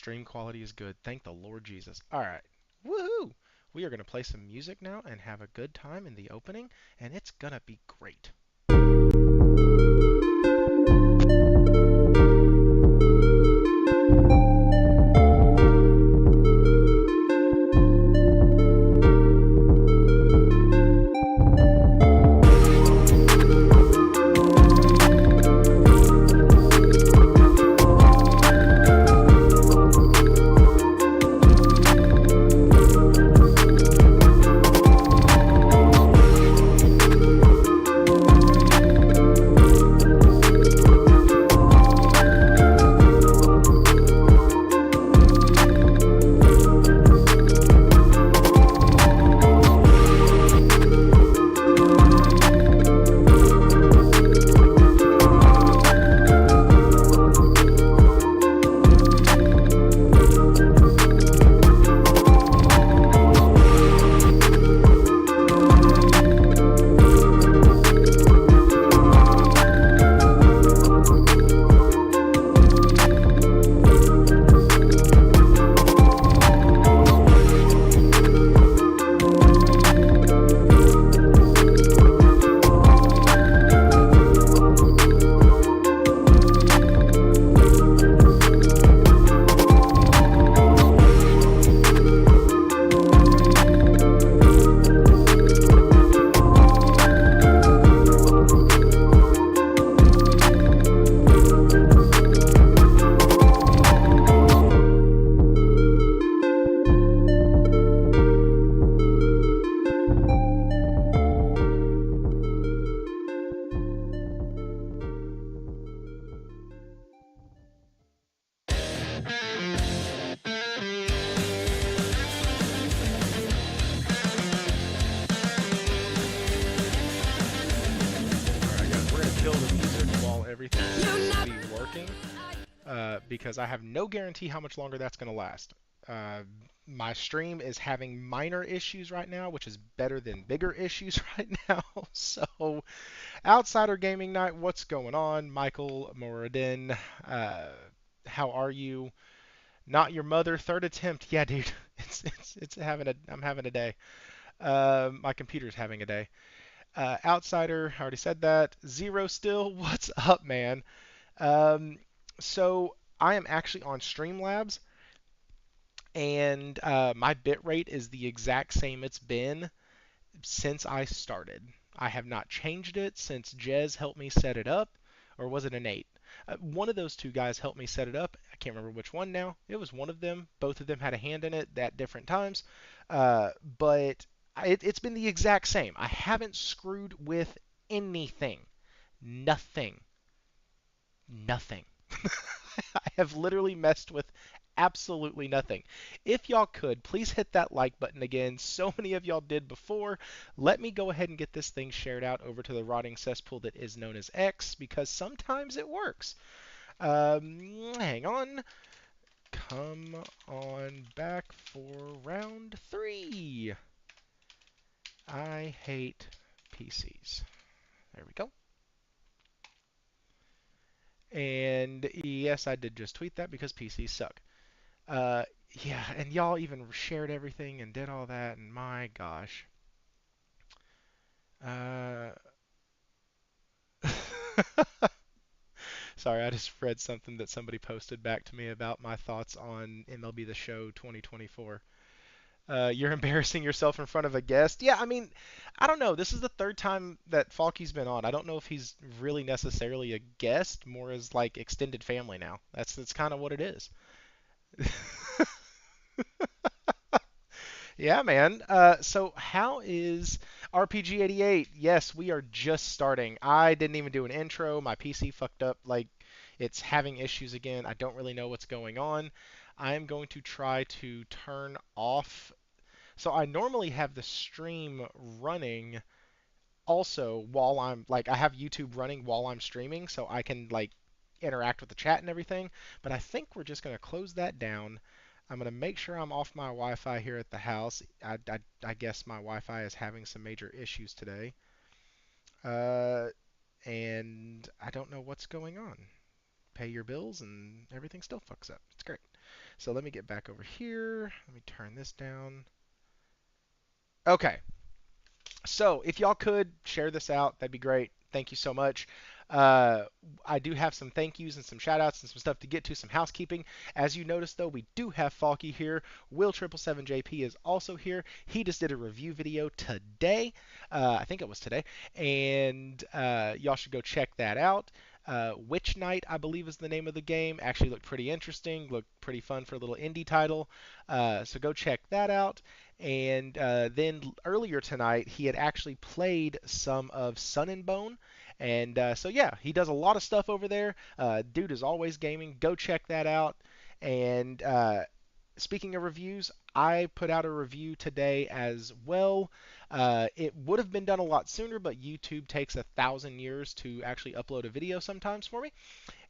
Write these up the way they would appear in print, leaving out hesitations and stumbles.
stream quality is good. Thank the Lord Jesus. All right. Woohoo! We are going to play some music now and have a good time in the opening, and it's going to be great. All right, guys, we're going to kill the music while everything seems to be working because I have no guarantee how much longer that's going to last. Uh, my stream is having minor issues right now, which is better than bigger issues right now. So, Outsider Gaming Night, what's going on? Michael Moradin, uh, how are you? Not your mother, third attempt. Yeah, dude, it's having a I'm having a day. My computer's having a day. Outsider, I already said that. Zero still, what's up, man? Um, so I am actually on Streamlabs, and my bitrate is the exact same it's been since I started. I have not changed it since Jez helped me set it up, or was it an 8? One of those two guys helped me set it up. I can't remember which one now. It was one of them. Both of them had a hand in it at different times. But it's been the exact same. I haven't screwed with anything. Nothing. Nothing. I have literally messed with absolutely nothing. If y'all could, please hit that like button again. So many of y'all did before. Let me go ahead and get this thing shared out over to the rotting cesspool that is known as X, because sometimes it works. Hang on. Come on back for round 3. I hate PCs. There we go. And yes, I did just tweet that because PCs suck. Uh, yeah, and y'all even shared everything and did all that, and my gosh. Uh, Sorry, I just read something that somebody posted back to me about my thoughts on MLB The Show 2024. You're embarrassing yourself in front of a guest. Yeah, I mean, I don't know. This is the third time that Falky's been on. I don't know if he's really necessarily a guest, more as like extended family now. That's kind of what it is. Yeah, man. So how is RPG 88? Yes, we are just starting. I didn't even do an intro. My PC fucked up. Like, it's having issues again. I don't really know what's going on. I am going to try to turn off. So I normally have the stream running also while I'm like I have YouTube running while I'm streaming, so I can like interact with the chat and everything. But I think we're just gonna close that down. I'm gonna make sure I'm off my Wi-Fi here at the house. I guess my Wi-Fi is having some major issues today, uh, and I don't know what's going on. pay your bills and everything still fucks up. It's great. So let me get back over here. Let me turn this down. Okay. So if y'all could share this out, that'd be great. Thank you so much. Uh, I do have some thank yous and some shout outs and some stuff to get to, some housekeeping. As you notice, though, we do have Falky here. Will777JP is also here. He just did a review video today. I think it was today. And y'all should go check that out. Witch Knight, I believe, is the name of the game. Actually looked pretty interesting, looked pretty fun for a little indie title. So go check that out. And then earlier tonight, he had actually played some of Sun and Bone. And so, yeah, he does a lot of stuff over there. Dude is always gaming. Go check that out. And speaking of reviews, I put out a review today as well. It would have been done a lot sooner, but YouTube takes 1,000 years to actually upload a video sometimes for me.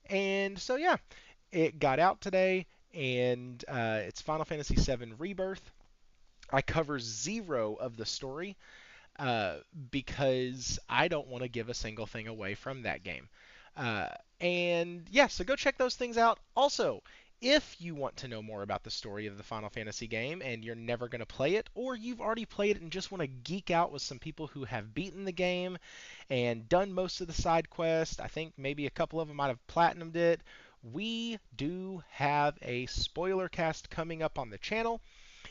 And so, yeah, it got out today, and it's Final Fantasy VII Rebirth. I cover zero of the story uh, because I don't want to give a single thing away from that game. Uh, and yeah, so go check those things out. Also, if you want to know more about the story of the Final Fantasy game and you're never going to play it, or you've already played it and just want to geek out with some people who have beaten the game and done most of the side quests, I think maybe a couple of them might have platinumed it. We do have a spoiler cast coming up on the channel.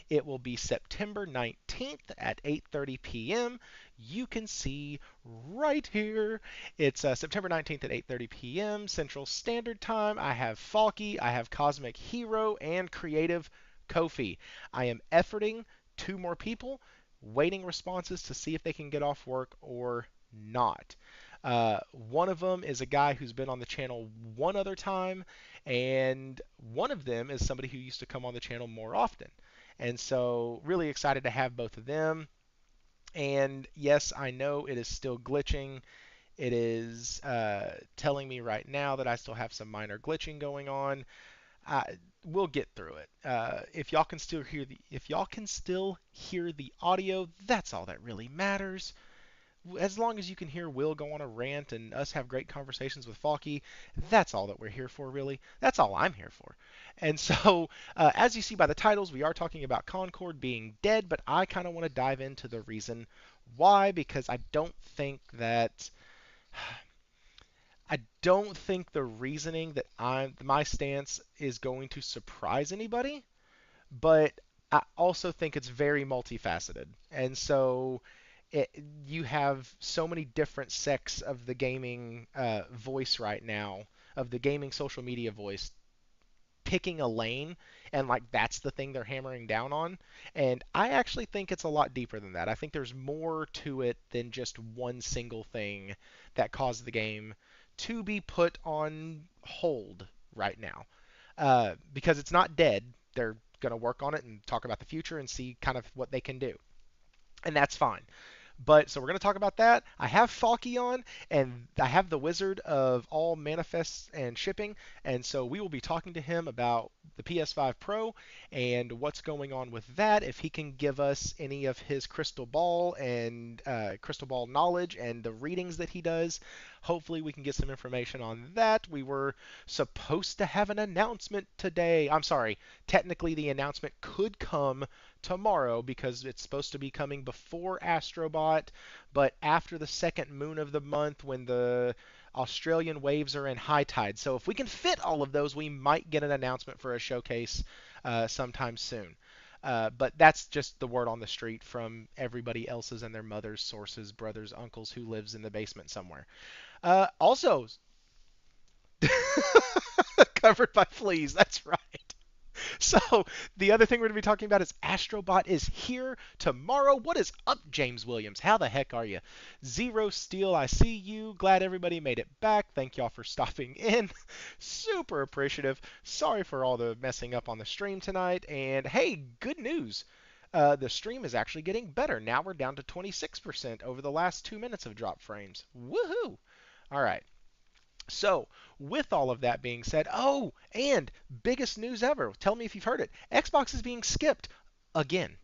It will be September 19th at 8:30 p.m. You can see right here. It's September 19th at 8:30 p.m. Central Standard Time. I have Falky, I have Cosmic Hero, and Creative Kofi. I am efforting 2 more people, waiting responses to see if they can get off work or not. One of them is a guy who's been on the channel one other time, and one of them is somebody who used to come on the channel more often. And so, really excited to have both of them. And yes, I know it is still glitching. It is telling me right now that I still have some minor glitching going on. We'll get through it. If y'all can still hear the audio, that's all that really matters. As long as you can hear Will go on a rant and us have great conversations with Falky, that's all that we're here for, really. That's all I'm here for. And so, as you see by the titles, we are talking about Concord being dead, but I kind of want to dive into the reason why, because I don't think the reasoning that my stance is going to surprise anybody, but I also think it's very multifaceted. And so it, you have so many different sects of the gaming voice right now, of the gaming social media voice, picking a lane, and like that's the thing they're hammering down on. And I actually think it's a lot deeper than that. I think there's more to it than just one single thing that caused the game to be put on hold right now. Because it's not dead. They're going to work on it and talk about the future and see kind of what they can do. And that's fine. But so we're going to talk about that. I have Falky on, and I have the wizard of all manifests and shipping, and so we will be talking to him about the PS5 Pro and what's going on with that. If he can give us any of his crystal ball and crystal ball knowledge and the readings that he does, hopefully we can get some information on that. We were supposed to have an announcement today. I'm sorry, technically the announcement could come tomorrow because it's supposed to be coming before Astrobot, but after the second moon of the month when the Australian waves are in high tide. So if we can fit all of those, we might get an announcement for a showcase sometime soon. But that's just the word on the street from everybody else's and their mother's sources, brothers, uncles who lives in the basement somewhere. Also, covered by fleas. That's right. So the other thing we're going to be talking about is Astrobot is here tomorrow. What is up, James Williams? How the heck are you? Zero Steel, I see you. Glad everybody made it back. Thank y'all for stopping in. Super appreciative. Sorry for all the messing up on the stream tonight. And hey, good news. The stream is actually getting better. Now we're down to 26% over the last 2 minutes of drop frames. Woohoo! All right. So, with all of that being said, oh, and biggest news ever. Tell me if you've heard it. Xbox is being skipped again.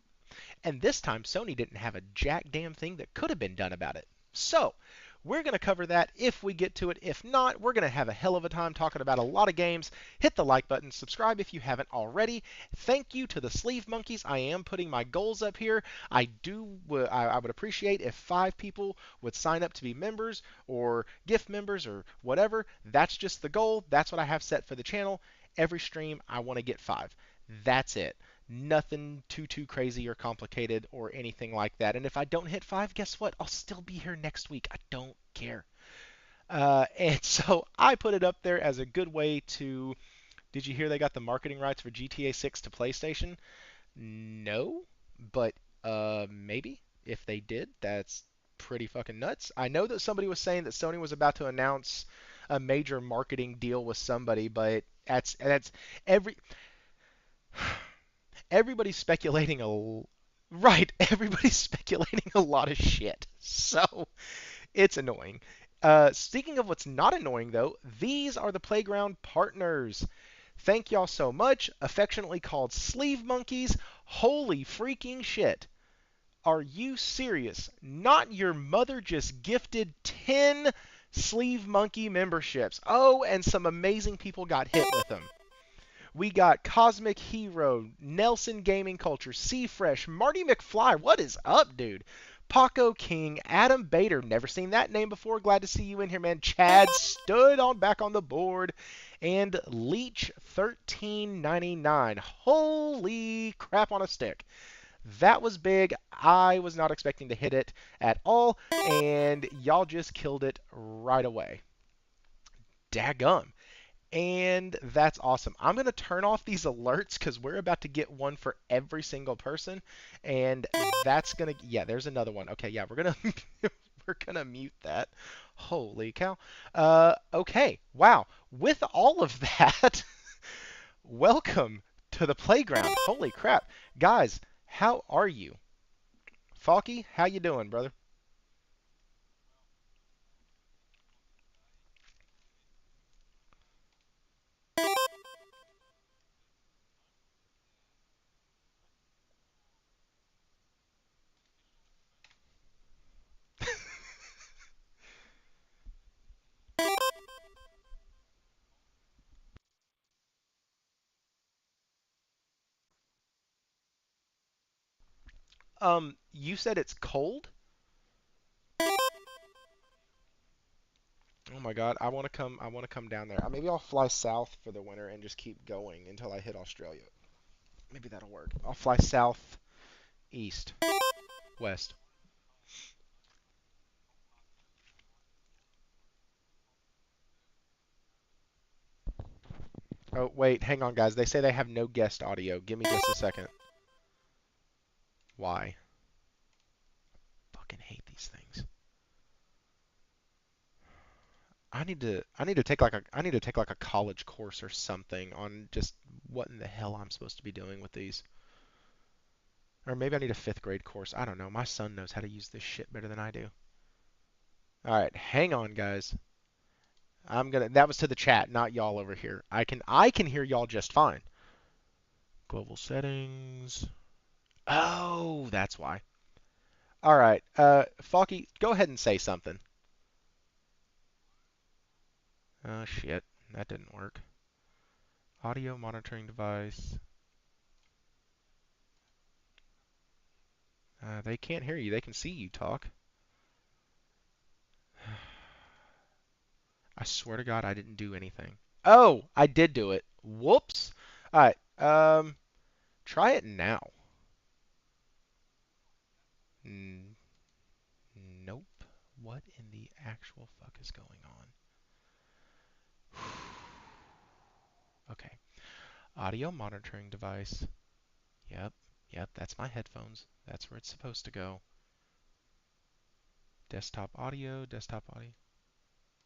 And this time, Sony didn't have a jack damn thing that could have been done about it. So, We're going to cover that if we get to it. If not, we're going to have a hell of a time talking about a lot of games. Hit the like button, subscribe if you haven't already. Thank you to the Sleeve Monkeys. I am putting my goals up here. I would appreciate if 5 people would sign up to be members or gift members or whatever. That's just the goal. That's what I have set for the channel. Every stream, I want to get 5. That's it. Nothing too crazy or complicated or anything like that. And if I don't hit 5, guess what? I'll still be here next week. I don't care. And so I put it up there as a good way to. Did you hear they got the marketing rights for GTA 6 to PlayStation? No, but maybe if they did, that's pretty fucking nuts. I know that somebody was saying that Sony was about to announce a major marketing deal with somebody, but that's every everybody's speculating a right. Everybody's speculating a lot of shit. So it's annoying. Speaking of what's not annoying, though, these are the Playground partners. Thank y'all so much. Affectionately called Sleeve Monkeys. Holy freaking shit. Are you serious? Not your mother just gifted 10 Sleeve Monkey memberships. Oh, and some amazing people got hit with them. We got Cosmic Hero, Nelson Gaming Culture, C Fresh, Marty McFly. What is up, dude? Paco King, Adam Bader. Never seen that name before. Glad to see you in here, man. Chad stood on back on the board. And Leech 1399. Holy crap on a stick. That was big. I was not expecting to hit it at all. And y'all just killed it right away. Daggum. And that's awesome. I'm going to turn off these alerts because we're about to get one for every single person. And that's going to, yeah, there's another one. Okay, yeah, we're going to, we're going to mute that. Holy cow. Okay, wow. With all of that, welcome to the playground. Holy crap. Guys, how are you? Falky, how you doing, brother? You said it's cold? Oh my God, I want to come down there. Maybe I'll fly south for the winter and just keep going until I hit Australia. Maybe that'll work. I'll fly south, east, west. Oh, wait, hang on, guys. They say they have no guest audio. Give me just a second. Why? Fucking hate these things. I need to take like a I need to take like a college course or something on just what in the hell I'm supposed to be doing with these. Or maybe I need a 5th grade course. I don't know. My son knows how to use this shit better than I do. All right, hang on, guys. That was to the chat, not y'all over here. I can hear y'all just fine. Global settings. Oh, that's why. All right. Falky, go ahead and say something. Oh shit. That didn't work. Audio monitoring device. They can't hear you. They can see you talk. I swear to God, I didn't do anything. Oh, I did do it. Whoops. All right. Try it now. N Nope. What in the actual fuck is going on? Okay. Audio monitoring device. Yep. Yep, that's my headphones. That's where it's supposed to go. Desktop audio, desktop audio.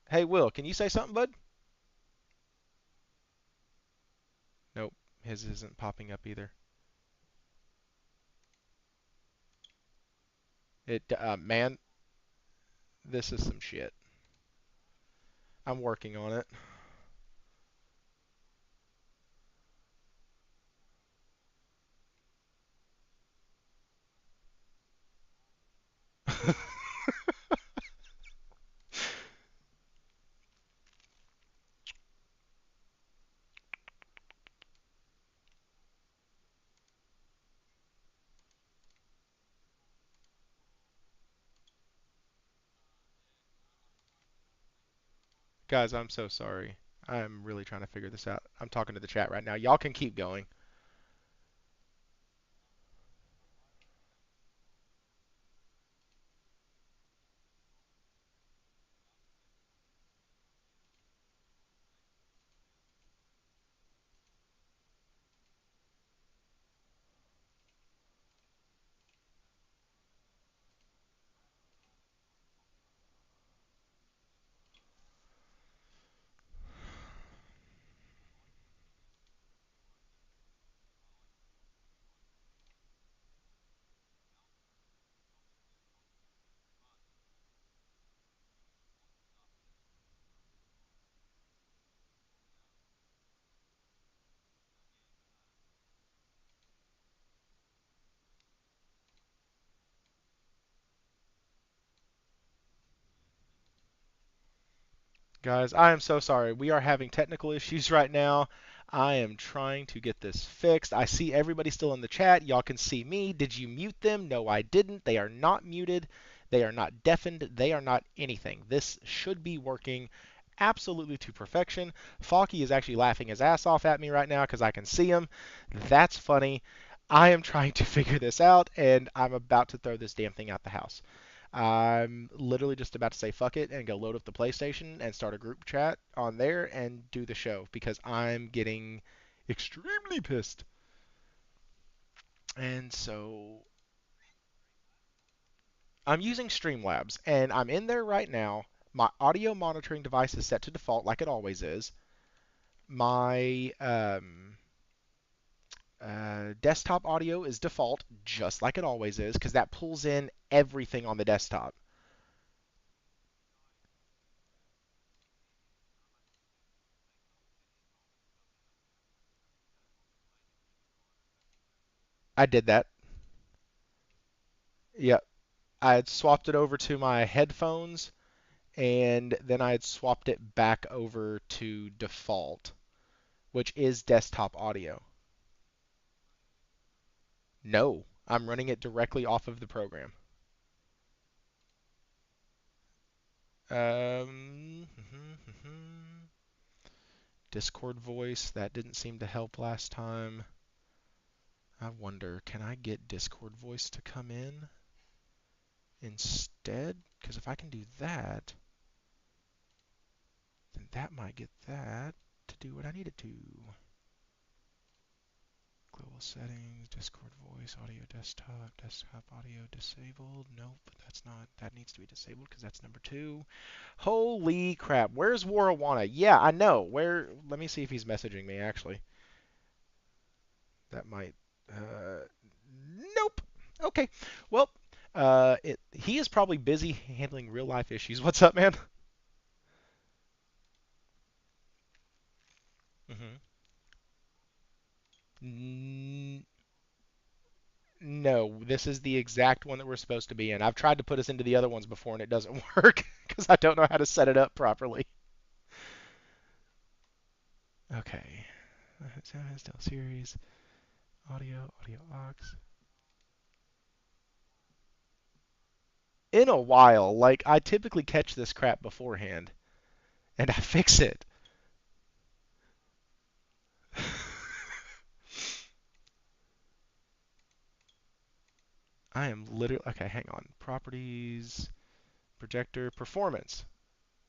Hey, Will, can you say something, bud? Nope. His isn't popping up either. Man, this is some shit. I'm working on it. Guys, I'm so sorry. I'm really trying to figure this out. I'm talking to the chat right now. Y'all can keep going. Guys, I am so sorry. We are having technical issues right now. I am trying to get this fixed. I see everybody still in the chat. Y'all can see me. Did you mute them? No, I didn't. They are not muted. They are not deafened. They are not anything. This should be working absolutely to perfection. Falky is actually laughing his ass off at me right now because I can see him. That's funny. I am trying to figure this out, and I'm about to throw this damn thing out the house. I'm literally just about to say fuck it and go load up the PlayStation and start a group chat on there and do the show because I'm getting extremely pissed. And so I'm using Streamlabs and I'm in there right now. My audio monitoring device is set to default like it always is. My desktop audio is default just like it always is because that pulls in everything on the desktop. I did that. Yep. I had swapped it over to my headphones and then I had swapped it back over to default, which is desktop audio. No, I'm running it directly off of the program. Um, Discord voice, that didn't seem to help last time. I wonder, can I get Discord voice to come in instead? Because if I can do that, then that might get that to do what I need it to. Global settings, Discord voice, audio desktop audio disabled. Nope, that's not. That needs to be disabled because that's number 2. Holy crap! Where's Warawana? Yeah, I know. Where? Let me see if he's messaging me. Actually, that might. Nope. Okay. Well, he is probably busy handling real life issues. What's up, man? Mm, no, this is the exact one that we're supposed to be in. I've tried to put us into the other ones before and it doesn't work because I don't know how to set it up properly. Okay. Still series, audio aux. In a while, like I typically catch this crap beforehand and I fix it. I am literally okay. Hang on. Properties, projector, performance,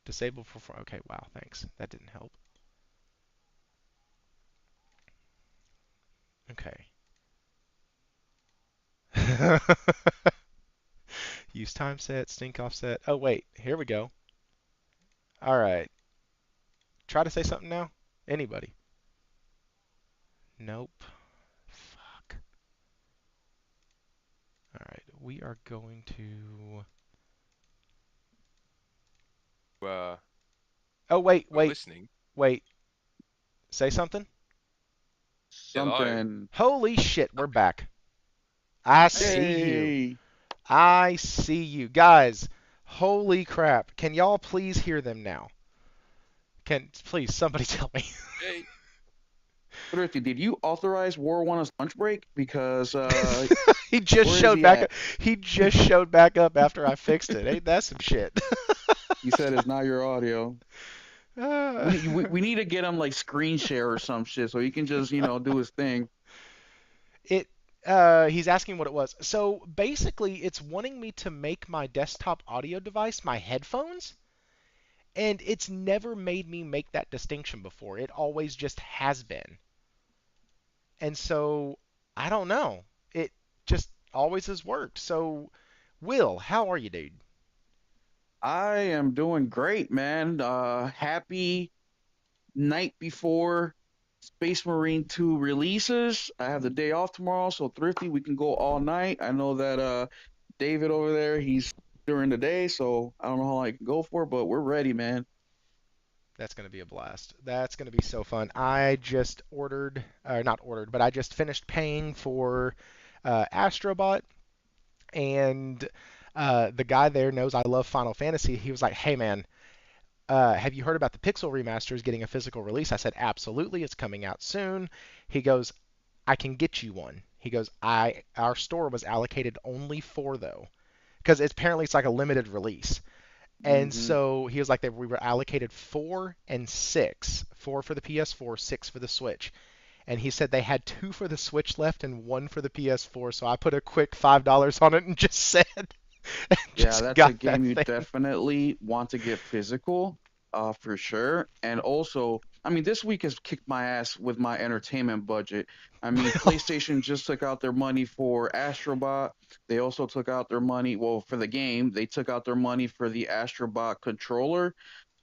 disable perform. Okay, wow, thanks. That didn't help. Okay. Use time set, sync offset. Oh wait, here we go. All right. Try to say something now. Anybody? Nope. Fuck. All right. We are going to. Uh, Oh wait, we're wait, listening. wait. Say something. Hello. Something. Holy shit, we're back. I see you. Yay! I see you. Guys, holy crap. Can y'all please hear them now? Can please somebody tell me? Hey. Thrifty, did you authorize War One's lunch break? Because He just where is showed he back at? up. He just showed back up after I fixed it. Ain't that some shit? He said it's not your audio. We need to get him like screen share or some shit so he can just do his thing. It he's asking what it was. So basically, it's wanting me to make my desktop audio device my headphones, and it's never made me make that distinction before. It always just has been. And so I don't know. It just always has worked. So Will, how are you, dude? I am doing great, man. Happy night before Space Marine 2 releases. I have the day off tomorrow, so Thrifty, we can go all night. I know that David over there, he's during the day, so I don't know how long I can go for, but we're ready, man. That's going to be a blast. That's going to be so fun. I just ordered, not ordered, but I just finished paying for Astrobot, and the guy there knows I love Final Fantasy. He was like, "Hey, man, have you heard about the Pixel remasters getting a physical release?" I said, "Absolutely, it's coming out soon." He goes, "I can get you one." He goes, "Our store was allocated only four though, because it's like a limited release." And Hmm. so he was like, we were allocated four and six, four for the PS4, six for the Switch. And he said they had two for the Switch left and one for the PS4. So I put a quick $5 on it and just said, and Yeah, just that's a got that game you thing. definitely want to get physical, for sure. And also, I mean, this week has kicked my ass with my entertainment budget. I mean, PlayStation just took out their money for Astrobot. They also took out their money, well, for the game, they took out their money for the Astrobot controller,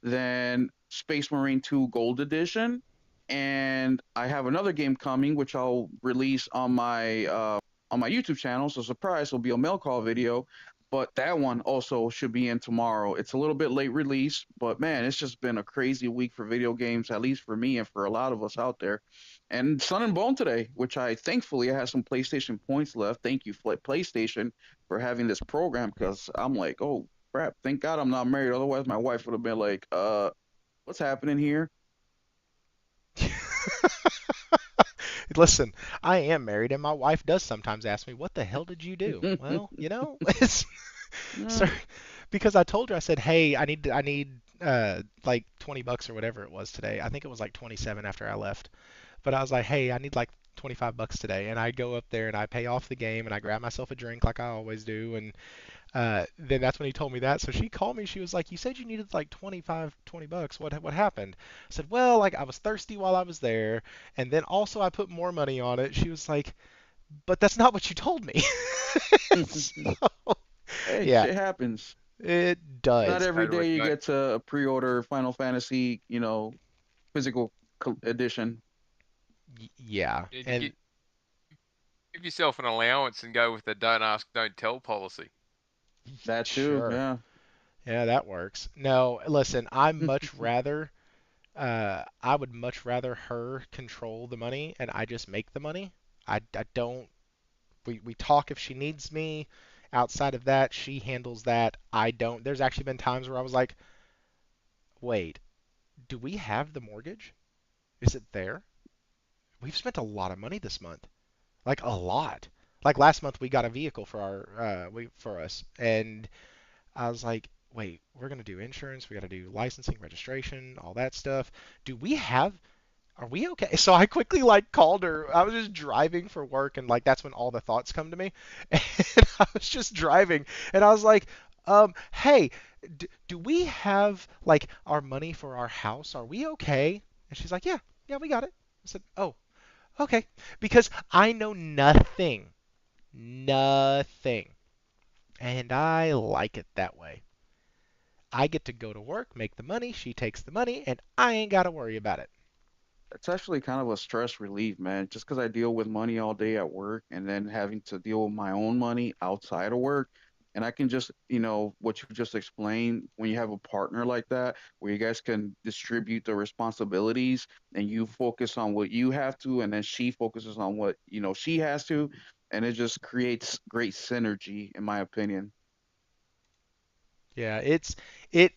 then Space Marine 2 Gold Edition. And I have another game coming, which I'll release on my YouTube channel. So surprise, it'll be a mail call video, but that one also should be in tomorrow. It's a little bit late release, but man, it's just been a crazy week for video games, at least for me and for a lot of us out there. And Sun and Bone today, which I thankfully I have some PlayStation points left. Thank you, PlayStation, for having this program because I'm like, oh crap, thank God I'm not married. Otherwise, my wife would have been like, what's happening here? Listen, I am married, and my wife does sometimes ask me, "What the hell did you do?" Well, it's Yeah. so, because I told her, I said, "Hey, I need like $20 or whatever it was today. I think it was like 27 after I left." But I was like, "Hey, I need like $25 today." And I go up there and I pay off the game and I grab myself a drink like I always do. And then that's when he told me that. So she called me. She was like, "You said you needed like 20 bucks. What happened?" I said, "Well, like I was thirsty while I was there, and then also I put more money on it." She was like, "But that's not what you told me." So, Hey, yeah, shit happens. it Not does. every Totally. day you No, get to pre-order Final Fantasy, physical edition. Yeah, you need to and give yourself an allowance and go with the don't ask, don't tell policy. That too, sure. yeah. Yeah, that works. No, listen, I would much rather her control the money and I just make the money. I don't, we talk if she needs me. Outside of that, she handles that. I don't. There's actually been times where I was like, wait, do we have the mortgage? Is it there? We've spent a lot of money this month. Like a lot. Like last month we got a vehicle for for us and I was like, wait, we're gonna do insurance, we gotta do licensing, registration, all that stuff. Do we have? Are we okay? So I quickly like called her. I was just driving for work, and like that's when all the thoughts come to me. And I was just driving, and I was like, hey, do we have like our money for our house? Are we okay? And she's like, yeah, we got it. I said, oh, okay, because I know nothing, and I like it that way. I get to go to work, make the money, she takes the money, and I ain't got to worry about it. It's actually kind of a stress relief, man. Just because I deal with money all day at work and then having to deal with my own money outside of work. And I can just, what you just explained, when you have a partner like that, where you guys can distribute the responsibilities and you focus on what you have to, and then she focuses on what, she has to. And it just creates great synergy, in my opinion. Yeah, it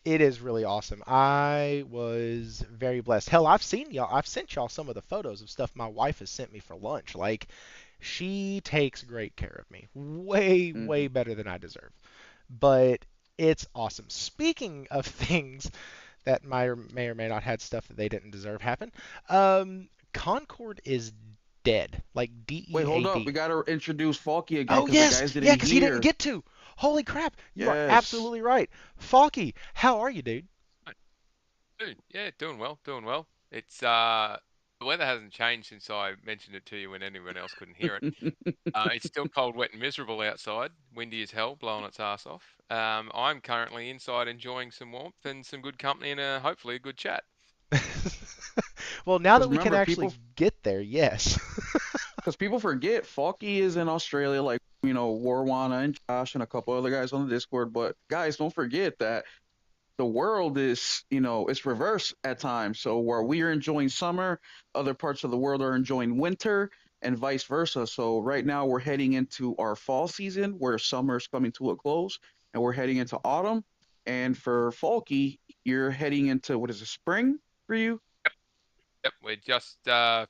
is really awesome. I was very blessed. Hell, I've sent y'all some of the photos of stuff my wife has sent me for lunch. Like she takes great care of me. Way Hmm. better than I deserve. But it's awesome. Speaking of things that may or may not had stuff that they didn't deserve happen. Concord is dead, like Wait, hold up. DEAD. We gotta introduce Falky again Oh because the yes, guys yeah, didn't because he didn't hear. get to. Holy crap, you are Yes. absolutely right. Falky, how are you, dude? Dude, yeah, doing well, doing well. It's the weather hasn't changed since I mentioned it to you when anyone else couldn't hear it. It's still cold, wet, and miserable outside. Windy as hell, blowing its ass off. I'm currently inside enjoying some warmth and some good company and hopefully a good chat. Well, now Because that we can remember, actually get there, yes. people forget Falky is in Australia, like Warwana and Josh and a couple other guys on the Discord. But guys, don't forget that the world is, it's reverse at times. So where we are enjoying summer, other parts of the world are enjoying winter, and vice versa. So right now we're heading into our fall season where summer is coming to a close, and we're heading into autumn. And for Falky, you're heading into what is it, spring for you? Yep, we're just 5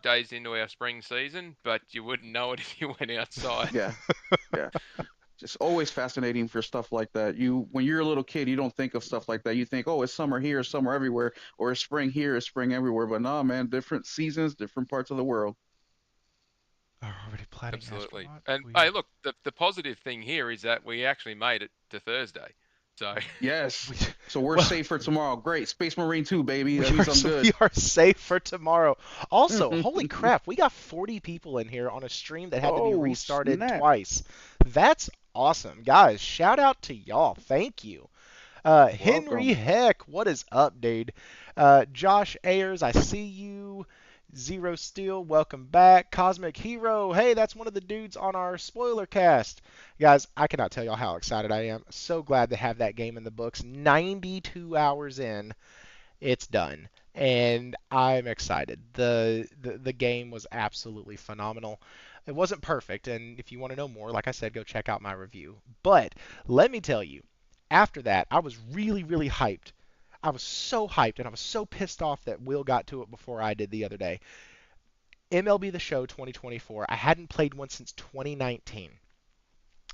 days into our spring season, but you wouldn't know it if you went outside. Yeah, yeah. It's always fascinating for stuff like that. When you're a little kid, you don't think of stuff like that. You think, oh, it's summer here, summer everywhere, or it's spring here, it's spring everywhere. But no, man, different seasons, different parts of the world. Already planning Absolutely. Astrobot. And We hey, look, the positive thing here is that we actually made it to Thursday. So Yes. we So we're well, safe for tomorrow. Great. Space Marine 2, baby. we That are means I'm we good. are safe for tomorrow. Also, holy crap, we got 40 people in here on a stream that had to be Oh, restarted snap. twice. That's awesome, guys. Shout out to y'all. Thank you. Henry Welcome. Heck, what is up, dude? Josh Ayers, I see you. Zero Steel, welcome back. Cosmic Hero, hey, that's one of the dudes on our spoiler cast. Guys, I cannot tell y'all how excited I am. So glad to have that game in the books. 92 hours in, it's done. And I'm excited. The game was absolutely phenomenal. It wasn't perfect, and if you want to know more, like I said, go check out my review. But let me tell you, after that, I was really, really hyped. I was so hyped, and I was so pissed off that Will got to it before I did the other day. MLB The Show 2024. I hadn't played one since 2019.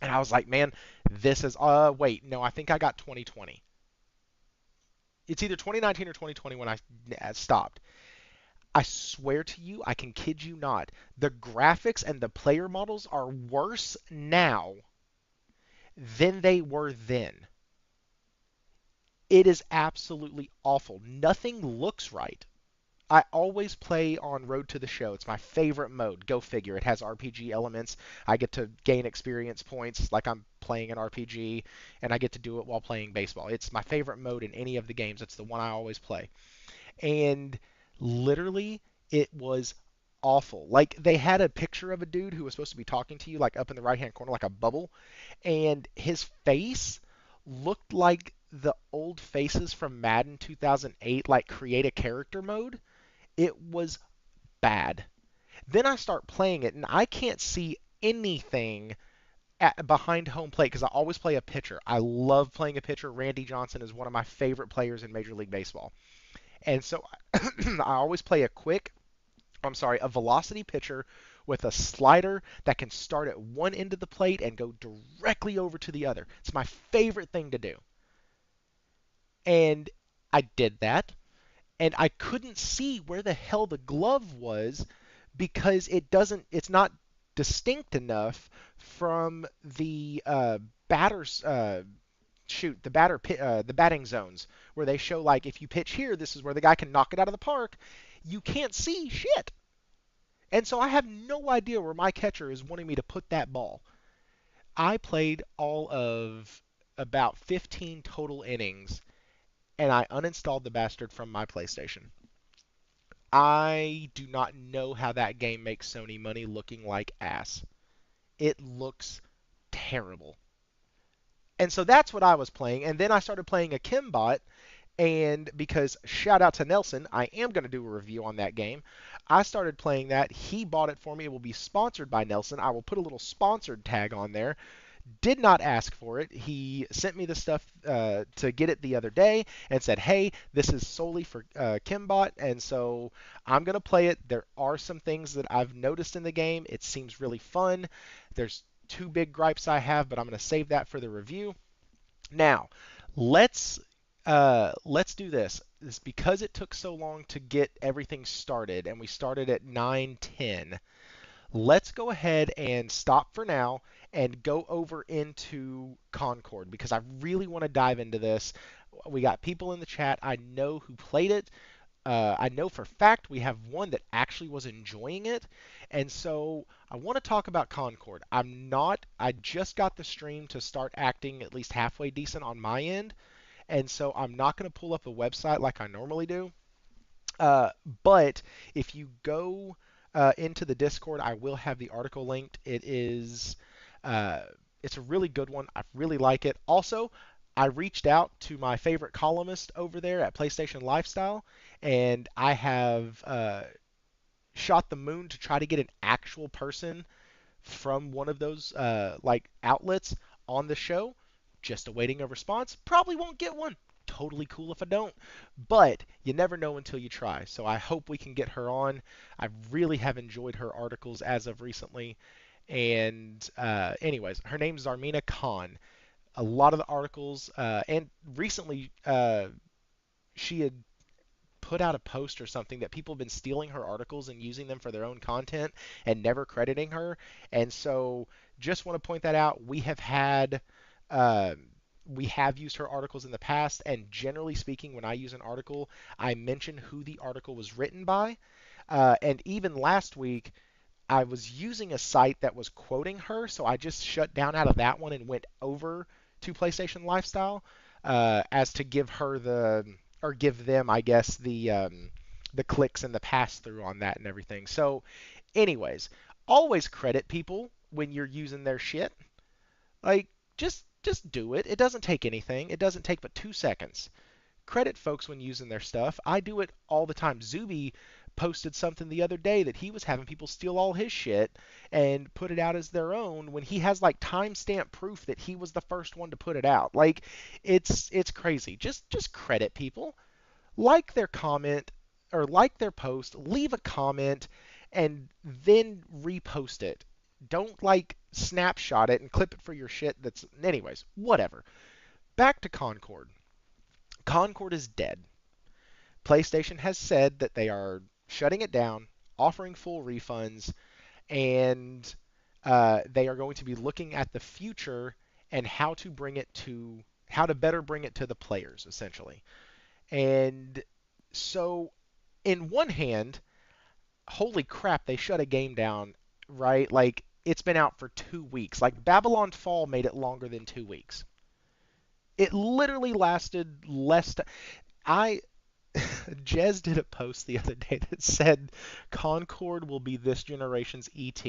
And I was like, man, this is wait, no, I think I got 2020. It's either 2019 or 2020 when I stopped. I swear to you, I can kid you not. The graphics and the player models are worse now than they were then. It is absolutely awful. Nothing looks right. I always play on Road to the Show. It's my favorite mode. Go figure. It has RPG elements. I get to gain experience points like I'm playing an RPG, and I get to do it while playing baseball. It's my favorite mode in any of the games. It's the one I always play. And literally, it was awful. Like, they had a picture of a dude who was supposed to be talking to you, like up in the right hand corner, like a bubble, and his face looked like the old faces from Madden 2008, like create a character mode. It was bad. Then I start playing it, and I can't see anything behind home plate because I always play a pitcher. I love playing a pitcher. Randy Johnson is one of my favorite players in Major League Baseball. And so I always play a velocity pitcher with a slider that can start at one end of the plate and go directly over to the other. It's my favorite thing to do. And I did that, and I couldn't see where the hell the glove was because it's not distinct enough from the batters the batting zones where they show like if you pitch here, this is where the guy can knock it out of the park. You can't see shit. And so I have no idea where my catcher is wanting me to put that ball. I played all of about 15 total innings and I uninstalled the bastard from my PlayStation. I do not know how that game makes Sony money looking like ass. It looks terrible. And so that's what I was playing. And then I started playing a Kimbot. And because shout out to Nelson, I am going to do a review on that game. I started playing that. He bought it for me. It will be sponsored by Nelson. I will put a little sponsored tag on there. Did not ask for it. He sent me the stuff to get it the other day and said, hey, this is solely for Kimbot, and so I'm going to play it. There are some things that I've noticed in the game. It seems really fun. There's two big gripes I have, but I'm going to save that for the review. Now, let's Let's do this. It's because it took so long to get everything started, and we started at 9:10. Let's go ahead and stop for now and go over into Concord because I really want to dive into this. We got people in the chat I know who played it. I know for a fact we have one that actually was enjoying it. And so I want to talk about Concord. I just got the stream to start acting at least halfway decent on my end. And so I'm not going to pull up a website like I normally do. Uh, but if you go into the Discord, I will have the article linked. Uh, it's a really good one. I really like it. Also, I reached out to my favorite columnist over there at PlayStation Lifestyle, and I have shot the moon to try to get an actual person from one of those like outlets on the show. Just awaiting a response. Probably won't get one. Totally cool if I don't. But you never know until you try. So I hope we can get her on. I really have enjoyed her articles as of recently. And anyways, her name's Zarmina Khan. A lot of the articles, and recently she had put out a post or something that people have been stealing her articles and using them for their own content and never crediting her. And so just want to point that out. Uh, we have used her articles in the past, and generally speaking, when I use an article, I mention who the article was written by. And even last week, I was using a site that was quoting her, so I just shut down out of that one and went over to PlayStation Lifestyle as to give her or give them, I guess, the clicks and the pass through on that and everything. So, anyways, always credit people when you're using their shit. Like, just do it. It doesn't take anything. It doesn't take but 2 seconds. Credit folks when using their stuff. I do it all the time. Zuby posted something the other day that he was having people steal all his shit and put it out as their own when he has like timestamp proof that he was the first one to put it out. Like it's crazy. Just credit people. Like their comment or like their post, leave a comment and then repost it. Don't like snapshot it and clip it for your shit that's anyways, whatever. Back to Concord. Concord is dead. PlayStation has said that they are shutting it down, offering full refunds, and they are going to be looking at the future and how to better bring it to the players, essentially. And so, in one hand, holy crap, they shut a game down, right? Like it's been out for 2 weeks. Like Babylon Fall made it longer than 2 weeks. It literally lasted less. I Jez did a post the other day that said Concord will be this generation's ET.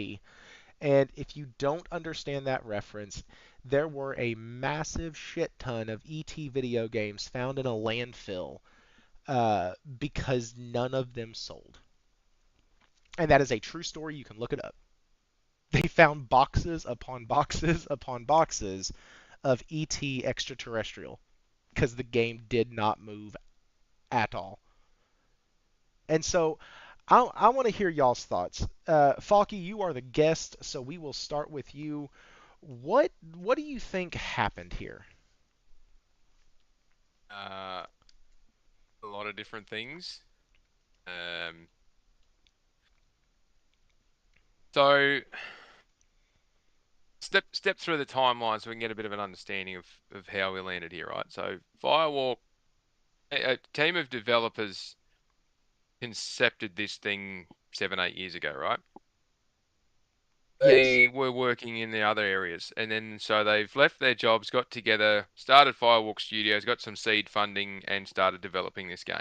And if you don't understand that reference, there were a massive shit ton of ET video games found in a landfill because none of them sold. And that is a true story. You can look it up. They found boxes upon boxes upon boxes of ET extraterrestrial because the game did not move at all. And so I want to hear y'all's thoughts. Falky, you are the guest, so we will start with you. What do you think happened here? A lot of different things. Um, so step through the timeline so we can get a bit of an understanding of how we landed here, right? So Firewalk, a team of developers concepted this thing 7-8 years ago, right? Yes. They were working in the other areas, and then so they've left their jobs, got together, started Firewalk Studios, got some seed funding, and started developing this game.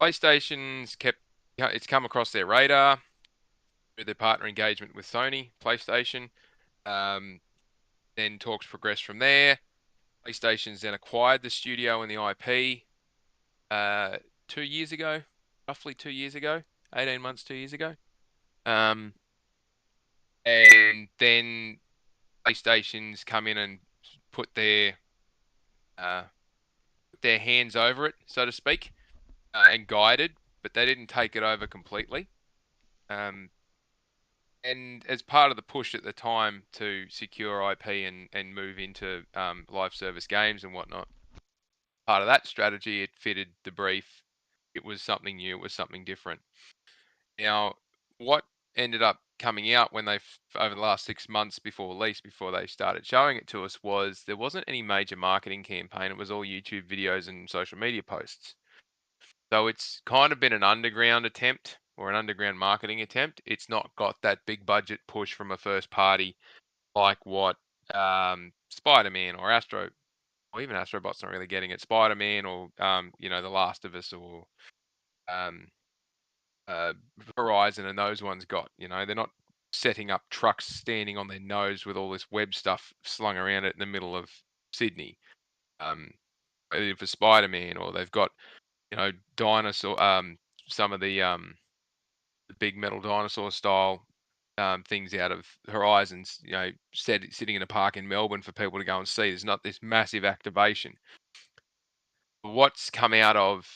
PlayStation's it's come across their radar through their partner engagement with Sony, PlayStation. Then talks progressed from there. PlayStation's then acquired the studio and the IP 2 years ago, roughly 2 years ago, 18 months, 2 years ago. And then PlayStation's come in and put their hands over it, so to speak, and guided, but they didn't take it over completely. And as part of the push at the time to secure IP and move into live service games and whatnot, part of that strategy, it fitted the brief. It was something new. It was something different. Now, what ended up coming out when over the last 6 months before release, before they started showing it to us, was there wasn't any major marketing campaign. It was all YouTube videos and social media posts. So it's kind of been an underground attempt or an underground marketing attempt. It's not got that big budget push from a first party like what Spider-Man or even Astrobot's not really getting it. Spider-Man or The Last of Us or um, uh, Horizon and those ones got. They're not setting up trucks standing on their nose with all this web stuff slung around it in the middle of Sydney. Either for Spider-Man, or they've got dinosaur some of the big metal dinosaur style things out of Horizons, sitting in a park in Melbourne for people to go and see. There's not this massive activation. What's come out of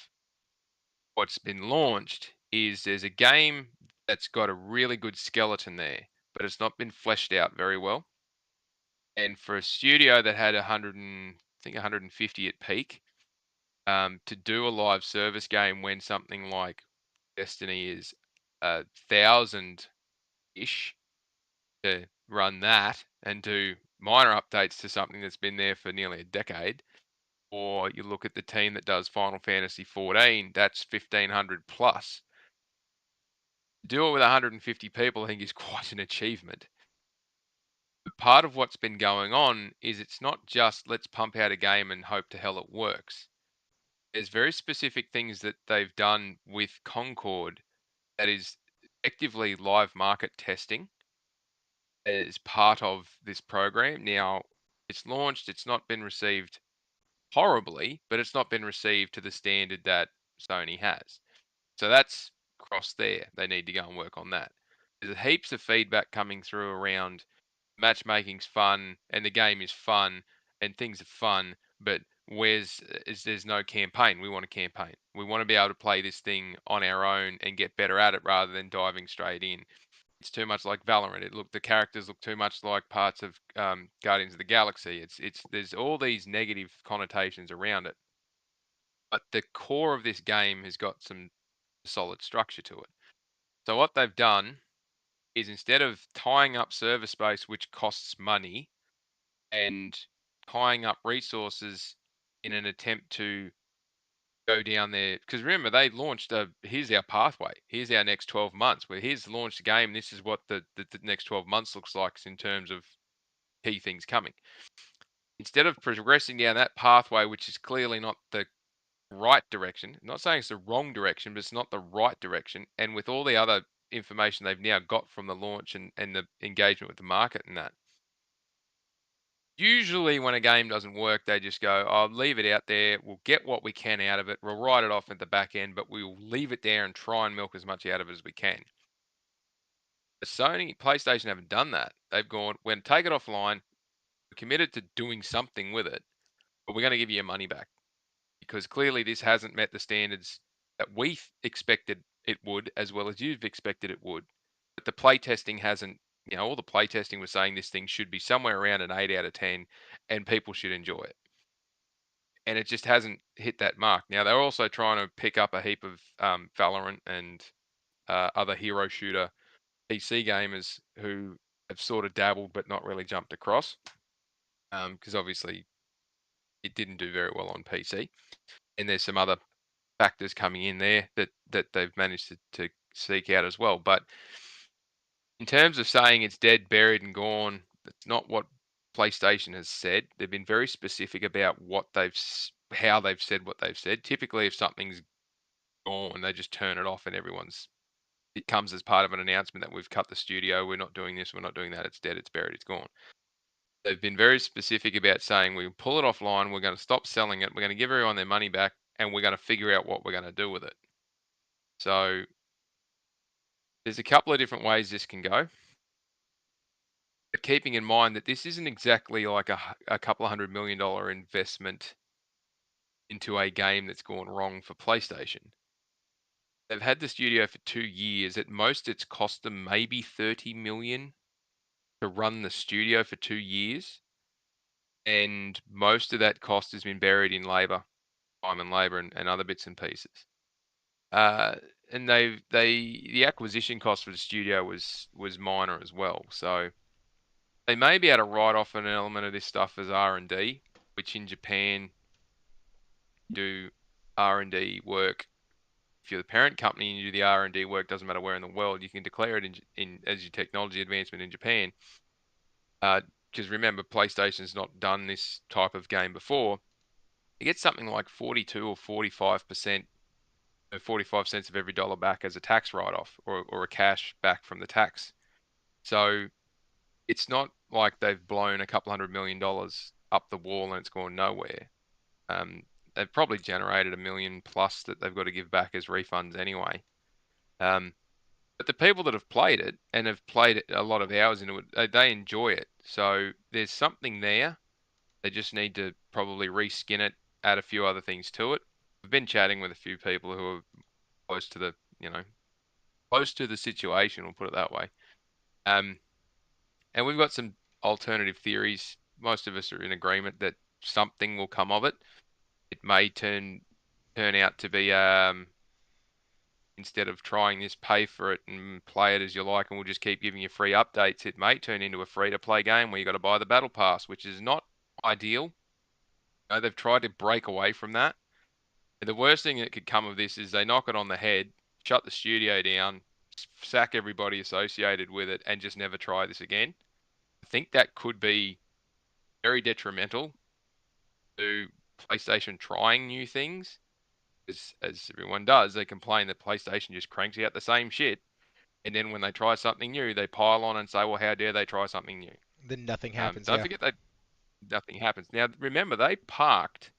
what's been launched is there's a game that's got a really good skeleton there, but it's not been fleshed out very well. And for a studio that had 150 at peak, to do a live service game when something like Destiny is 1,000-ish to run that and do minor updates to something that's been there for nearly a decade, or you look at the team that does Final Fantasy 14, that's 1,500 plus. Do it with 150 people, I think, is quite an achievement. But part of what's been going on is it's not just let's pump out a game and hope to hell it works. There's very specific things that they've done with Concord that is effectively live market testing as part of this program. Now, it's launched, it's not been received horribly, but it's not been received to the standard that Sony has. So that's crossed there. They need to go and work on that. There's heaps of feedback coming through around matchmaking's fun and the game is fun and things are fun, but there's no campaign. We want a campaign. We want to be able to play this thing on our own and get better at it rather than diving straight in. It's too much like Valorant. The characters look too much like parts of Guardians of the Galaxy. There's all these negative connotations around it, but the core of this game has got some solid structure to it. So what they've done is, instead of tying up server space, which costs money, and tying up resources in an attempt to go down there, because remember, they launched here's our pathway, here's our next 12 months, where here's the launch game, this is what the next 12 months looks like in terms of key things coming. Instead of progressing down that pathway, which is clearly not the right direction, I'm not saying it's the wrong direction, but it's not the right direction, and with all the other information they've now got from the launch and the engagement with the market and that, usually when a game doesn't work, they just go, "I'll leave it out there. We'll get what we can out of it. We'll write it off at the back end, but we'll leave it there and try and milk as much out of it as we can." The PlayStation haven't done that. They've gone, "We're going to take it offline. We're committed to doing something with it, but we're going to give you your money back because clearly this hasn't met the standards that we expected it would, as well as you've expected it would. But the playtesting hasn't. All the playtesting was saying this thing should be somewhere around an 8 out of 10, and people should enjoy it." And it just hasn't hit that mark. Now, they're also trying to pick up a heap of Valorant and other hero shooter PC gamers who have sort of dabbled but not really jumped across, because obviously it didn't do very well on PC. And there's some other factors coming in there that they've managed to seek out as well. But in terms of saying it's dead, buried, and gone, that's not what PlayStation has said. They've been very specific about how they've said what they've said. Typically, if something's gone, they just turn it off, and it comes as part of an announcement that we've cut the studio, we're not doing this, we're not doing that, it's dead, it's buried, it's gone. They've been very specific about saying we pull it offline, we're going to stop selling it, we're going to give everyone their money back, and we're going to figure out what we're going to do with it. So there's a couple of different ways this can go. But keeping in mind that this isn't exactly like a couple of $100 million investment into a game that's gone wrong for PlayStation. They've had the studio for 2 years. At most, it's cost them maybe 30 million to run the studio for 2 years, and most of that cost has been buried in labor. time and labor and other bits and pieces. And the acquisition cost for the studio was minor as well. So they may be able to write off an element of this stuff as R&D, which in Japan do R&D work. If you're the parent company and you do the R&D work, doesn't matter where in the world, you can declare it in as your technology advancement in Japan. Because remember, PlayStation's not done this type of game before. You get something like 42 or 45%, 45 cents of every dollar back as a tax write-off or a cash back from the tax. So it's not like they've blown a couple $100 million up the wall and it's gone nowhere. They've probably generated $1 million plus that they've got to give back as refunds anyway. But the people that have played it and have played a lot of hours into it, they enjoy it. So there's something there. They just need to probably reskin it, add a few other things to it. I've been chatting with a few people who are close to the situation, we'll put it that way. And we've got some alternative theories. Most of us are in agreement that something will come of it. It may turn out to be instead of trying this, pay for it and play it as you like, and we'll just keep giving you free updates. It may turn into a free-to-play game where you got to buy the battle pass, which is not ideal. They've tried to break away from that. And the worst thing that could come of this is they knock it on the head, shut the studio down, sack everybody associated with it, and just never try this again. I think that could be very detrimental to PlayStation trying new things. As everyone does, they complain that PlayStation just cranks out the same shit. And then when they try something new, they pile on and say, well, how dare they try something new? Then nothing happens. Don't Yeah. forget that nothing happens. Now, remember, they parked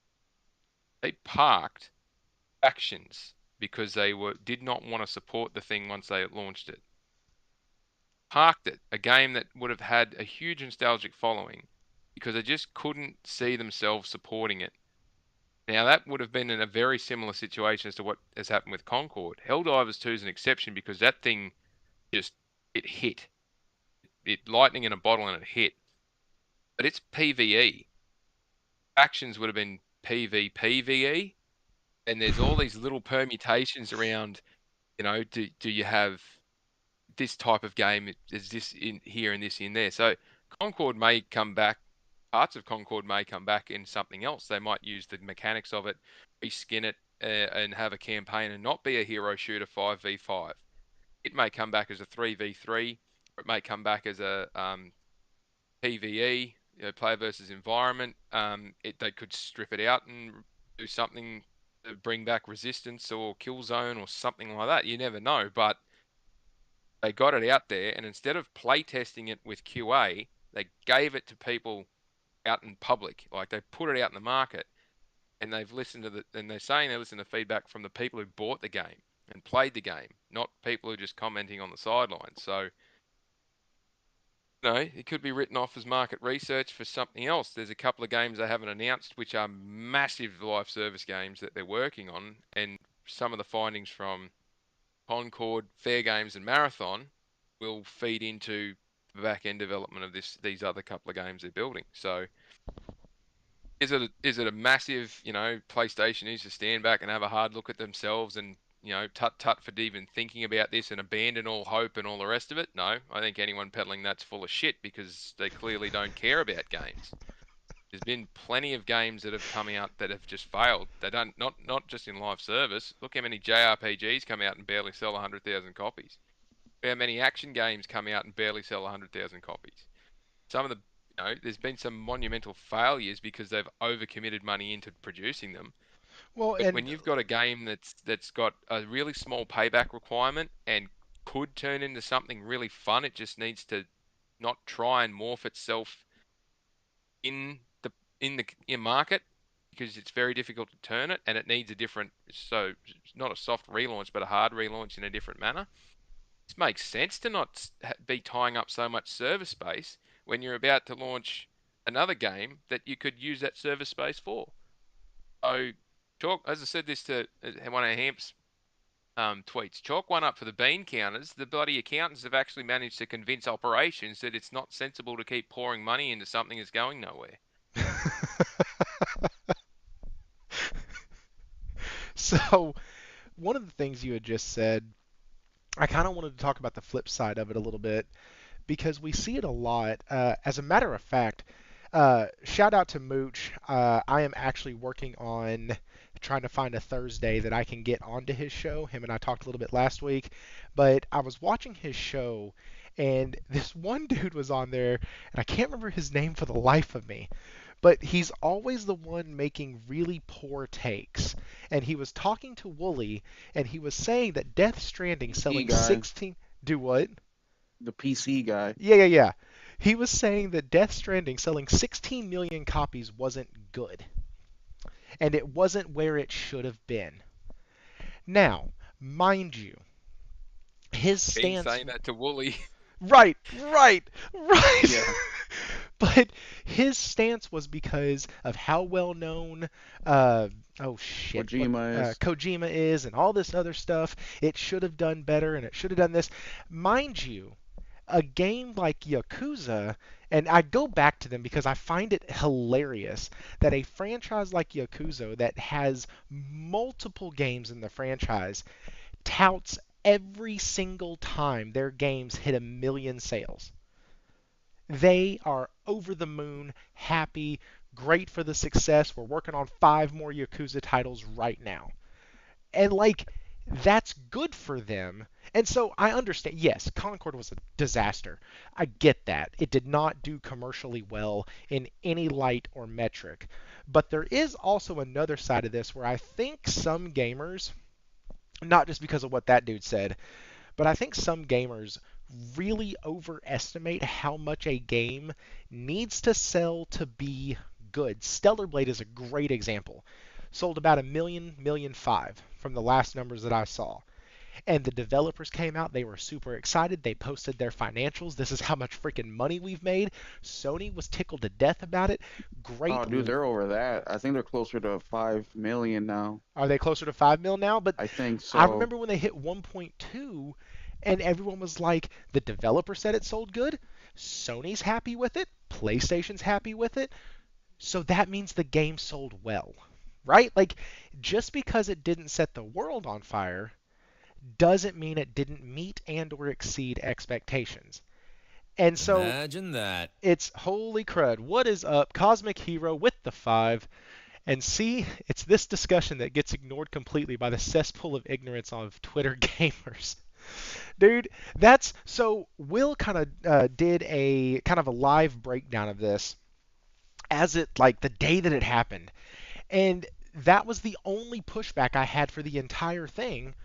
factions because they did not want to support the thing once they launched it. Parked it, a game that would have had a huge nostalgic following, because they just couldn't see themselves supporting it. Now, that would have been in a very similar situation as to what has happened with Concord. Helldivers 2 is an exception because that thing just, it hit. It lightning in a bottle and it hit. But it's PvE. Factions would have been PvPvE. And there's all these little permutations around, do you have this type of game? Is this in here and this in there? So Concord may come back. Parts of Concord may come back in something else. They might use the mechanics of it, reskin it, and have a campaign and not be a hero shooter 5v5. It may come back as a 3v3, or it may come back as a PvE, player versus environment. They could strip it out and do something to bring back resistance or kill zone or something like that. You never know, but they got it out there, and instead of play testing it with QA, they gave it to people out in public. Like, they put it out in the market, and they've listened to and they're saying they listen to feedback from the people who bought the game and played the game, not people who are just commenting on the sidelines. So, it could be written off as market research for something else. There's a couple of games they haven't announced, which are massive live service games that they're working on, and some of the findings from Concord, Fair Games, and Marathon will feed into the back-end development of these other couple of games they're building. So, is it a massive, PlayStation needs to stand back and have a hard look at themselves and, tut for even thinking about this and abandon all hope and all the rest of it? No, I think anyone peddling that's full of shit because they clearly don't care about games. There's been plenty of games that have come out that have just failed. They don't, not just in live service. Look how many JRPGs come out and barely sell 100,000 copies. How many action games come out and barely sell 100,000 copies. Some of the, there's been some monumental failures because they've overcommitted money into producing them. Well, But and when you've got a game that's got a really small payback requirement and could turn into something really fun, it just needs to not try and morph itself in the market, because it's very difficult to turn it, and it needs a different, so it's not a soft relaunch but a hard relaunch in a different manner. This makes sense to not be tying up so much server space when you're about to launch another game that you could use that server space for. So as I said this to one of Hamp's tweets, chalk one up for the bean counters. The bloody accountants have actually managed to convince operations that it's not sensible to keep pouring money into something that's going nowhere. So one of the things you had just said, I kind of wanted to talk about the flip side of it a little bit because we see it a lot. As a matter of fact, shout out to Mooch. I am actually working on trying to find a Thursday that I can get onto his show. Him and I talked a little bit last week, but I was watching his show, and this one dude was on there, and I can't remember his name for the life of me. But he's always the one making really poor takes. And he was talking to Wooly, and he was saying that Death Stranding PC selling guy, 16. Do what? the PC guy. Yeah. He was saying that Death Stranding selling 16 million copies wasn't good, and it wasn't where it should have been. Now, mind you, his Been stance. saying that to Wooly. Right. Yeah. But his stance was because of how well known, uh, oh shit, Kojima is. Kojima is, and all this other stuff. It should have done better, and it should have done this. Mind you, a game like Yakuza, and I go back to them because I find it hilarious that a franchise like Yakuza that has multiple games in the franchise touts every single time their games hit 1 million sales. They are over the moon, happy, great for the success. We're working on 5 more Yakuza titles right now. And like that's good for them. And so I understand, yes, Concord was a disaster. I get that. It did not do commercially well in any light or metric. But there is also another side of this where I think some gamers, not just because of what that dude said, but I think some gamers really overestimate how much a game needs to sell to be good. Stellar Blade is a great example. Sold about 1.5 million from the last numbers that I saw. And the developers came out, they were super excited. They posted their financials. This is how much freaking money we've made. Sony was tickled to death about it. Great. Oh, dude, they're over that. I think they're closer to 5 million now. Are they closer to 5 mil now? But I think I so. remember when they hit 1.2 and everyone was like, the developer said it sold good. Sony's happy with it. PlayStation's happy with it. So that means the game sold well, right? Like, just because it didn't set the world on fire doesn't mean it didn't meet and or exceed expectations. And so Imagine that. it's holy crud. What is up? Cosmic Hero with the 5. And see, it's this discussion that gets ignored completely by the cesspool of ignorance of Twitter gamers. Dude, that's so Will kind of did a kind of a live breakdown of this as it like the day that it happened. And that was the only pushback I had for the entire thing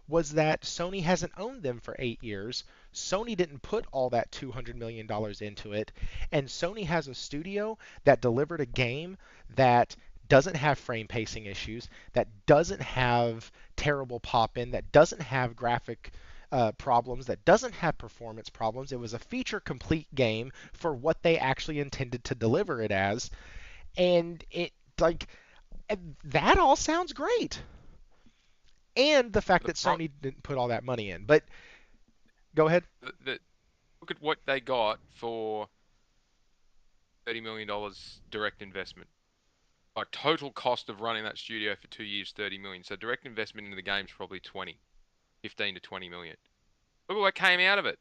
was that Sony hasn't owned them for 8 years. Sony didn't put all that $200 million into it. And Sony has a studio that delivered a game that doesn't have frame pacing issues, that doesn't have terrible pop in, that doesn't have graphic problems, that doesn't have performance problems. It was a feature complete game for what they actually intended to deliver it as. And it, like, that all sounds great. And the fact The that pro- Sony didn't put all that money in. But go ahead. Look at what they got for $30 million direct investment. Like total cost of running that studio for 2 years, 30 million. So direct investment into the game's probably 15 to 20 million. Look at what came out of it.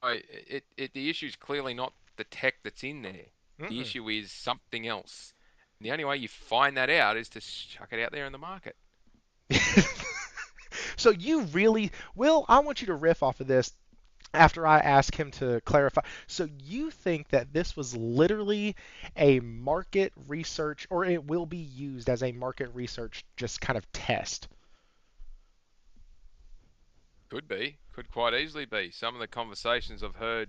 The issue is clearly not the tech that's in there. The Mm-mm. issue is something else. And the only way you find that out is to chuck it out there in the market. So you really, Will, I want you to riff off of this after I ask him to clarify. So you think that this was literally a market research, or it will be used as a market research just kind of test? Could be. Could quite easily be. Some of the conversations I've heard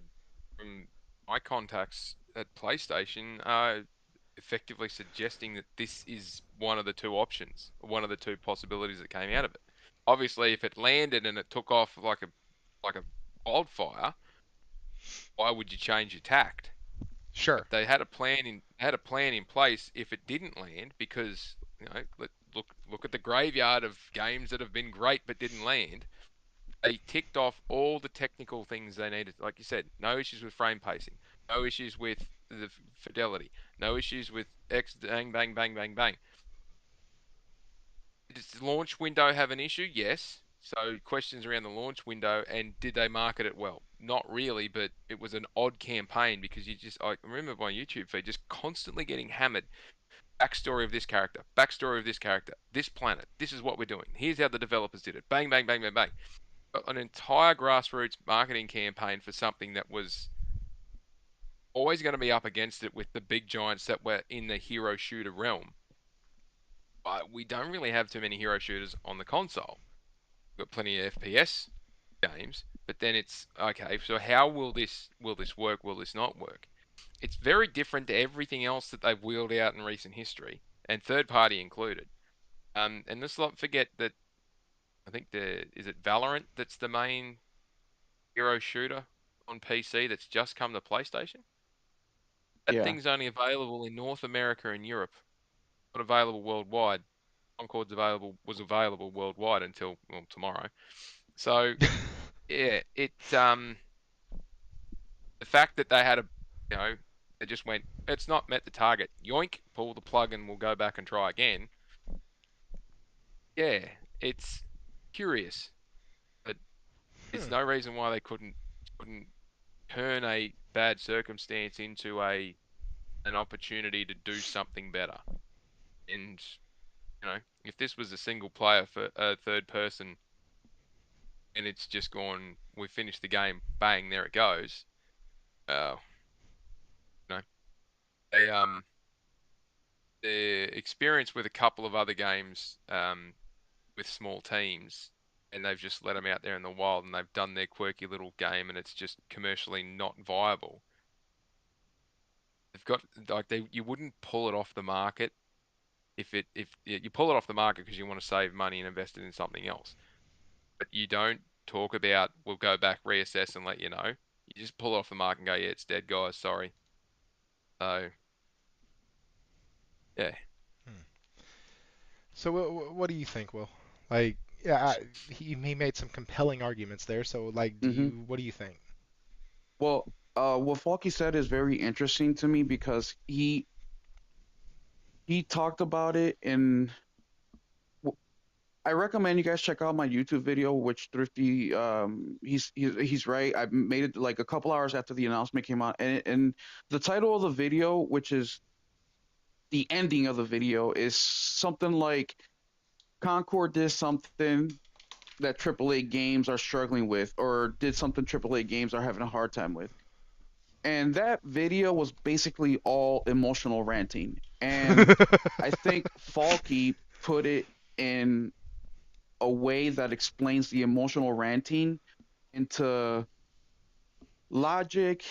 from my contacts at PlayStation are effectively suggesting that this is one of the two options, one of the two possibilities that came out of it. Obviously, if it landed and it took off like a wildfire, why would you change your tact? But Sure. they had a plan in place if it didn't land because look at the graveyard of games that have been great but didn't land. They ticked off all the technical things they needed. Like you said, no issues with frame pacing, no issues with the fidelity, no issues with X bang bang bang bang bang. Does the launch window have an issue? Yes. So questions around the launch window and did they market it well? Not really, but it was an odd campaign because I remember my YouTube feed just constantly getting hammered. Backstory of this character, backstory of this character, this planet, this is what we're doing. Here's how the developers did it. Bang, bang, bang, bang, bang. An entire grassroots marketing campaign for something that was always going to be up against it with the big giants that were in the hero shooter realm. But we don't really have too many hero shooters on the console. We've got plenty of FPS games, but then it's okay. So how will this work? Will this not work? It's very different to everything else that they've wheeled out in recent history, and third party included. And let's not forget that I think is it Valorant that's the main hero shooter on PC that's just come to PlayStation. That Yeah. thing's only available in North America and Europe, not available worldwide. Concord's was available worldwide until tomorrow. So yeah, the fact that they had they just went, it's not met the target. Yoink, pull the plug and we'll go back and try again. Yeah, it's curious, but there's no reason why they couldn't turn a bad circumstance into an opportunity to do something better. And if this was a single player for a third person and it's just gone, we finished the game, bang, there it goes. Uh, you know, they the experience with a couple of other games with small teams, and they've just let them out there in the wild, and they've done their quirky little game, and it's just commercially not viable. They've got you wouldn't pull it off the market if you pull it off the market because you want to save money and invest it in something else, but you don't talk about we'll go back, reassess, and let you know. You just pull it off the market and go, yeah, it's dead, guys. Sorry. So yeah. Hmm. So what do you think, Will? Like, yeah, he made some compelling arguments there. So like, Mm-hmm. what do you think? Well, what Falky said is very interesting to me because he talked about it in. I recommend you guys check out my YouTube video, which Thrifty, he's right. I made it like a couple hours after the announcement came out, and the title of the video, which is the ending of the video, is something like Concord did something that AAA games are struggling with, or did something AAA games are having a hard time with. And that video was basically all emotional ranting. And I think Falky put it in a way that explains the emotional ranting into logic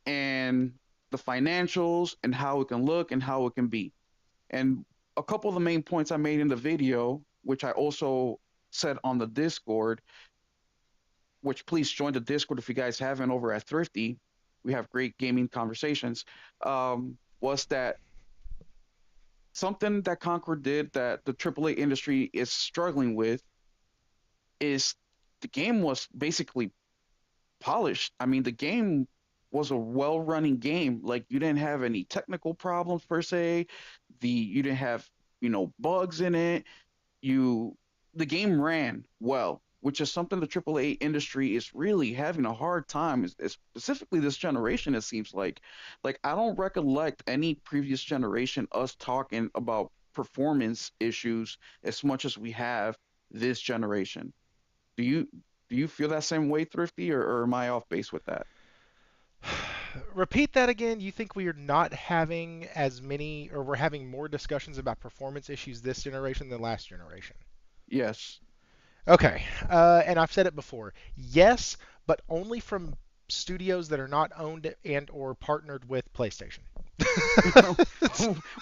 and the financials and how it can look and how it can be. And a couple of the main points I made in the video, which I also said on the Discord, which please join the Discord if you guys haven't over at Thrifty. We have great gaming conversations. Was that something that Concord did that the AAA industry is struggling with is the game was basically polished. I mean, the game was a well-running game. Like you didn't have any technical problems per se. You didn't have, bugs in it. The game ran well, which is something the AAA industry is really having a hard time. Is specifically this generation, it seems like. Like I don't recollect any previous generation us talking about performance issues as much as we have this generation. Do you feel that same way, Thrifty, or am I off base with that? Repeat that again. You think we are not having as many, or we're having more discussions about performance issues this generation than last generation? Yes. Okay, and I've said it before. Yes, but only from studios that are not owned and or partnered with PlayStation.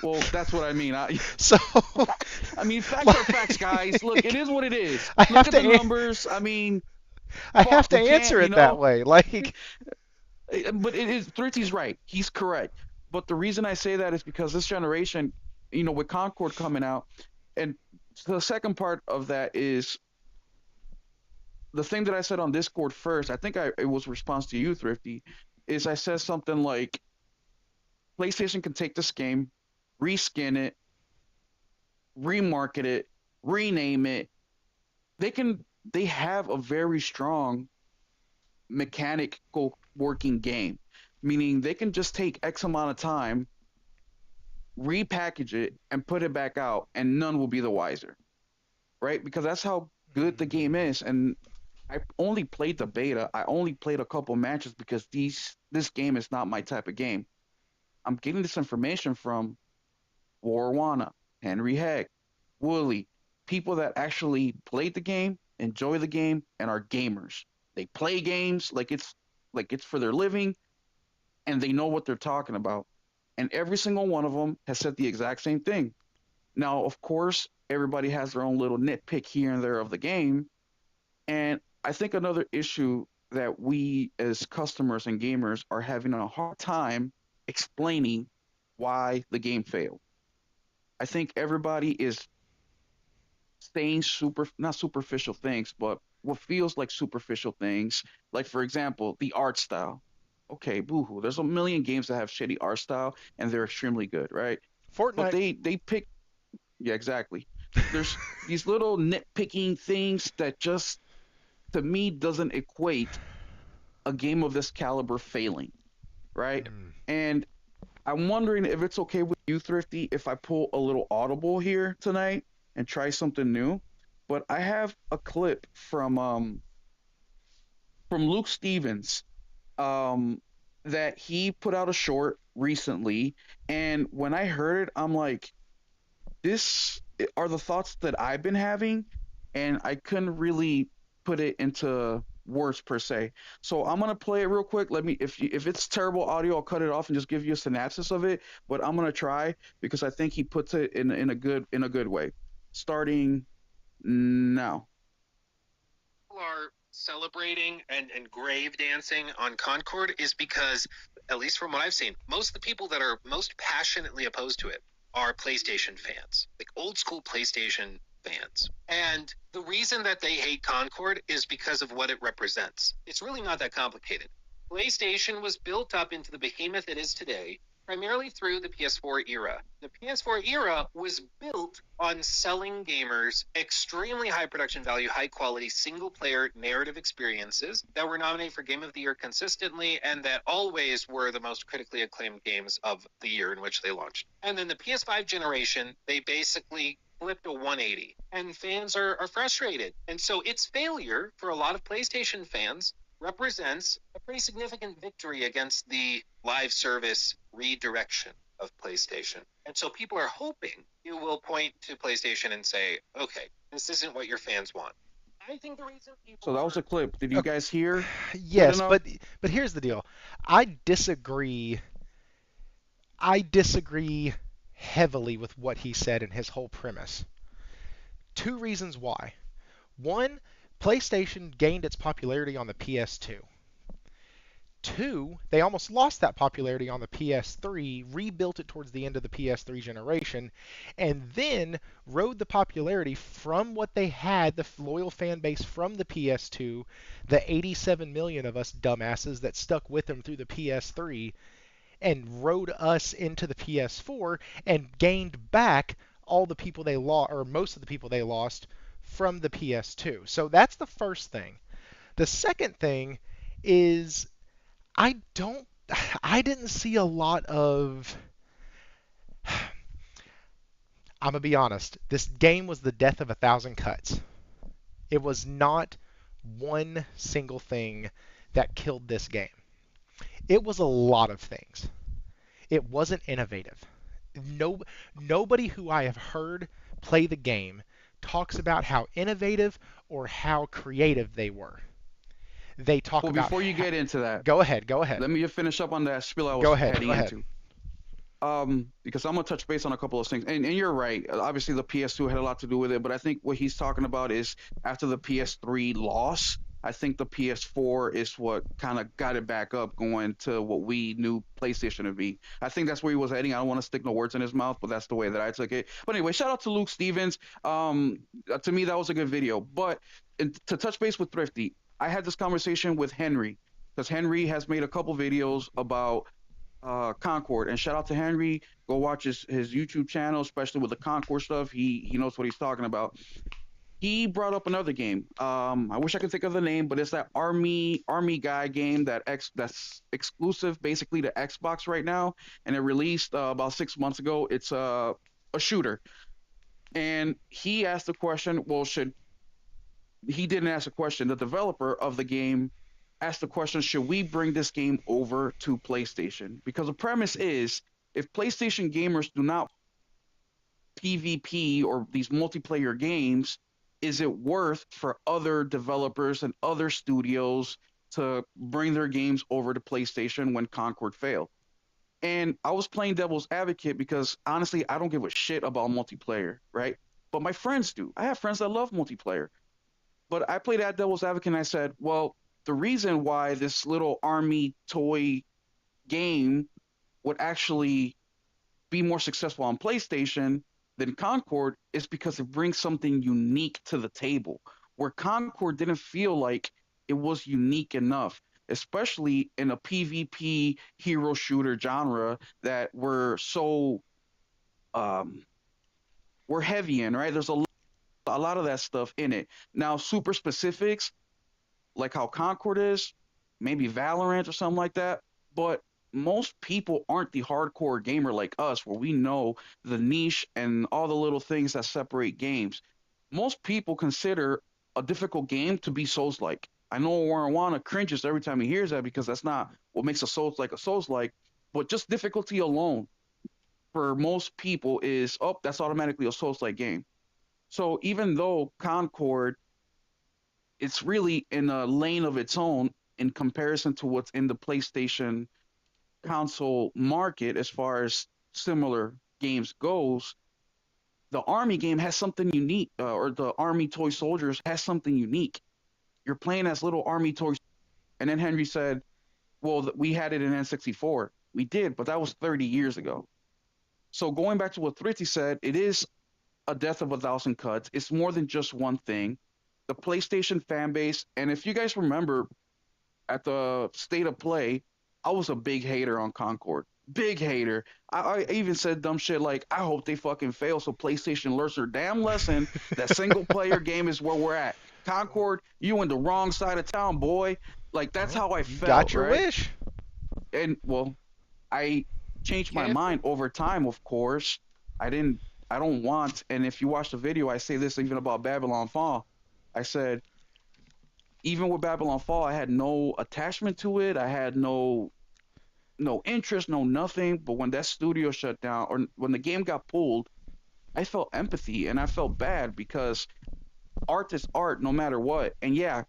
Well, that's what I mean. So, I mean, facts are facts, guys. Look, it is what it is. I Look have at to the numbers. I mean, I fuck, have to we can't, answer it that way. Like, But it is Thrifty's right. He's correct. But the reason I say that is because this generation, with Concord coming out, and the second part of that is the thing that I said on Discord first. I think it was response to you, Thrifty, is I said something like PlayStation can take this game, reskin it, remarket it, rename it. They have a very strong mechanical working game, meaning they can just take X amount of time, repackage it, and put it back out, and none will be the wiser, right? Because that's how good the game is. And I only played the beta. I only played a couple matches because this game is not my type of game. I'm getting this information from Warwana, Henry Heck, Wooly, people that actually played the game, enjoy the game, and are gamers. They play games like it's for their living, and they know what they're talking about. And every single one of them has said the exact same thing. Now, of course, everybody has their own little nitpick here and there of the game, and I think another issue that we as customers and gamers are having a hard time explaining why the game failed. I think everybody is saying not superficial things, but what feels like superficial things. Like for example, the art style. Okay, boohoo. There's a million games that have shitty art style and they're extremely good, right? But Fortnite. they pick yeah, exactly. There's these little nitpicking things that just to me doesn't equate a game of this caliber failing, right? Mm. And I'm wondering if it's okay with you, Thrifty, if I pull a little audible here tonight and try something new. But I have a clip from Luke Stevens um that he put out a short recently, and when I heard it, I'm like, this are the thoughts that I've been having, and I couldn't really put it into words per se. So I'm gonna play it real quick. Let me, if it's terrible audio, I'll cut it off and just give you a synopsis of it. But I'm gonna try because I think he puts it in a good way. Starting now. People are celebrating and grave dancing on Concord is because, at least from what I've seen, most of the people that are most passionately opposed to it are PlayStation fans, like old school PlayStation fans. And the reason that they hate Concord is because of what it represents. It's really not that complicated. PlayStation was built up into the behemoth it is today primarily through the PS4 era. The PS4 era was built on selling gamers extremely high production value, high quality, single player narrative experiences that were nominated for Game of the Year consistently and that always were the most critically acclaimed games of the year in which they launched. And then the PS5 generation, they basically flipped a 180 and fans are frustrated. And so its failure for a lot of PlayStation fans represents a pretty significant victory against the live service redirection of PlayStation. And so people are hoping you will point to PlayStation and say, okay, this isn't what your fans want. I think the reason people So that was a clip. Did you guys hear? Yes, enough? but here's the deal. I disagree. I disagree heavily with what he said and his whole premise. Two reasons why. One, PlayStation gained its popularity on the PS2. Two, they almost lost that popularity on the PS3, rebuilt it towards the end of the PS3 generation, and then rode the popularity from what they had, the loyal fan base from the PS2, the 87 million of us dumbasses that stuck with them through the PS3, and rode us into the PS4 and gained back all the people they lost, or most of the people they lost from the PS2. So that's the first thing. The second thing is I don't I didn't see a lot of I'm gonna be honest. This game was the death of a thousand cuts. It was not one single thing that killed this game. It was a lot of things. It wasn't innovative. No, nobody who I have heard play the game talks about how innovative or how creative they were. They talk Well, about before you get into that, Go ahead, go ahead. let me just finish up on that spiel I was Go ahead, heading go ahead. into. Because I'm gonna touch base on a couple of things, and you're right. Obviously, the PS2 had a lot to do with it, but I think what he's talking about is after the PS3 loss, I think the PS4 is what kind of got it back up, going to what we knew PlayStation to be. I think that's where he was heading. I don't want to stick no words in his mouth, but that's the way that I took it. But anyway, shout out to Luke Stevens. To me, that was a good video. But to touch base with Thrifty, I had this conversation with Henry because Henry has made a couple videos about Concord. And shout out to Henry. Go watch his YouTube channel, especially with the Concord stuff. He knows what he's talking about. He brought up another game. I wish I could think of the name, but it's that army guy game that's exclusive basically to Xbox right now, and it released about 6 months ago. It's a shooter, and he asked the question. Well, should he didn't ask the question. The developer of the game asked the question, should we bring this game over to PlayStation? Because the premise is if PlayStation gamers do not PvP or these multiplayer games, is it worth for other developers and other studios to bring their games over to PlayStation when Concord failed? And I was playing devil's advocate because honestly, I don't give a shit about multiplayer, right? But my friends do. I have friends that love multiplayer. But I played that devil's advocate and I said, well, the reason why this little army toy game would actually be more successful on PlayStation than Concord is because it brings something unique to the table, where Concord didn't feel like it was unique enough, especially in a PvP hero shooter genre that we're heavy in, right? There's a lot of that stuff in it. Now, super specifics, like how Concord is, maybe Valorant or something like that, but most people aren't the hardcore gamer like us, where we know the niche and all the little things that separate games. Most people consider a difficult game to be Souls-like. I know Warren cringes every time he hears that because that's not what makes a Souls-like, but just difficulty alone for most people is, oh, that's automatically a Souls-like game. So even though Concord, it's really in a lane of its own in comparison to what's in the PlayStation console market as far as similar games goes, the army game has something unique, or the army toy soldiers has something unique. You're playing as little army toys. And then Henry said, well, we had it in N64. We did, but that was 30 years ago. So going back to what Fritzy said, it is a death of a thousand cuts. It's more than just one thing. The PlayStation fan base, and if you guys remember at the State of Play, I was a big hater on Concord. Big hater. I even said dumb shit like, I hope they fucking fail so PlayStation learns their damn lesson that single player game is where we're at. Concord, you in the wrong side of town, boy. Like, that's how I felt. Got your right? wish. And, well, I changed my mind over time, of course. I don't want, and if you watch the video, I say this even about Babylon Fall. I said, even with Babylon Fall, I had no attachment to it. I had no interest, no nothing. But when that studio shut down, or when the game got pulled, I felt empathy and I felt bad because art is art no matter what. And yeah,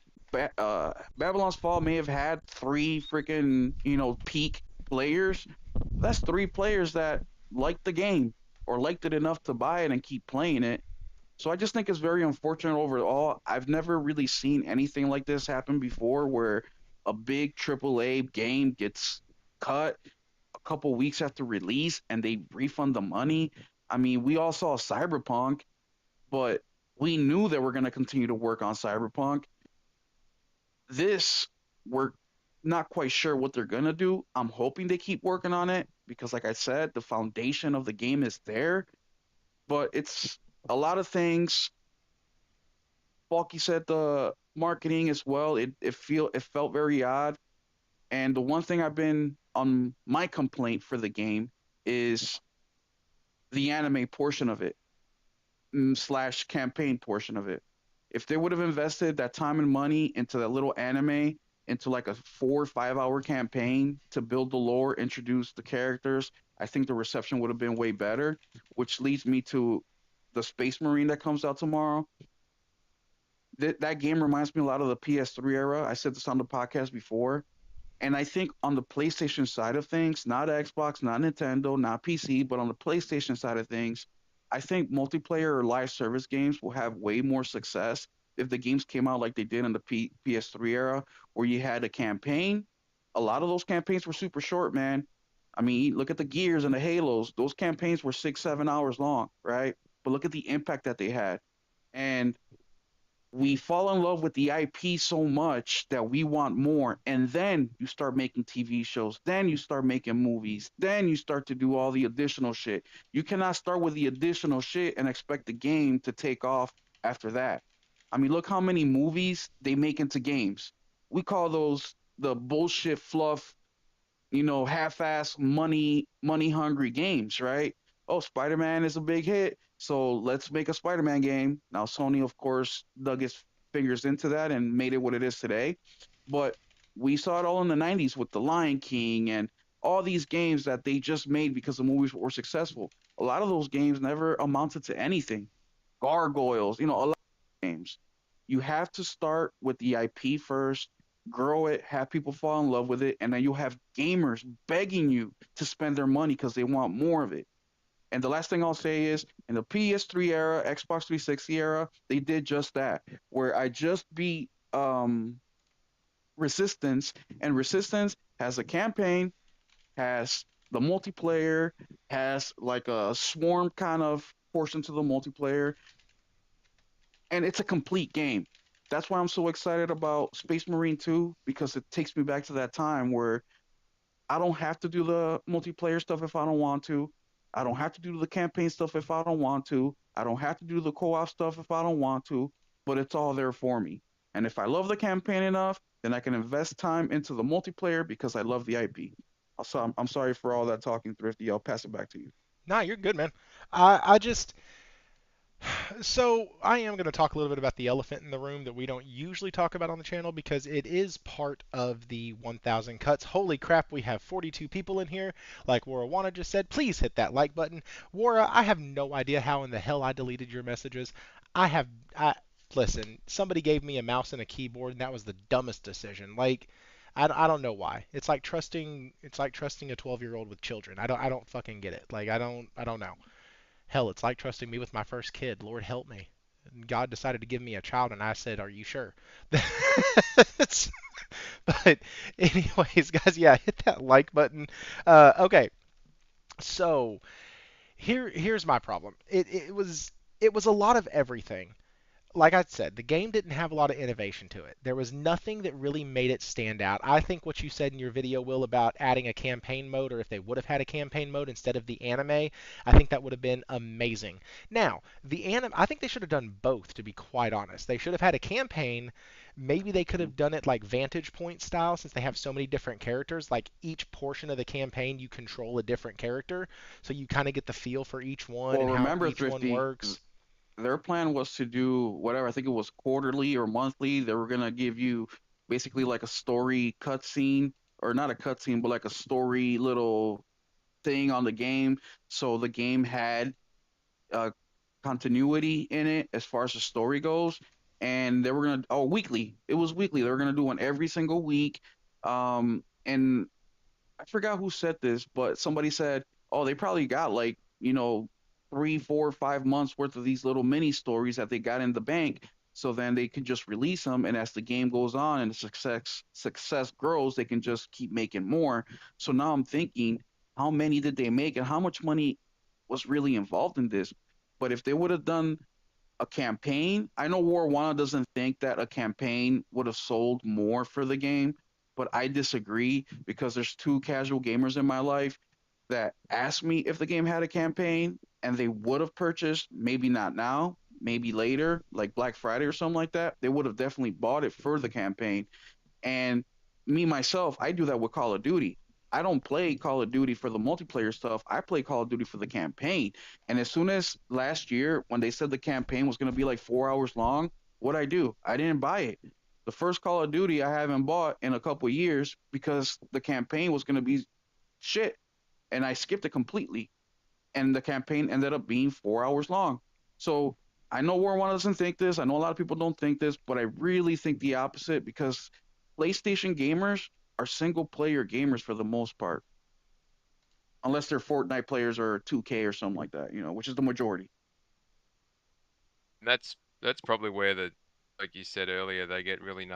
Babylon's Fall may have had 3 freaking, peak players. That's 3 players that liked the game or liked it enough to buy it and keep playing it. So I just think it's very unfortunate overall. I've never really seen anything like this happen before, where a big AAA game gets cut a couple weeks after release and they refund the money. I mean, we all saw Cyberpunk, but we knew that we're going to continue to work on Cyberpunk. This, we're not quite sure what they're going to do. I'm hoping they keep working on it because, like I said, the foundation of the game is there, but it's a lot of things. Falky said the marketing as well. It felt very odd. And the one thing I've been on my complaint for the game is the anime portion of it / campaign portion of it. If they would have invested that time and money into that little anime, into like a 4 or 5 hour campaign to build the lore, introduce the characters, I think the reception would have been way better, which leads me to the Space Marine that comes out tomorrow. That game reminds me a lot of the PS3 era. I said this on the podcast before. And I think on the PlayStation side of things, not Xbox, not Nintendo, not PC, but on the PlayStation side of things, I think multiplayer or live service games will have way more success if the games came out like they did in the PS3 era, where you had a campaign. A lot of those campaigns were super short, man. I mean, look at the Gears and the Halos. Those campaigns were 6-7 hours long, right? But look at the impact that they had. And we fall in love with the IP so much that we want more. And then you start making TV shows. Then you start making movies. Then you start to do all the additional shit. You cannot start with the additional shit and expect the game to take off after that. I mean, look how many movies they make into games. We call those the bullshit fluff, half-ass money hungry games, right? Oh, Spider-Man is a big hit, so let's make a Spider-Man game. Now Sony, of course, dug its fingers into that and made it what it is today. But we saw it all in the 90s with The Lion King and all these games that they just made because the movies were successful. A lot of those games never amounted to anything. Gargoyles, a lot of games. You have to start with the IP first, grow it, have people fall in love with it, and then you'll have gamers begging you to spend their money because they want more of it. And the last thing I'll say is in the PS3 era, Xbox 360 era, they did just that. Where I just beat Resistance, and Resistance has a campaign, has the multiplayer, has like a swarm kind of portion to the multiplayer, and it's a complete game. That's why I'm so excited about Space Marine 2 because it takes me back to that time where I don't have to do the multiplayer stuff if I don't want to. I don't have to do the campaign stuff if I don't want to. I don't have to do the co-op stuff if I don't want to, but it's all there for me. And if I love the campaign enough, then I can invest time into the multiplayer because I love the IP. Also, I'm sorry for all that talking, Thrifty. I'll pass it back to you. Nah, you're good, man. I just So I am going to talk a little bit about the elephant in the room that we don't usually talk about on the channel because it is part of the 1,000 cuts. Holy crap, we have 42 people in here. Like Warawana just said, please hit that like button. Wara, I have no idea how in the hell I deleted your messages. I listen, somebody gave me a mouse and a keyboard and that was the dumbest decision. Like I don't know why. It's like trusting a 12-year-old with children. I don't fucking get it. Like I don't know. Hell, it's like trusting me with my first kid. Lord help me. And God decided to give me a child, and I said, "Are you sure?" But anyways, guys, yeah, hit that like button. Okay, so here's my problem. It was a lot of everything. Like I said, the game didn't have a lot of innovation to it. There was nothing that really made it stand out. I think what you said in your video, Will, about adding a campaign mode, or if they would have had a campaign mode instead of the anime, I think that would have been amazing. Now, the anime, I think they should have done both, to be quite honest. They should have had a campaign. Maybe they could have done it like Vantage Point style, since they have so many different characters. Like each portion of the campaign, you control a different character, so you kind of get the feel for each one Well, and how remember, each one Thrifty, works. their plan was to do whatever. I think it was quarterly or monthly. They were gonna give you basically like a story cutscene, or not a cutscene, but like a story little thing on the game. So the game had uh, continuity in it as far as the story goes. And they were gonna weekly. It was weekly. They were gonna do one every single week. And I forgot who said this, but somebody said, "Oh, they probably got like 3, 4, 5 months worth of these little mini stories that they got in the bank." So then they can just release them, and as the game goes on and the success grows, they can just keep making more. So now I'm thinking, how many did they make, and how much money was really involved in this? But if they would have done a campaign. I know Warwana doesn't think that a campaign would have sold more for the game, but I disagree because there's two casual gamers in my life that asked me if the game had a campaign and they would have purchased, maybe not now, maybe later, like Black Friday or something like that. They would have definitely bought it for the campaign. And me myself, I do that with Call of Duty. I don't play Call of Duty for the multiplayer stuff. I play Call of Duty for the campaign. And as soon as last year, when they said the campaign was going to be like 4 hours long, what I do? I didn't buy it. The first Call of Duty I haven't bought in a couple of years because the campaign was going to be shit, and I skipped it completely. And the campaign ended up being 4 hours long. So I know War One doesn't think this. I know a lot of people don't think this, but I really think the opposite because PlayStation gamers are single player gamers for the most part, unless they're Fortnite players or 2K or something like that, which is the majority. And that's probably where like you said earlier, they get really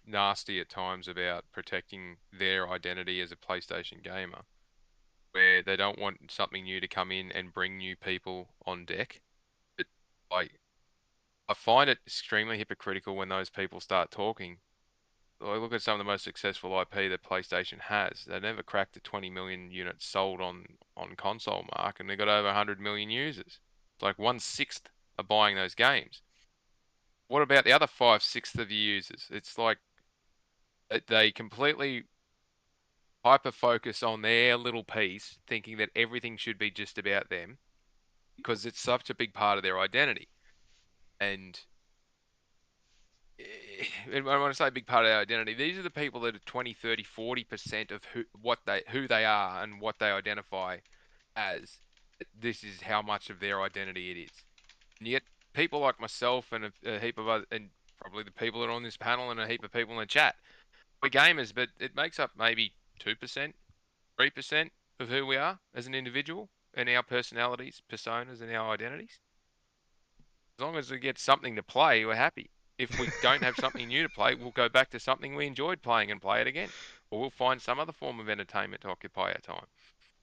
nasty at times about protecting their identity as a PlayStation gamer, where they don't want something new to come in and bring new people on deck. But like I find it extremely hypocritical when those people start talking. I look at some of the most successful IP that PlayStation has. They never cracked the 20 million units sold on console mark, and they got over 100 million users. It's like 1/6 are buying those games. What about the other 5/6 of the users? It's like they completely hyper focus on their little piece, thinking that everything should be just about them because it's such a big part of their identity. And and when I say a big part of their identity, these are the people that are 20, 30, 40% of who they are and what they identify as. This is how much of their identity it is. And yet people like myself and a heap of other, and probably the people that are on this panel and a heap of people in the chat, we're gamers, but it makes up maybe 2%, 3% of who we are as an individual and our personalities, personas, and our identities. As long as we get something to play, we're happy. If we don't have something new to play, we'll go back to something we enjoyed playing and play it again. Or we'll find some other form of entertainment to occupy our time.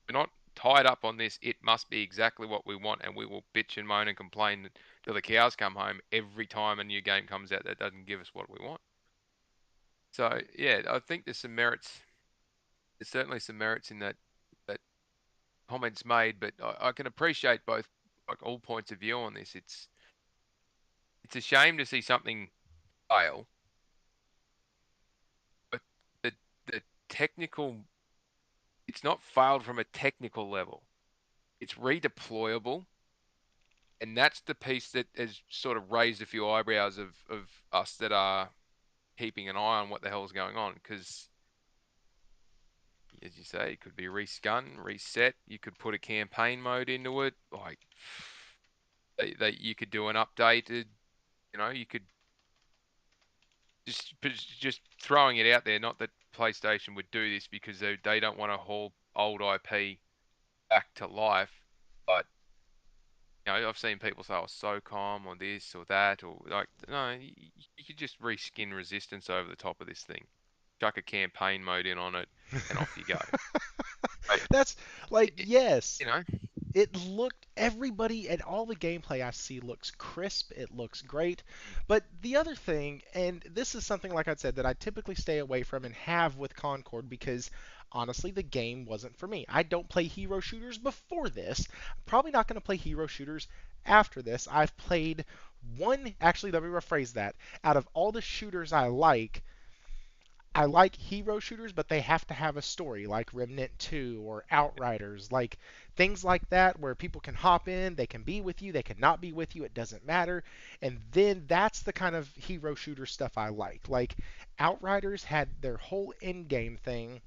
We're not tied up on this, it must be exactly what we want, and we will bitch and moan and complain till the cows come home every time a new game comes out that doesn't give us what we want. So, yeah, I think there's some merits. There's certainly some merits in that comments made, but I can appreciate both, like all points of view on this. It's a shame to see something fail, but the technical, it's not failed from a technical level. It's redeployable, and that's the piece that has sort of raised a few eyebrows of us that are keeping an eye on what the hell is going on. Because, as you say, it could be reskin, reset. You could put a campaign mode into it. Like, you could do an updated. You could just throwing it out there. Not that PlayStation would do this because they don't want to haul old IP back to life, but I've seen people say, "Oh, SOCOM or this or that," or like, no, you could just reskin Resistance over the top of this thing, chuck a campaign mode in on it, and off you go. Right? That's like, It, yes, you know, it looked, everybody and all the gameplay I see looks crisp, it looks great. But the other thing, and this is something like I said that I typically stay away from and have with Concord because honestly the game wasn't for me. I don't play hero shooters before this. I'm probably not going to play hero shooters after this. I've played one, actually let me rephrase that. Out of all the shooters I like hero shooters, but they have to have a story, like Remnant 2 or Outriders, like things like that where people can hop in, they can be with you, they can not be with you, it doesn't matter. And then that's the kind of hero shooter stuff I like. Like Outriders had their whole end game thing,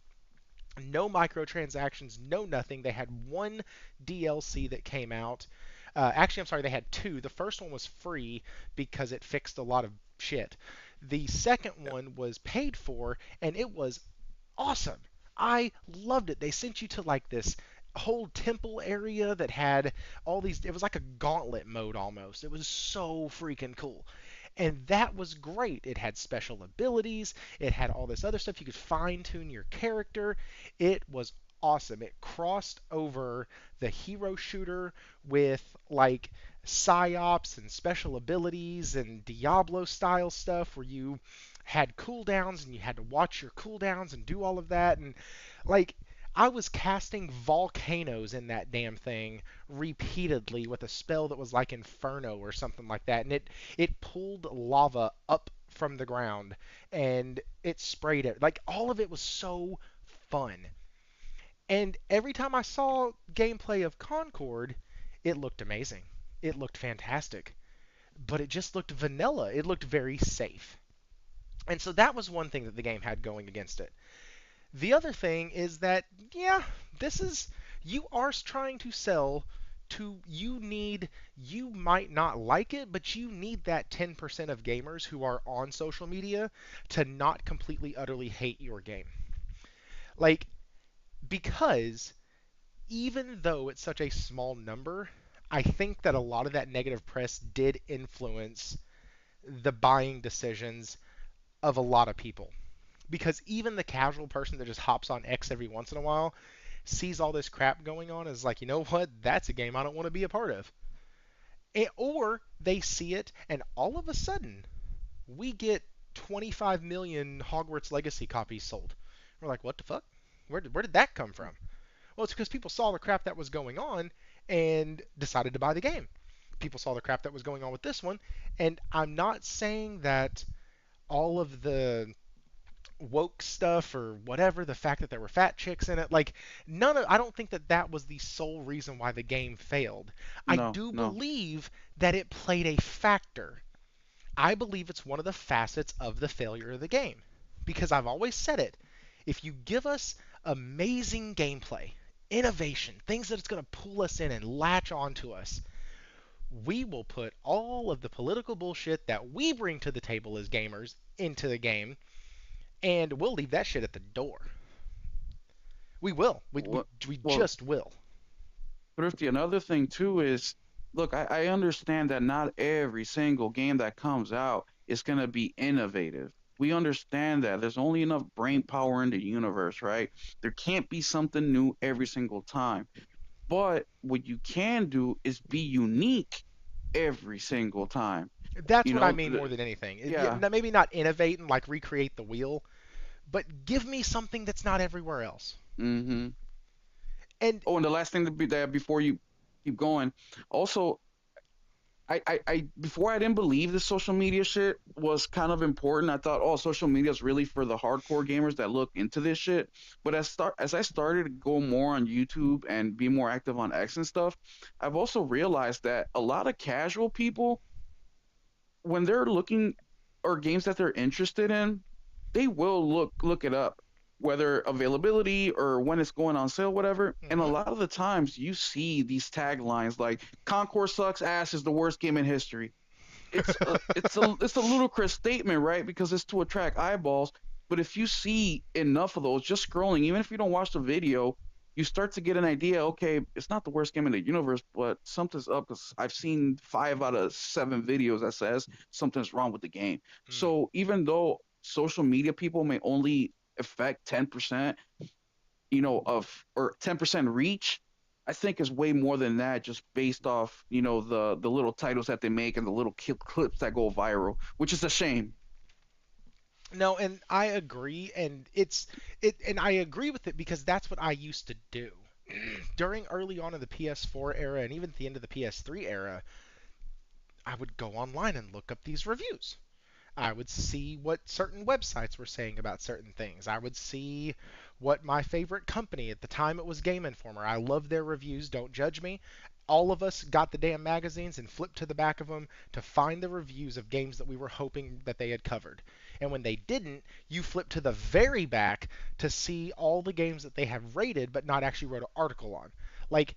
no microtransactions, no nothing. They had one DLC that came out. Actually, I'm sorry, they had two. The first one was free because it fixed a lot of shit. The second one was paid for, and it was awesome. I loved it. They sent you to like this whole temple area that had all these. It was like a gauntlet mode almost. It was so freaking cool. And that was great. It had special abilities. It had all this other stuff. You could fine tune your character. It was awesome. It crossed over the hero shooter with like psyops and special abilities and Diablo style stuff where you had cooldowns and you had to watch your cooldowns and do all of that. And like I was casting volcanoes in that damn thing repeatedly with a spell that was like Inferno or something like that, and it pulled lava up from the ground and it sprayed it. Like all of it was so fun. And every time I saw gameplay of Concord, it looked amazing. It looked fantastic. But it just looked vanilla. It looked very safe. And so that was one thing that the game had going against it. The other thing is that, yeah, you are trying to sell to, you might not like it, but you need that 10% of gamers who are on social media to not completely, utterly hate your game. Like, because even though it's such a small number, I think that a lot of that negative press did influence the buying decisions of a lot of people. Because even the casual person that just hops on X every once in a while sees all this crap going on and is like, you know what? That's a game I don't want to be a part of. Or they see it, and all of a sudden, we get 25 million Hogwarts Legacy copies sold. We're like, what the fuck? Where did that come from? Well, it's because people saw the crap that was going on and decided to buy the game. People saw the crap that was going on with this one, and I'm not saying that all of the woke stuff or whatever, the fact that there were fat chicks in it, like I don't think that that was the sole reason why the game failed. I No, do no. believe that it played a factor. I believe it's one of the facets of the failure of the game. Because I've always said it, if you give us amazing gameplay, innovation, things that it's going to pull us in and latch onto us, we will put all of the political bullshit that we bring to the table as gamers into the game, and we'll leave that shit at the door. We will. What? We Well, just will. Thrifty, another thing too is, look, I understand that not every single game that comes out is going to be innovative. We understand that there's only enough brain power in the universe, right? There can't be something new every single time. But what you can do is be unique every single time. That's You what I know, mean more than anything. yeah. Maybe not innovate and like recreate the wheel, but give me something that's not everywhere else. Mm-hmm. And Oh, and the last thing to be that before you keep going, also, I before I didn't believe this social media shit was kind of important. I thought, oh, social media is really for the hardcore gamers that look into this shit. But as I started to go more on YouTube and be more active on X and stuff, I've also realized that a lot of casual people, when they're looking or games that they're interested in, they will look it up, whether availability or when it's going on sale, whatever. And a Mhm. lot of the times you see these taglines like "Concord sucks ass is the worst game in history." It's a ludicrous statement, right? Because it's to attract eyeballs. But if you see enough of those, just scrolling, even if you don't watch the video, you start to get an idea. Okay, it's not the worst game in the universe, but something's up. Because I've seen 5 out of 7 videos that says something's wrong with the game. Mm. So even though social media people may only affect 10%, of or 10% reach, I think is way more than that, just based off, the little titles that they make and the little clips that go viral, which is a shame. No, and I agree, and and I agree with it because that's what I used to do. During early on in the PS4 era and even at the end of the PS3 era, I would go online and look up these reviews. I would see what certain websites were saying about certain things. I would see what my favorite company at the time, it was Game Informer. I love their reviews, don't judge me. All of us got the damn magazines and flipped to the back of them to find the reviews of games that we were hoping that they had covered. And when they didn't, you flip to the very back to see all the games that they have rated but not actually wrote an article on. Like,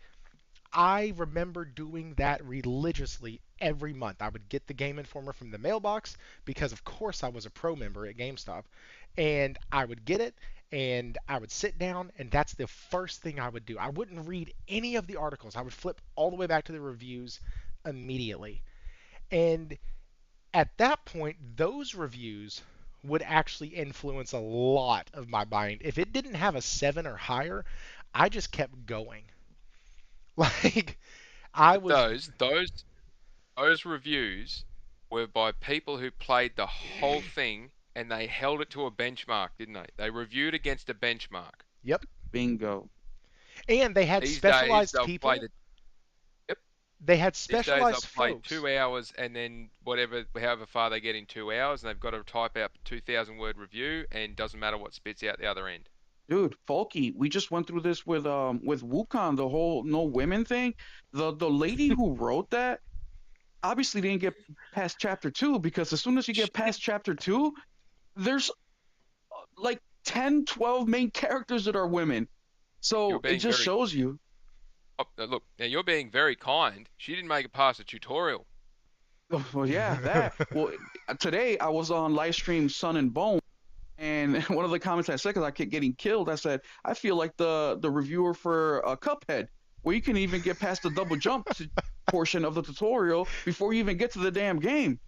I remember doing that religiously every month. I would get the Game Informer from the mailbox because, of course, I was a pro member at GameStop. And I would get it and I would sit down, and that's the first thing I would do. I wouldn't read any of the articles, I would flip all the way back to the reviews immediately. And at that point, those reviews would actually influence a lot of my buying. If it didn't have a 7 or higher, I just kept going. Like, I But was. those reviews were by people who played the whole thing and they held it to a benchmark, didn't they? They reviewed against a benchmark. Yep. Bingo. And they had These days specialized they'll play people. the Yep. They had These days they'll specialized play folks. 2 hours and then however far they get in 2 hours, and they've got to type out 2,000 word review, and doesn't matter what spits out the other end. Dude, Folky, we just went through this with Wukong, the whole no women thing. The lady who wrote that obviously didn't get past chapter 2, because as soon as you get past chapter 2, there's like 10, 12 main characters that are women. So You're it being just very shows you. look, now you're being very kind. She didn't make it past the tutorial. Well, yeah, that. Well, today I was on live stream Sun and Bone, and one of the comments I said, because I kept getting killed, I said, I feel like the reviewer for Cuphead, where you can even get past the double jump portion of the tutorial before you even get to the damn game.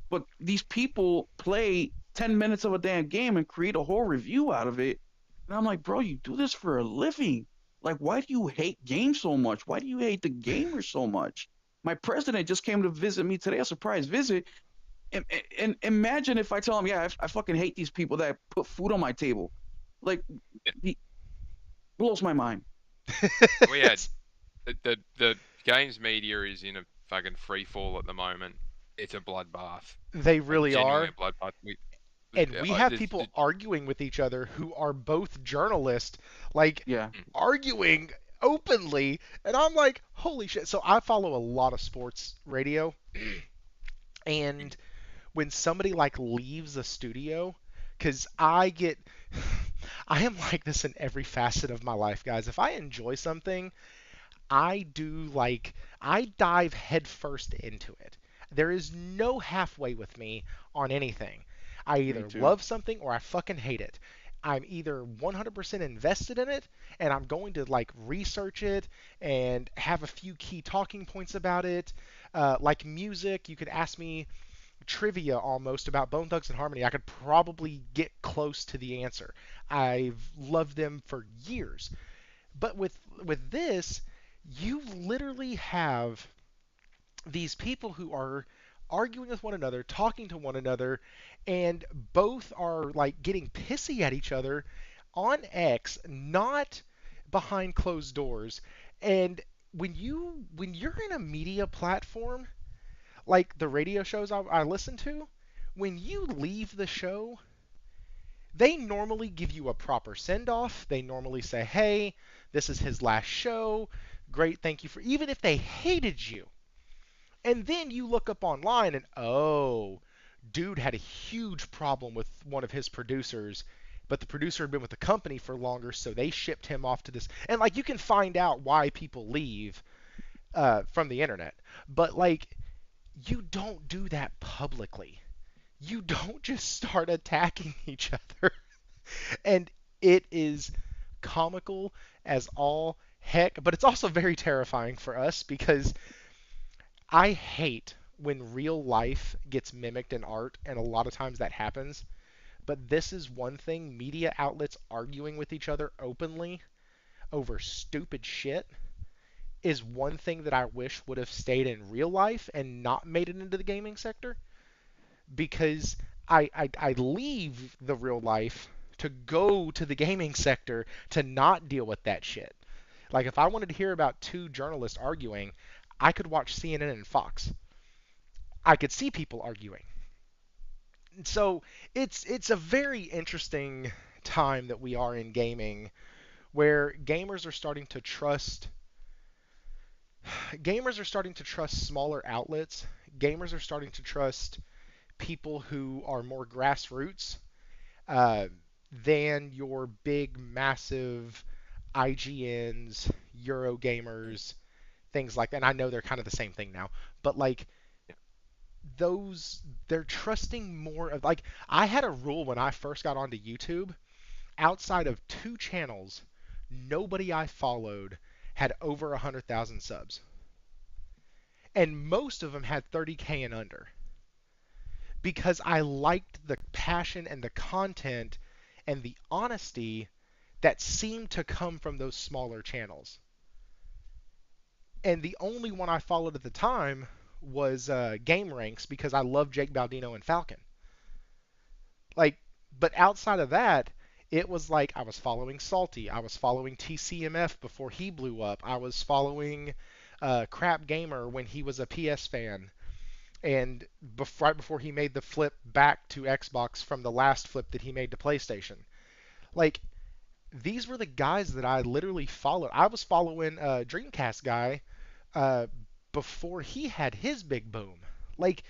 But these people play 10 minutes of a damn game and create a whole review out of it. And I'm like, bro, you do this for a living. Like, why do you hate games so much? Why do you hate the gamers so much? My president just came to visit me today, a surprise visit. And imagine if I tell him, yeah, I fucking hate these people that put food on my table. Like, he blows my mind. We had the games media is in a fucking free fall at the moment. It's a bloodbath. They Like, really genuinely are. a bloodbath. And we have people arguing with each other who are both journalists, like Yeah. arguing openly, and I'm like, holy shit. So I follow a lot of sports radio, and when somebody like leaves a studio, because I am like this in every facet of my life, guys. If I enjoy something, I dive headfirst into it. There is no halfway with me on anything. I Me either too. love something or I fucking hate it. I'm either 100% invested in it and I'm going to like research it and have a few key talking points about it. Like music, you could ask me trivia almost about Bone Thugs and Harmony. I could probably get close to the answer. I've loved them for years. But with this, you literally have these people who are arguing with one another, talking to one another, and both are like getting pissy at each other on X, not behind closed doors. And when you're in a media platform like the radio shows I listen to, when you leave the show, they normally give you a proper send off. They normally say, hey, this is his last show. Great, thank you for. Even if they hated you. And then you look up online and, oh, dude had a huge problem with one of his producers, but the producer had been with the company for longer, so they shipped him off to this. And, like, you can find out why people leave from the internet. But, like, you don't do that publicly. You don't just start attacking each other. And it is comical as all heck, but it's also very terrifying for us because I hate when real life gets mimicked in art, and a lot of times that happens. But this is one thing, media outlets arguing with each other openly over stupid shit is one thing that I wish would have stayed in real life and not made it into the gaming sector, because I leave the real life to go to the gaming sector to not deal with that shit. Like if I wanted to hear about two journalists arguing, I could watch CNN and Fox. I could see people arguing. So it's a very interesting time that we are in gaming where gamers are starting to trust smaller outlets. Gamers are starting to trust people who are more grassroots uh, than your big, massive IGNs, Eurogamers, things like that. And I know they're kind of the same thing now, but like those, they're trusting more of like I had a rule when I first got onto YouTube. Outside of two channels, nobody I followed had over 100,000 subs, and most of them had 30K and under because I liked the passion and the content and the honesty that seemed to come from those smaller channels. And the only one I followed at the time was Game Ranks because I love Jake Baldino and Falcon. Like, but outside of that, it was like I was following Salty, I was following TCMF before he blew up, I was following Crap Gamer when he was a PS fan, and right before he made the flip back to Xbox from the last flip that he made to PlayStation. Like, these were the guys that I literally followed. I was following Dreamcast guy uh, before he had his big boom. Like,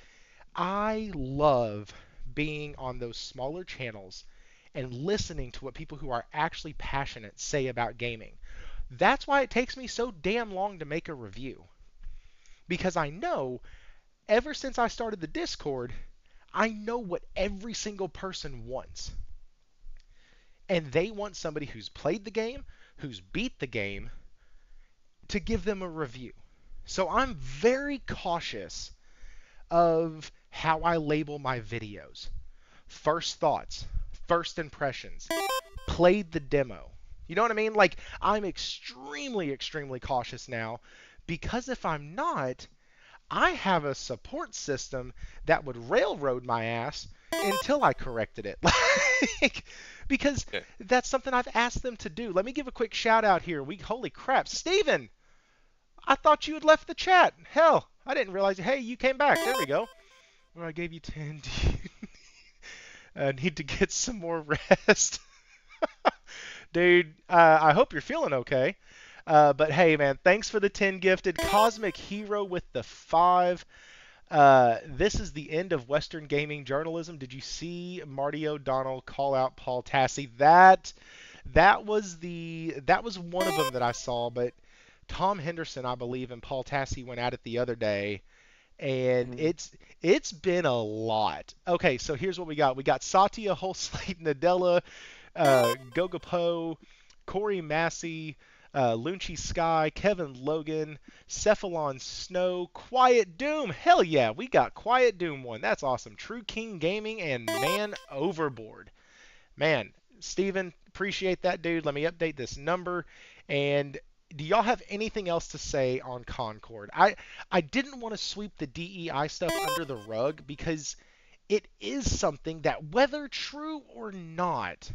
I love being on those smaller channels and listening to what people who are actually passionate say about gaming. That's why it takes me so damn long to make a review. Because I know, ever since I started the Discord, I know what every single person wants. And they want somebody who's played the game, who's beat the game, to give them a review. So I'm very cautious of how I label my videos. First thoughts, first impressions, played the demo. You know what I mean? Like, I'm extremely, extremely cautious now because if I'm not, I have a support system that would railroad my ass until I corrected it. Like, because Yeah. that's something I've asked them to do. Let me give a quick shout out here. Holy crap, Steven! I thought you had left the chat. Hell, I didn't realize. Hey, you came back. There we go. Well, I gave you 10. Need to get some more rest. Dude, I hope you're feeling okay. But hey, man, thanks for the 10 gifted. Cosmic Hero with the 5. This is the end of Western gaming journalism. Did you see Marty O'Donnell call out Paul Tassi? That was one of them that I saw, but Tom Henderson, I believe, and Paul Tassi went at it the other day, and it's been a lot. Okay, so here's what we got. We got Satya, Holslate, Nadella, Gogapo, Corey Massey, Lunchi Sky, Kevin Logan, Cephalon Snow, Quiet Doom. Hell yeah, we got Quiet Doom one. That's awesome. True King Gaming and Man Overboard. Man, Steven, appreciate that, dude. Let me update this number. And do y'all have anything else to say on Concord? I didn't want to sweep the DEI stuff under the rug because it is something that, whether true or not,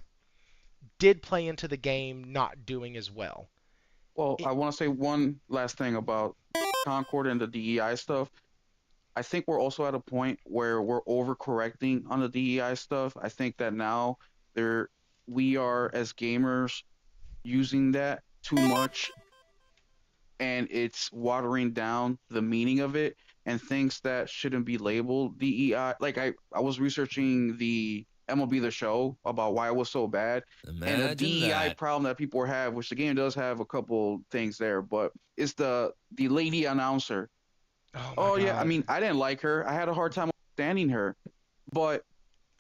did play into the game not doing as well. Well, I want to say one last thing about Concord and the DEI stuff. I think we're also at a point where we're overcorrecting on the DEI stuff. I think that now we are, as gamers, using that too much, and it's watering down the meaning of it, and things that shouldn't be labeled DEI. Like I was researching the MLB The Show about why it was so bad, and the DEI problem that people have, which the game does have a couple things there, but it's the lady announcer. Oh yeah, God. I mean, I didn't like her. I had a hard time understanding her, but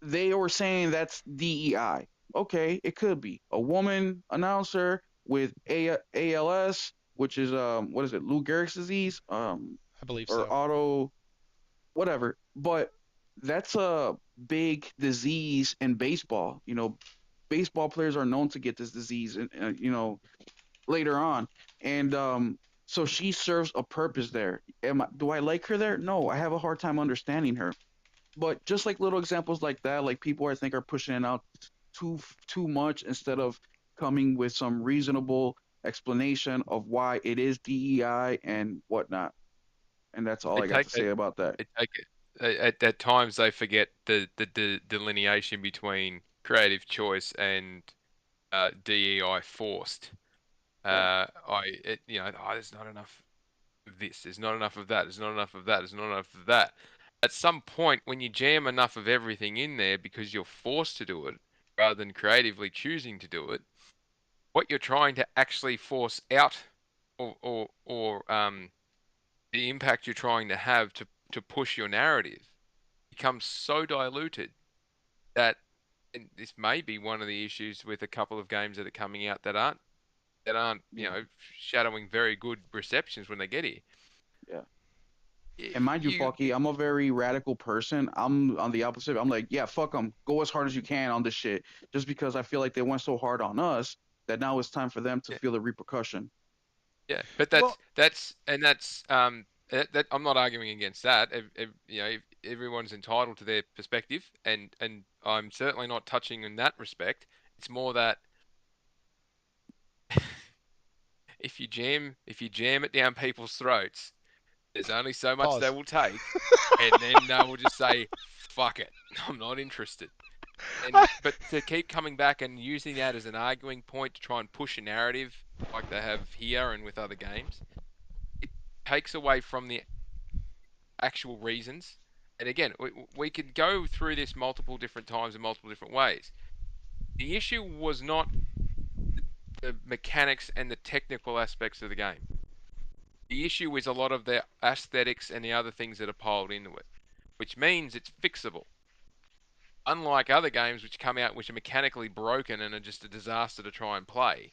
they were saying that's DEI. Okay, it could be a woman announcer with ALS, which is what is it, Lou Gehrig's disease, I believe or so. auto, whatever. But that's a big disease in baseball. You know, baseball players are known to get this disease, and you know, later on, and so she serves a purpose there. Do I like her there? No, I have a hard time understanding her. But just like little examples like that, like people I think are pushing it out too much instead of coming with some reasonable explanation of why it is DEI and whatnot. And that's all I got to say about that. At times they forget the delineation between creative choice and DEI forced. There's not enough of this, there's not enough of that, there's not enough of that, there's not enough of that. At some point, when you jam enough of everything in there because you're forced to do it rather than creatively choosing to do it, what you're trying to actually force out, or the impact you're trying to have to push your narrative becomes so diluted that, and this may be one of the issues with a couple of games that are coming out that aren't shadowing very good receptions when they get here. Yeah. And mind you, Falky, I'm a very radical person. I'm on the opposite. I'm like, yeah, fuck them. Go as hard as you can on this shit. Just because I feel like they went so hard on us that now it's time for them to feel the repercussion. Yeah, but that's I'm not arguing against that. Everyone's entitled to their perspective, and I'm certainly not touching in that respect. It's more that if you jam it down people's throats, there's only so much Pause. they will take, and then they will just say, "Fuck it, I'm not interested." But to keep coming back and using that as an arguing point to try and push a narrative like they have here and with other games, it takes away from the actual reasons. And again, we could go through this multiple different times in multiple different ways. The issue was not the mechanics and the technical aspects of the game. The issue is a lot of the aesthetics and the other things that are piled into it, which means it's fixable. Unlike other games which come out which are mechanically broken and are just a disaster to try and play,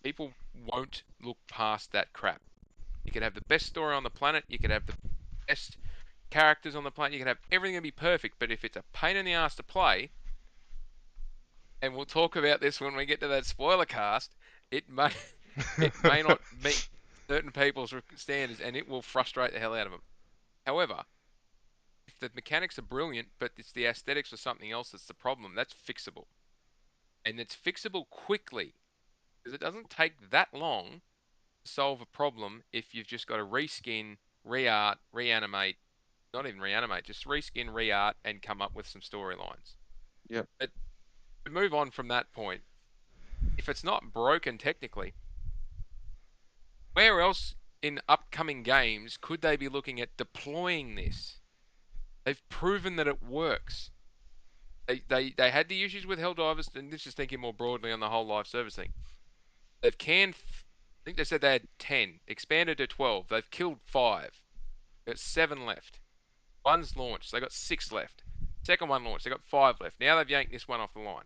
people won't look past that crap. You could have the best story on the planet, you could have the best characters on the planet, you can have everything be perfect, but if it's a pain in the ass to play, and we'll talk about this when we get to that spoiler cast, it may not meet certain people's standards, and it will frustrate the hell out of them. However, if the mechanics are brilliant, but it's the aesthetics or something else that's the problem, that's fixable. And it's fixable quickly because it doesn't take that long to solve a problem if you've just got to reskin, re-art, reanimate, not even reanimate, just reskin, re-art, and come up with some storylines. Yep. But to move on from that point, if it's not broken technically, where else in upcoming games could they be looking at deploying this? They've proven that it works. They had the issues with Helldivers, and this is thinking more broadly on the whole live service thing. They've canned, I think they said they had 10, expanded to 12. They've killed 5. They've got 7 left. One's launched, they got 6 left. Second one launched, they got 5 left. Now they've yanked this one off the line.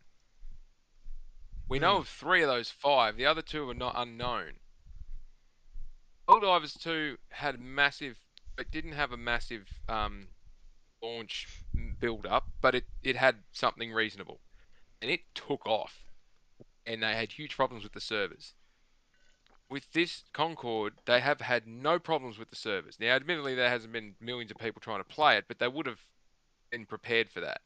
We know of 3 of those 5. The other 2 are not unknown. Helldivers 2 had massive, it didn't have a massive launch build up, but it had something reasonable. And it took off. And they had huge problems with the servers. With this Concord, they have had no problems with the servers. Now, admittedly, there hasn't been millions of people trying to play it, but they would have been prepared for that.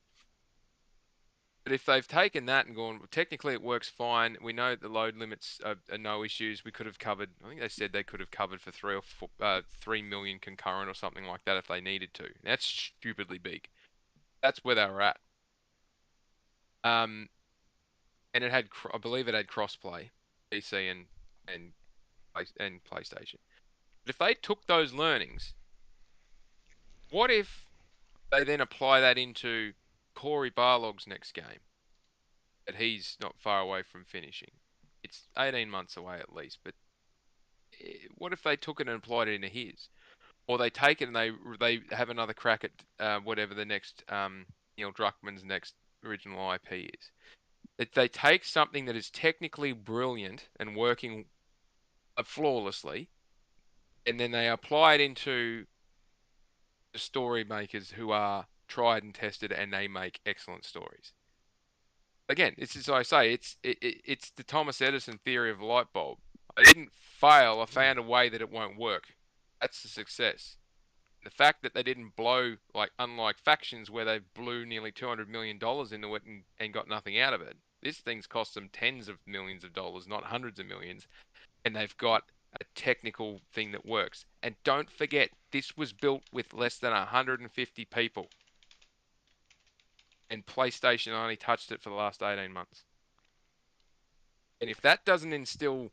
But if they've taken that and gone, well, technically it works fine. We know the load limits are no issues. We could have covered, I think they said they could have covered for 3 million concurrent or something like that if they needed to. That's stupidly big. That's where they were at. And it had, I believe it had crossplay, PC and PlayStation. But if they took those learnings, what if they then apply that into Corey Barlog's next game that he's not far away from finishing? It's 18 months away at least, but what if they took it and applied it into his? Or they take it and they have another crack at whatever the next Neil Druckmann's next original IP is. If they take something that is technically brilliant and working flawlessly, and then they apply it into the story makers who are tried and tested and they make excellent stories. Again, it's as I say, it's the Thomas Edison theory of the light bulb. I didn't fail, I found a way that it won't work. That's a success. The fact that they didn't blow, like unlike Factions where they blew nearly $200 million into it and got nothing out of it. This thing's cost them tens of millions of dollars, not hundreds of millions. And they've got a technical thing that works. And don't forget, this was built with less than 150 people. And PlayStation only touched it for the last 18 months. And if that doesn't instill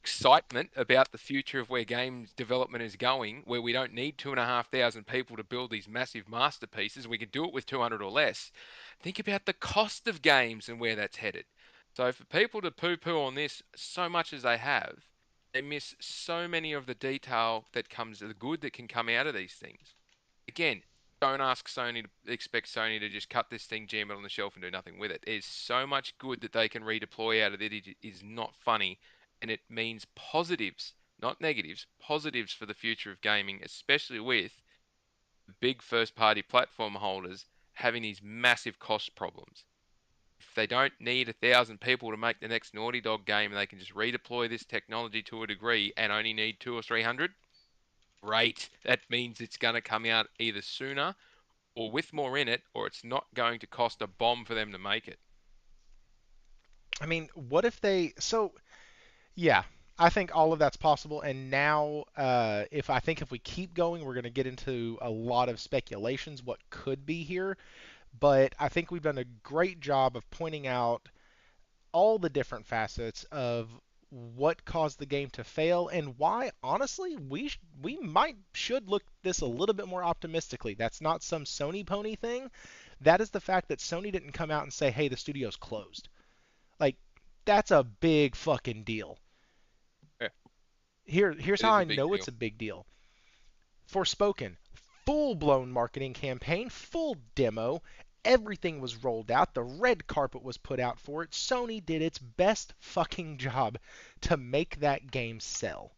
excitement about the future of where games development is going, where we don't need 2,500 people to build these massive masterpieces, we can do it with 200 or less. Think about the cost of games and where that's headed. So for people to poo-poo on this so much as they have, they miss so many of the detail that comes, the good that can come out of these things. Again, don't expect Sony to just cut this thing, jam it on the shelf and do nothing with it. There's so much good that they can redeploy out of it. It is not funny. And it means positives, not negatives, positives for the future of gaming, especially with big first-party platform holders having these massive cost problems. If they don't need 1,000 people to make the next Naughty Dog game, and they can just redeploy this technology to a degree and only need 200 or 300, great. That means it's going to come out either sooner or with more in it, or it's not going to cost a bomb for them to make it. I mean, what if they... So, yeah, I think all of that's possible. And now, if we keep going, we're going to get into a lot of speculations what could be here. But I think we've done a great job of pointing out all the different facets of what caused the game to fail and why, honestly, we should look this a little bit more optimistically. That's not some Sony pony thing. That is the fact that Sony didn't come out and say, hey, the studio's closed. Like, that's a big fucking deal. Yeah. Here's how I know it's a big deal. Forspoken, full-blown marketing campaign, full demo, everything was rolled out, the red carpet was put out for it. Sony did its best fucking job to make that game sell.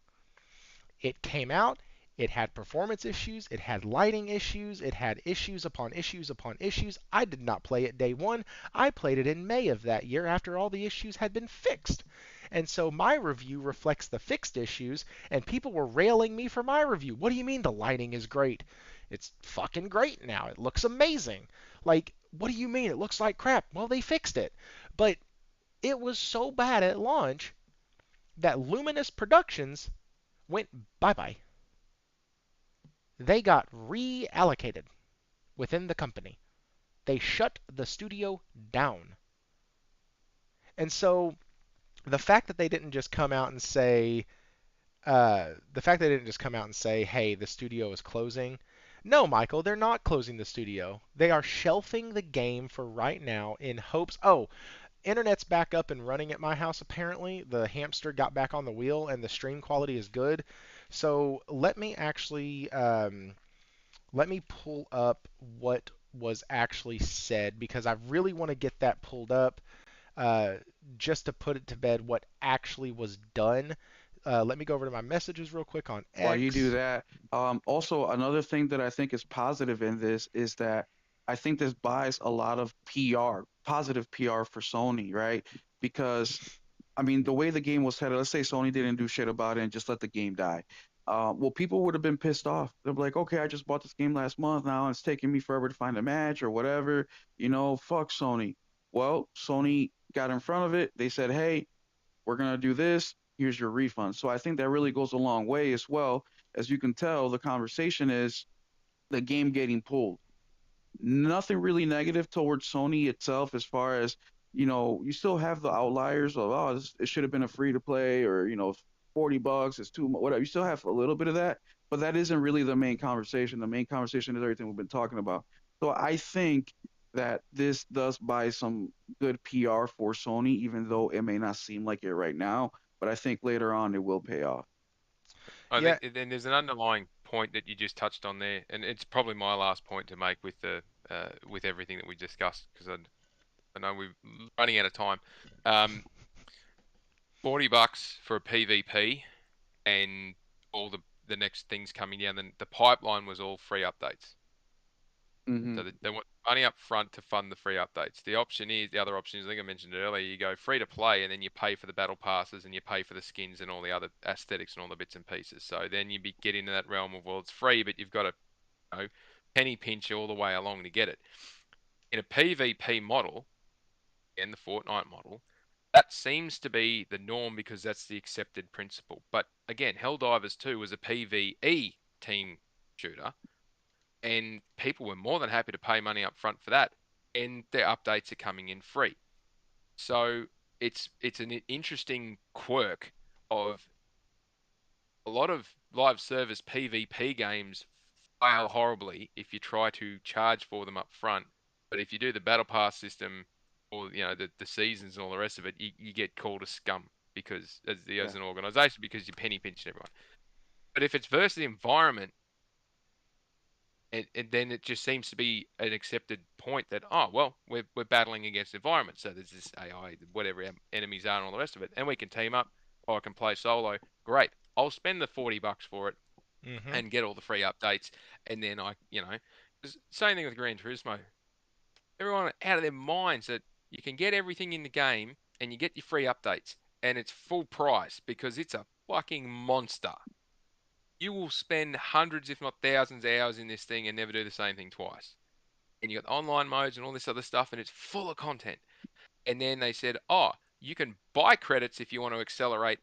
It came out, it had performance issues, it had lighting issues, it had issues upon issues upon issues. I did not play it day one. I played it in May of that year after all the issues had been fixed. And so my review reflects the fixed issues, and people were railing me for my review. What do you mean the lighting is great? It's fucking great now. It looks amazing. Like, what do you mean? It looks like crap. Well, they fixed it. But it was so bad at launch that Luminous Productions went bye-bye. They got reallocated within the company. They shut the studio down. And so the fact that they didn't just come out and say, hey, the studio is closing. No, Michael, they're not closing the studio. They are shelving the game for right now in hopes. Oh, internet's back up and running at my house apparently. The hamster got back on the wheel and the stream quality is good. So let me pull up what was actually said because I really want to get that pulled up uh, just to put it to bed what actually was done. Let me go over to my messages real quick on While you do X. that, also another thing that I think is positive in this is that I think this buys a lot of PR, positive PR for Sony, right? Because I mean, the way the game was headed, let's say Sony didn't do shit about it and just let the game die. Well, people would have been pissed off. They're like, okay, I just bought this game last month. Now it's taking me forever to find a match or whatever. Fuck Sony. Well, Sony got in front of it. They said, hey, we're going to do this. Here's your refund. So I think that really goes a long way as well. As you can tell, the conversation is the game getting pulled. Nothing really negative towards Sony itself as far as, you still have the outliers of, oh, it should have been a free to play or, $40 is too much, whatever. You still have a little bit of that, but that isn't really the main conversation. The main conversation is everything we've been talking about. So I think that this does buy some good PR for Sony, even though it may not seem like it right now. But I think later on it will pay off. I Yeah, think then there's an underlying point that you just touched on there, and it's probably my last point to make with everything that we discussed because I know we're running out of time. Um, $40 for a PvP and all the next things coming down. Then the pipeline was all free updates. Hmm. So they want money up front to fund the free updates. The other option is, I think I mentioned it earlier, you go free to play and then you pay for the battle passes and you pay for the skins and all the other aesthetics and all the bits and pieces. So then you get into that realm of, well, it's free, but you've got to, penny pinch all the way along to get it. In a PvP model, and the Fortnite model, that seems to be the norm because that's the accepted principle. But again, Helldivers 2 was a PvE team shooter, and people were more than happy to pay money up front for that, and their updates are coming in free. So it's an interesting quirk of a lot of live service PvP games fail horribly if you try to charge for them up front. But if you do the battle pass system or the seasons and all the rest of it, you get called a scum because Yeah. as an organization because you penny pinching everyone. But if it's versus the environment, and then it just seems to be an accepted point that, oh well, we're battling against the environment, so there's this AI, whatever our enemies are and all the rest of it, and we can team up, or I can play solo. Great, I'll spend the $40 for it hmm and get all the free updates, and then same thing with Gran Turismo. Everyone out of their minds that you can get everything in the game and you get your free updates, and it's full price because it's a fucking monster. You will spend hundreds, if not thousands, of hours in this thing and never do the same thing twice. And you got online modes and all this other stuff, and it's full of content. And then they said, oh, you can buy credits if you want to accelerate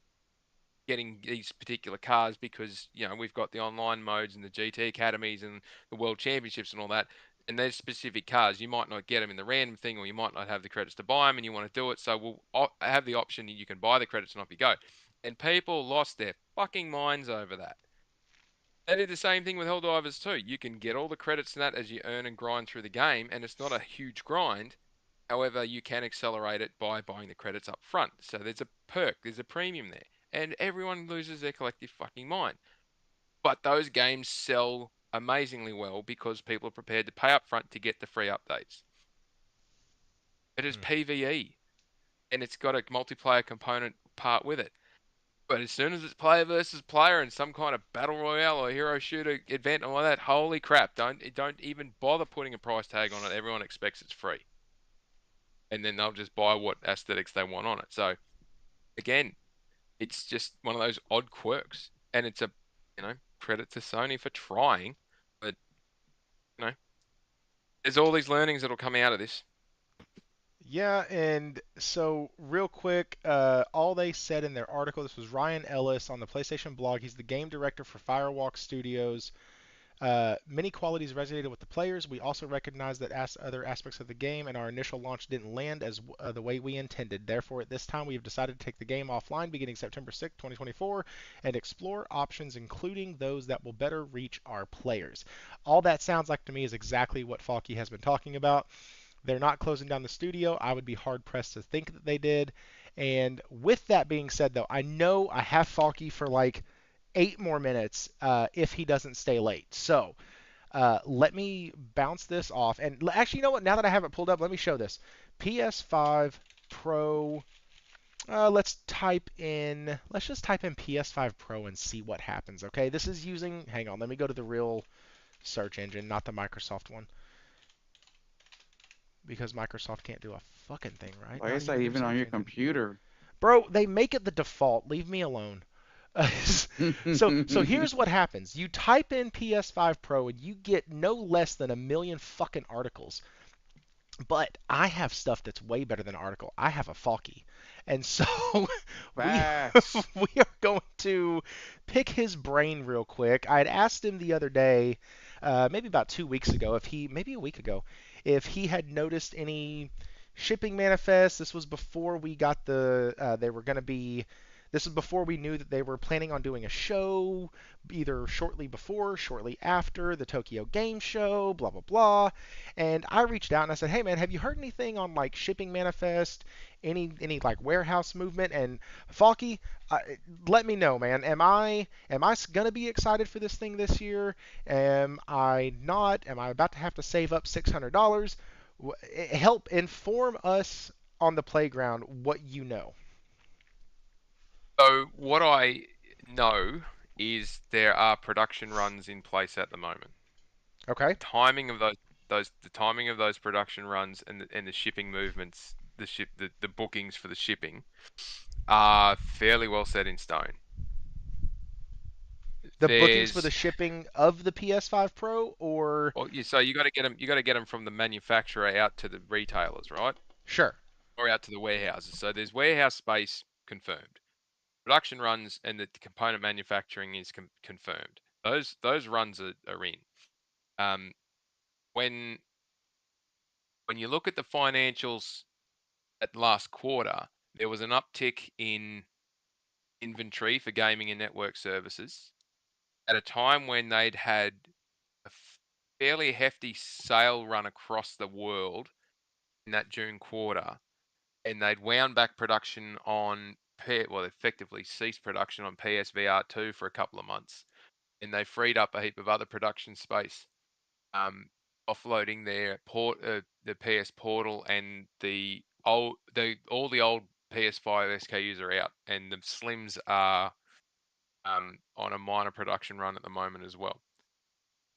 getting these particular cars because we've got the online modes and the GT academies and the world championships and all that. And there's specific cars you might not get them in the random thing, or you might not have the credits to buy them, and you want to do it. So we'll have the option you can buy the credits and off you go. And people lost their fucking minds over that. They did the same thing with Helldivers too. You can get all the credits in that as you earn and grind through the game, and it's not a huge grind. However, you can accelerate it by buying the credits up front. So there's a perk, there's a premium there, and everyone loses their collective fucking mind. But those games sell amazingly well because people are prepared to pay up front to get the free updates. It is PvE, and it's got a multiplayer component part with it. But as soon as it's player versus player and some kind of battle royale or hero shooter event and all that, holy crap! Don't even bother putting a price tag on it. Everyone expects it's free, and then they'll just buy what aesthetics they want on it. So again, it's just one of those odd quirks, and it's a credit to Sony for trying, but there's all these learnings that'll come out of this. Yeah, and so real quick, all they said in their article, this was Ryan Ellis on the PlayStation blog. He's the game director for Firewalk Studios. Many qualities resonated with the players. We also recognize that other aspects of the game and our initial launch didn't land as the way we intended. Therefore, at this time, we have decided to take the game offline beginning September 6, 2024, and explore options, including those that will better reach our players. All that sounds like to me is exactly what Falky has been talking about. They're not closing down the studio. I would be hard pressed to think that they did. And with that being said, though, I know I have Falky for like 8 more minutes if he doesn't stay late. So let me bounce this off. And actually, you know what? Now that I have it pulled up, let me show this. PS5 Pro. Let's just type in PS5 Pro and see what happens. Okay, this is using. Hang on, let me go to the real search engine, not the Microsoft one, because Microsoft can't do a fucking thing, right? Why Not is that their even on search your engine. computer? Bro, they make it the default. Leave me alone. So here's what happens. You type in PS5 Pro and you get no less than a million fucking articles. But I have stuff that's way better than an article. I have a Falky. And so we Facts. we are going to pick his brain real quick. I had asked him the other day, maybe about 2 weeks ago, maybe a week ago, if he had noticed any shipping manifests. This was before we got they were going to be, this was before we knew that they were planning on doing a show, either shortly before, shortly after the Tokyo Game Show, blah, blah, blah. And I reached out and I said, hey man, have you heard anything on like shipping manifest, any like warehouse movement? And Falky, let me know, man. Am I gonna be excited for this thing this year? Am I not? Am I about to have to save up $600? Help inform us on the playground what you know. So what I know is there are production runs in place at the moment. Okay. Timing of the timing of those production runs and the shipping movements, the bookings for the shipping are fairly well set in stone. The bookings for the There's shipping of the PS5 Pro, or well, so you got to get them. You got to get them from the manufacturer out to the retailers, right? sure. Or out to the warehouses. So there's warehouse space confirmed. Production runs and the component manufacturing is confirmed. Those runs are in. Um, when you look at the financials at last quarter, there was an uptick in inventory for gaming and network services at a time when they'd had a fairly hefty sale run across the world in that June quarter, and they'd wound back production on effectively ceased production on PSVR 2 for a couple of months, and they freed up a heap of other production space, offloading the PS Portal, and all the old PS5 SKUs are out, and the Slims are on a minor production run at the moment as well.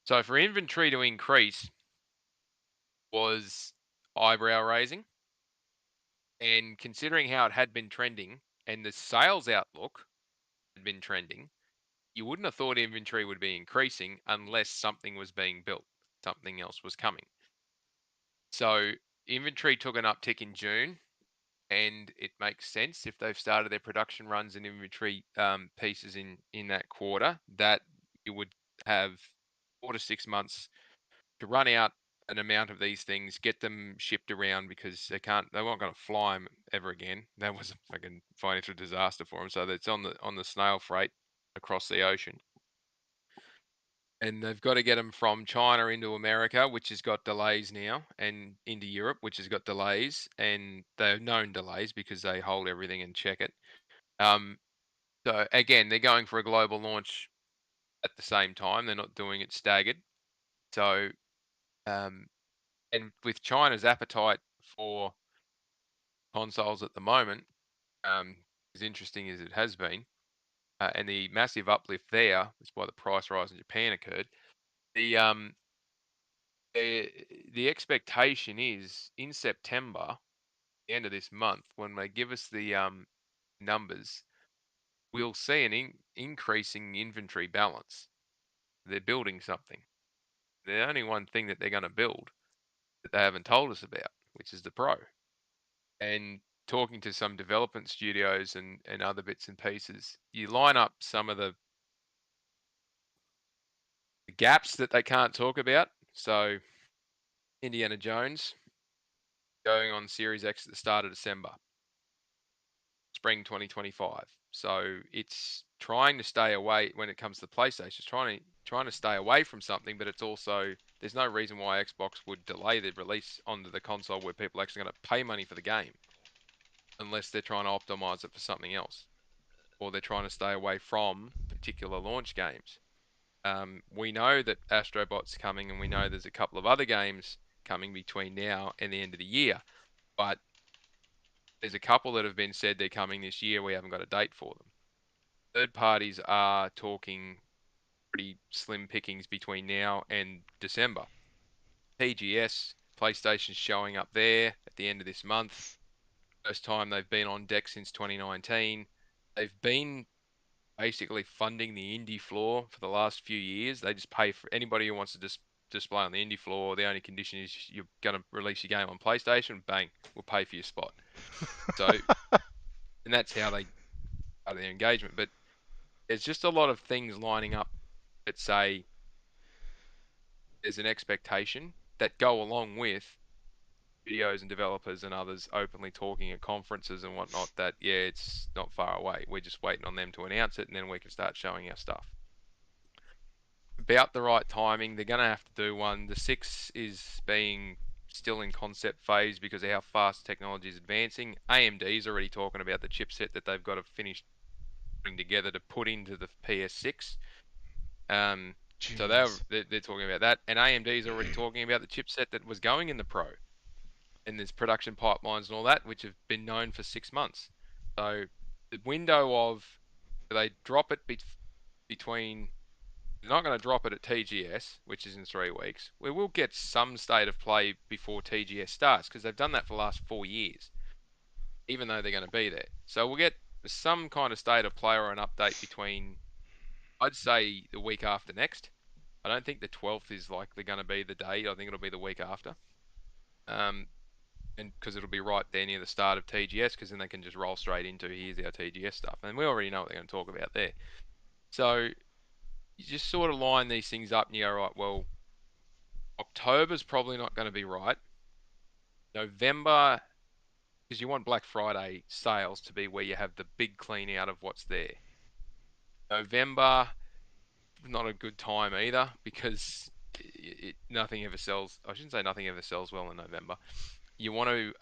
So for inventory to increase was eyebrow raising, and considering how it had been trending and the sales outlook had been trending, you wouldn't have thought inventory would be increasing unless something was being built, something else was coming. So inventory took an uptick in June, and it makes sense if they've started their production runs and inventory pieces in that quarter, that you would have 4 to 6 months to run out an amount of these things, get them shipped around, because they weren't going to fly them ever again. That was a fucking financial disaster for them. So that's on the snail freight across the ocean, and they've got to get them from China into America, which has got delays now, and into Europe, which has got delays, and they're known delays because they hold everything and check it. So again, they're going for a global launch at the same time. They're not doing it staggered. So, and with China's appetite for consoles at the moment, as interesting as it has been, and the massive uplift there, that's why the price rise in Japan occurred. The the expectation is in September, the end of this month, when they give us the numbers, we'll see an increasing inventory balance. They're building something. The only one thing that they're going to build that they haven't told us about, which is the Pro. And talking to some development studios and other bits and pieces, you line up some of the gaps that they can't talk about. So Indiana Jones going on Series X at the start of December, spring 2025. So it's trying to stay away when it comes to the PlayStation. It's trying to stay away from something, but it's also there's no reason why Xbox would delay the release onto the console where people are actually going to pay money for the game, unless they're trying to optimize it for something else, or they're trying to stay away from particular launch games. We know that Astrobot's coming, and we know there's a couple of other games coming between now and the end of the year, but there's a couple that have been said they're coming this year. We haven't got a date for them. Third parties are talking pretty slim pickings between now and December. TGS, PlayStation's showing up there at the end of this month. First time they've been on deck since 2019. They've been basically funding the indie floor for the last few years. They just pay for anybody who wants to display on the indie floor. The only condition is you're going to release your game on PlayStation. Bang, we'll pay for your spot. So, and that's how they are their engagement. But there's just a lot of things lining up that say there's an expectation that go along with videos and developers and others openly talking at conferences and whatnot that, yeah, it's not far away. We're just waiting on them to announce it, and then we can start showing our stuff. About the right timing, they're going to have to do one. The 6 is being still in concept phase because of how fast technology is advancing. AMD's already talking about the chipset that they've got to finish putting together to put into the PS6. So they're talking about that, and AMD's already talking about the chipset that was going in the Pro. And there's production pipelines and all that, which have been known for 6 months. So the window of, do they drop it between, they're not going to drop it at TGS, which is in 3 weeks. We will get some state of play before TGS starts, because they've done that for the last 4 years, even though they're going to be there. So we'll get some kind of state of play or an update between, I'd say, the week after next. I don't think the 12th is likely going to be the date. I think it'll be the week after. And because it'll be right there near the start of TGS, because then they can just roll straight into here's our TGS stuff, and we already know what they're going to talk about there. So you just sort of line these things up, and you go, right, well, October's probably not going to be right. November, because you want Black Friday sales to be where you have the big clean out of what's there. November, not a good time either, because nothing ever sells. I shouldn't say nothing ever sells well in November. You want to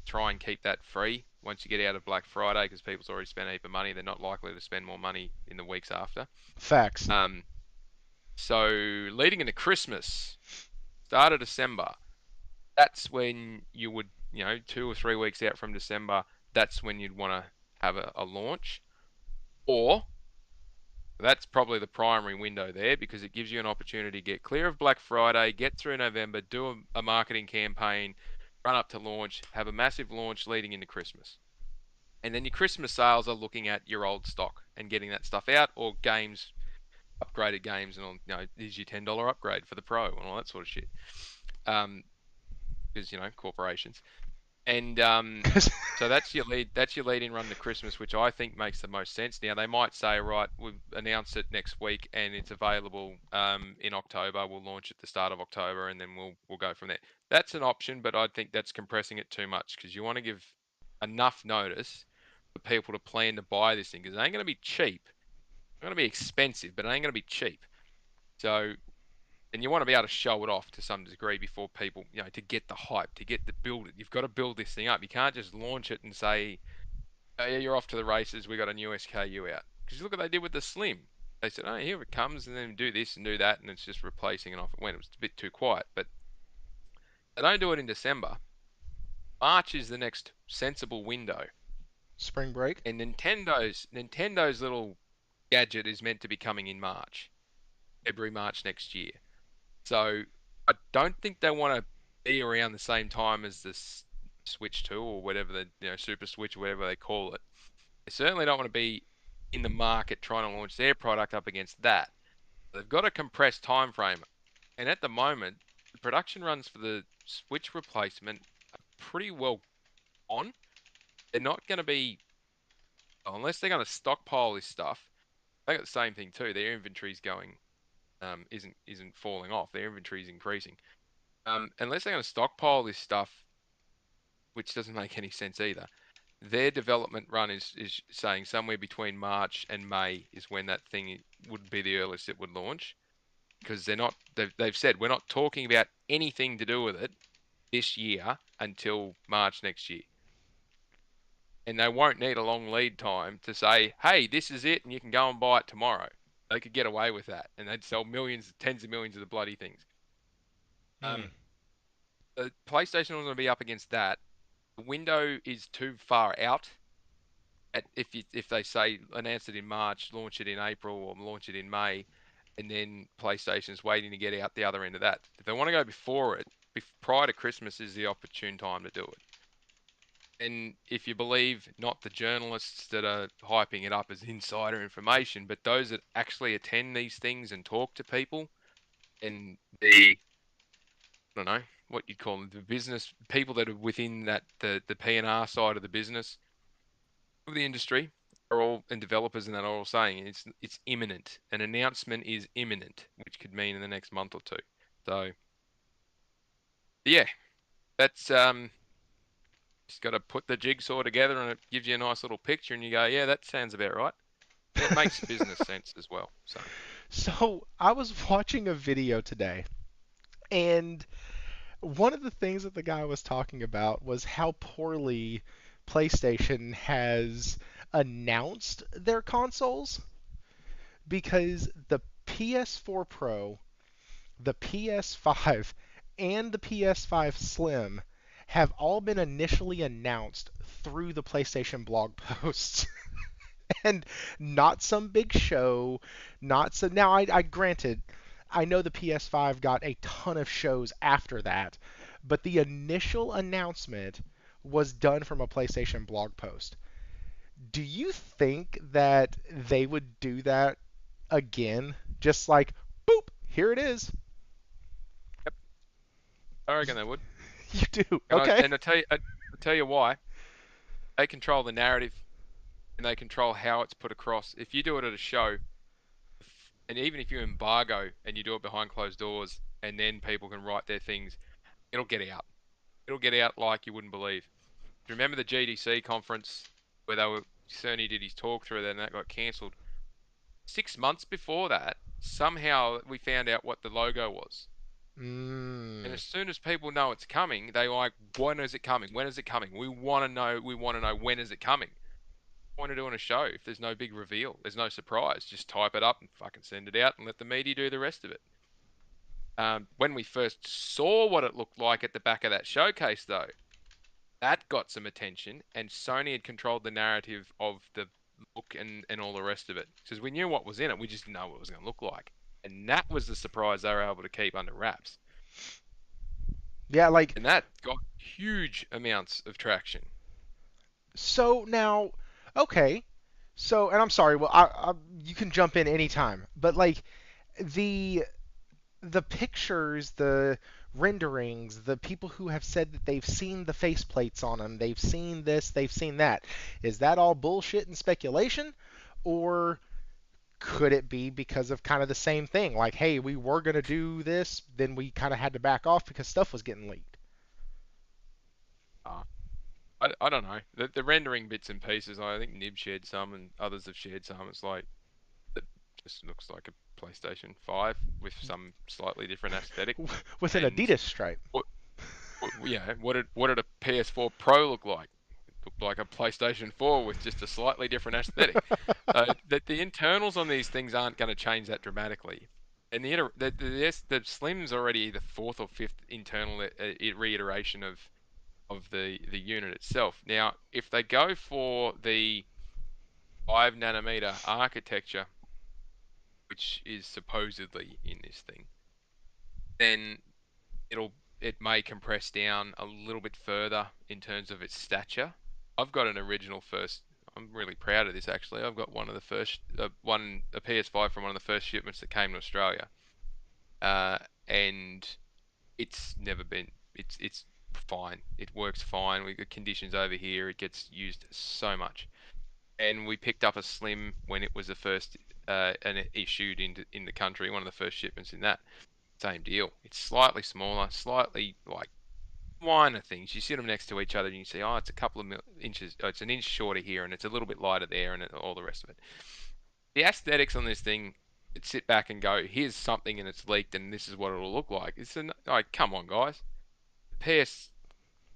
try and keep that free once you get out of Black Friday, because people's already spent a heap of money. They're not likely to spend more money in the weeks after. Facts. So leading into Christmas, start of December, that's when you would, 2 or 3 weeks out from December, that's when you'd want to have a launch. Or that's probably the primary window there, because it gives you an opportunity to get clear of Black Friday, get through November, do a marketing campaign, run up to launch, have a massive launch leading into Christmas. And then your Christmas sales are looking at your old stock and getting that stuff out, or games, upgraded games, and all, here's your $10 upgrade for the Pro and all that sort of shit. Because, corporations. And so that's your lead in run to Christmas, which I think makes the most sense. Now they might say, right, we'll announce it next week and it's available in October. We'll launch at the start of October, and then we'll go from there. That's an option, but I think that's compressing it too much, because you want to give enough notice for people to plan to buy this thing, because it ain't going to be cheap. It's going to be expensive, but it ain't going to be cheap. So. And you want to be able to show it off to some degree before people, to get the hype, to build it. You've got to build this thing up. You can't just launch it and say, oh, yeah, you're off to the races. We got a new SKU out. Because look what they did with the Slim. They said, oh, here it comes, and then do this and do that, and it's just replacing, and off it went. It was a bit too quiet. But they don't do it in December. March is the next sensible window. Spring break. And Nintendo's little gadget is meant to be coming in March. February, March next year. So I don't think they want to be around the same time as the Switch 2 or whatever Super Switch or whatever they call it. They certainly don't want to be in the market trying to launch their product up against that. They've got a compressed time frame, and at the moment, the production runs for the Switch replacement are pretty well on. They're not going to be, unless they're going to stockpile this stuff. They got the same thing too. Their inventory's going, isn't falling off. Their inventory's increasing. Unless they're going to stockpile this stuff, which doesn't make any sense either. Their development run is saying somewhere between March and May is when that thing would be the earliest it would launch, because they've said we're not talking about anything to do with it this year until March next year. And they won't need a long lead time to say, hey, this is it and you can go and buy it tomorrow. They could get away with that and they'd sell millions, tens of millions of the bloody things. The PlayStation was going to be up against that. The window is too far out. If they say announce it in March, launch it in April, or launch it in May, and then PlayStation's waiting to get out the other end of that. If they want to go before it, prior to Christmas is the opportune time to do it. And if you believe not the journalists that are hyping it up as insider information, but those that actually attend these things and talk to people, and I don't know what you'd call them, the business people that are within that the P&R side of the business of the industry are all, and developers and that are all saying it's imminent. An announcement is imminent, which could mean in the next month or two. So yeah, that's just got to put the jigsaw together and it gives you a nice little picture and you go, yeah, that sounds about right. And it makes business sense as well. So I was watching a video today, and one of the things that the guy was talking about was how poorly PlayStation has announced their consoles, because the PS4 Pro, the PS5, and the PS5 Slim have all been initially announced through the PlayStation blog posts. And not some big show, not some. Now, I granted, I know the PS5 got a ton of shows after that, but the initial announcement was done from a PlayStation blog post. Do you think that they would do that again? Just like, boop, here it is. Yep, I reckon they would. You do. And Okay. I tell you why. They control the narrative and they control how it's put across. If you do it at a show, and even if you embargo and you do it behind closed doors, and then people can write their things, it'll get out. It'll get out like you wouldn't believe. Do you remember the GDC conference where Cerny did his talk through that and that got cancelled? 6 months before that, somehow we found out what the logo was. And as soon as people know it's coming, they're like, when is it coming? When is it coming? We want to know when is it coming? Point to doing a show if there's no big reveal, there's no surprise. Just type it up and fucking send it out and let the media do the rest of it. When we first saw what it looked like at the back of that showcase, though, that got some attention, and Sony had controlled the narrative of the look and all the rest of it. Because we knew what was in it, we just didn't know what it was going to look like. And that was the surprise they were able to keep under wraps. Yeah, like. And that got huge amounts of traction. So now, okay. So, and I'm sorry. Well, you can jump in anytime. But like the pictures, the renderings, the people who have said that they've seen the faceplates on them, they've seen this, they've seen that. Is that all bullshit and speculation, or could it be because of kind of the same thing? Like, hey, we were gonna do this, then we kind of had to back off because stuff was getting leaked. I don't know. The rendering bits and pieces, I think Nib shared some and others have shared some. It's like, it just looks like a PlayStation 5 with some slightly different aesthetic. With an And Adidas stripe. what did a PS4 Pro look like? It looked like a PlayStation 4 with just a slightly different aesthetic. The internals on these things aren't going to change that dramatically. And the Slim's already the fourth or fifth internal reiteration of the unit itself. Now, if they go for the 5 nanometer architecture, which is supposedly in this thing, then it may compress down a little bit further in terms of its stature. I've got an original first. I'm really proud of this actually. I've got one of the first a PS5 from one of the first shipments that came to Australia, and it's never been. It's fine. It works fine. We got conditions over here. It gets used so much. And we picked up a Slim when it was the first and it issued in the country, one of the first shipments in that. Same deal. It's slightly smaller, slightly like minor things. You sit them next to each other and you see, oh, it's a couple of inches, oh, it's an inch shorter here, and it's a little bit lighter there, and all the rest of it. The aesthetics on this thing, sit back and go, here's something and it's leaked, and this is what it'll look like. Like, come on, guys. The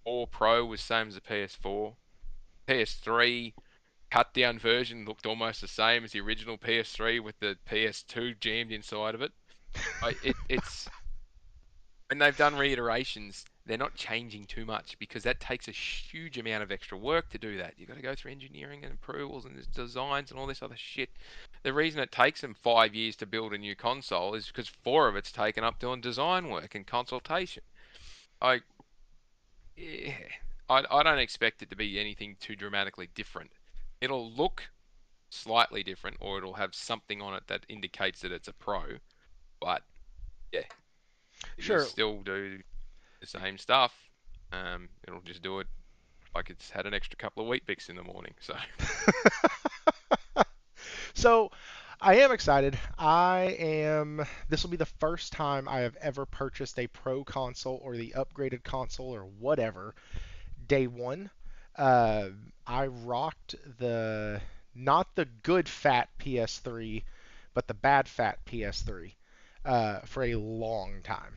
PS4 Pro was same as the PS4. PS3 cut down version looked almost the same as the original PS3 with the PS2 jammed inside of it. It's when they've done reiterations, they're not changing too much because that takes a huge amount of extra work to do that. You've got to go through engineering and approvals and designs and all this other shit. The reason it takes them 5 years to build a new console is because 4 of it's taken up doing design work and consultation. I, yeah, I don't expect it to be anything too dramatically different. It'll look slightly different, or it'll have something on it that indicates that it's a Pro. But yeah, it'll Sure. still do the same stuff. It'll just do it like it's had an extra couple of wheat bix in the morning. So So I am excited. This will be the first time I have ever purchased a Pro console or the upgraded console or whatever day one. Uh, I rocked not the good fat PS3, but the bad fat PS3 for a long time.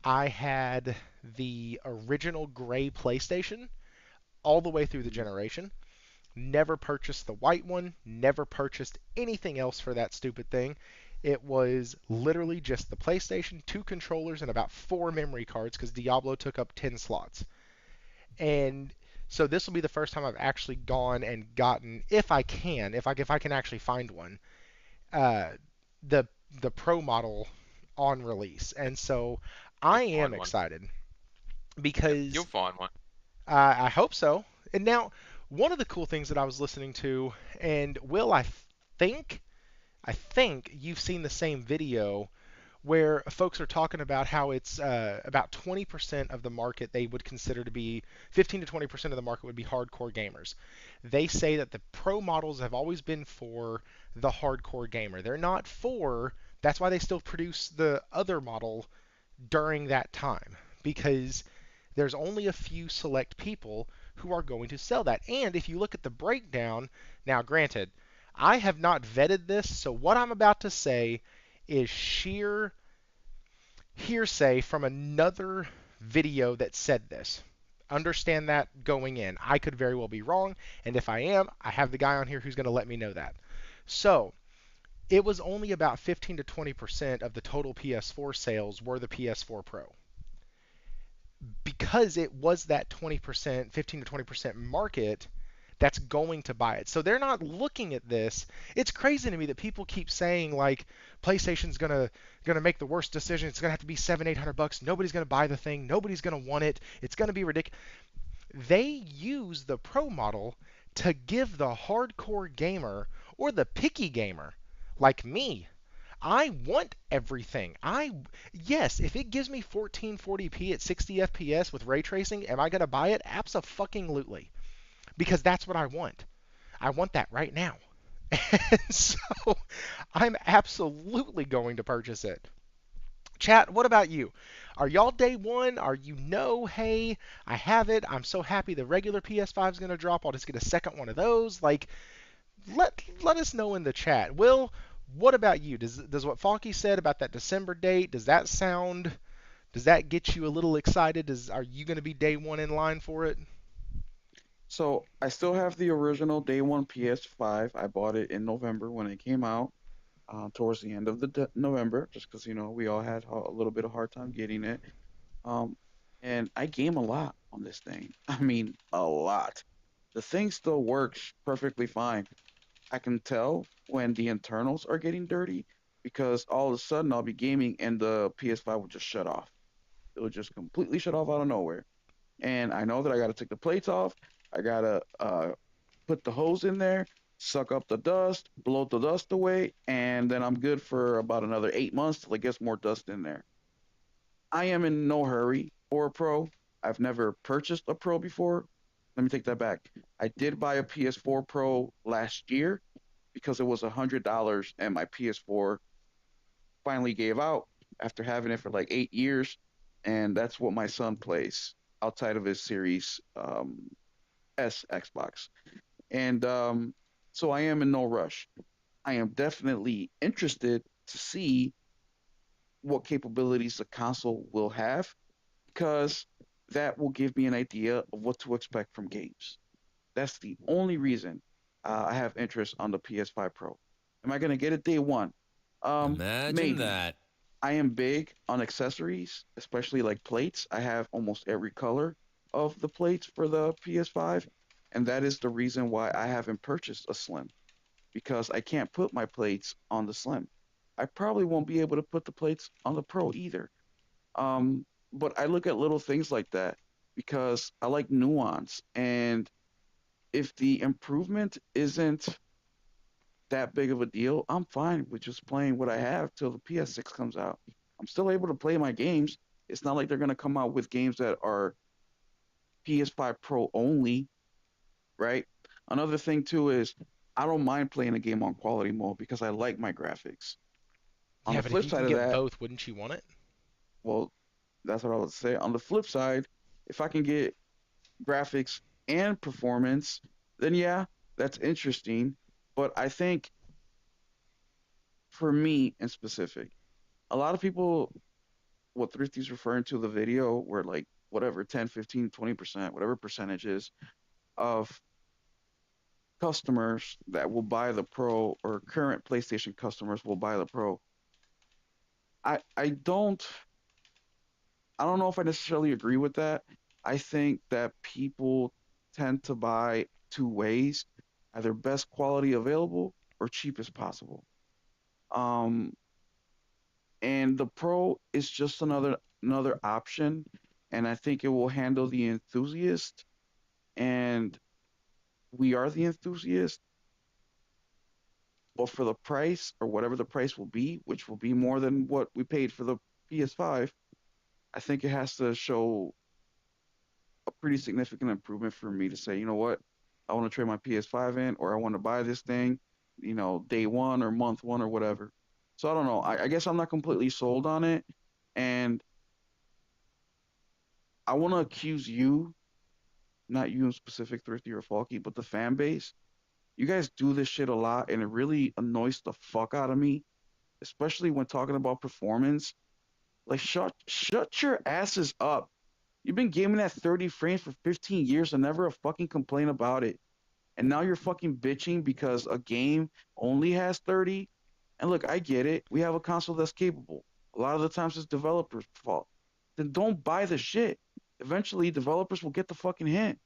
I had the original gray PlayStation all the way through the generation. Never purchased the white one, never purchased anything else for that stupid thing. It was literally just the PlayStation, 2 controllers, and about 4 memory cards because Diablo took up 10 slots. And so this will be the first time I've actually gone and gotten, if I can, if I can actually find one, uh, the Pro model on release. And so I you'll am find one. excited Yep, you'll because find one. I hope so. And now, one of the cool things that I was listening to, and Will, I think you've seen the same video where folks are talking about how it's about 20% of the market they would consider to be 15 to 20% of the market would be hardcore gamers. They say that the pro models have always been for the hardcore gamer. They're not for, that's why they still produce the other model during that time because there's only a few select people who are going to sell that. And if you look at the breakdown, now granted, I have not vetted this, so what I'm about to say is sheer hearsay from another video that said this. Understand that going in. I could very well be wrong, and if I am, I have the guy on here who's going to let me know that. So, it was only about 15 to 20% of the total PS4 sales were the PS4 Pro because it was that 20%, 15 to 20% market that's going to buy it. So they're not looking at this. It's crazy to me that people keep saying like PlayStation's gonna make the worst decision. It's gonna have to be $700-800. Nobody's gonna buy the thing. Nobody's gonna want it. It's gonna be ridiculous. They use the Pro model to give the hardcore gamer or the picky gamer like me. I want everything. Yes, if it gives me 1440p at 60 FPS with ray tracing, am I going to buy it? Abso-fucking-lutely. Because that's what I want. I want that right now. And so I'm absolutely going to purchase it. Chat, what about you? Are y'all day one? Are you hey, I have it. I'm so happy the regular PS5 is going to drop. I'll just get a second one of those. Like, let us know in the chat. Will, what about you? Does what Falky said about that December date, does that get you a little excited? Are you going to be day one in line for it? So I still have the original day one PS5. I bought it in November when it came out, towards the end of November, just because we all had a little bit of hard time getting it. Um, and I game a lot on this thing. I mean, a lot. The thing still works perfectly fine. I can tell when the internals are getting dirty because all of a sudden I'll be gaming and the PS5 will just shut off. It will just completely shut off out of nowhere. And I know that I got to take the plates off. I got to put the hose in there, suck up the dust, blow the dust away, and then I'm good for about another 8 months till it gets more dust in there. I am in no hurry for a Pro. I've never purchased a Pro before. Let me take that back. I did buy a PS4 Pro last year because it was $100 and my PS4 finally gave out after having it for like 8 years. And that's what my son plays outside of his Series S Xbox. And so I am in no rush. I am definitely interested to see what capabilities the console will have because that will give me an idea of what to expect from games. That's the only reason I have interest on the PS5 Pro. Am I going to get it day one? Imagine Maybe. that. I am big on accessories, especially like plates. I have almost every color of the plates for the PS5, and that is the reason why I haven't purchased a Slim because I can't put my plates on the Slim. I probably won't be able to put the plates on the Pro either. But I look at little things like that because I like nuance. And if the improvement isn't that big of a deal, I'm fine with just playing what I have till the PS6 comes out. I'm still able to play my games. It's not like they're going to come out with games that are PS5 Pro only, right? Another thing, too, is I don't mind playing a game on quality mode because I like my graphics. On Yeah, the but if flip you side can of get that, both, wouldn't you want it? well, that's what I would say. On the flip side, if I can get graphics and performance, then yeah, that's interesting. But I think for me in specific, a lot of people, what Thrifty's referring to the video, where like whatever 10, 15, 20%, whatever percentages of customers that will buy the Pro or current PlayStation customers will buy the Pro. I don't know if I necessarily agree with that. I think that people tend to buy two ways, either best quality available or cheapest possible. Um, and the Pro is just another option, and I think it will handle the enthusiast, and we are the enthusiast. But for the price or whatever the price will be, which will be more than what we paid for the PS5, I think it has to show a pretty significant improvement for me to say, you know what, I want to trade my PS5 in, or I want to buy this thing, day one or month one or whatever. So I don't know. I guess I'm not completely sold on it, and I want to accuse you, not you in specific, Thrifty or Falky, but the fan base. You guys do this shit a lot, and it really annoys the fuck out of me, especially when talking about performance. Like, shut your asses up. You've been gaming at 30 frames for 15 years and never a fucking complaint about it. And now you're fucking bitching because a game only has 30. And look, I get it. We have a console that's capable. A lot of the times it's developers' fault. Then don't buy the shit. Eventually, developers will get the fucking hint.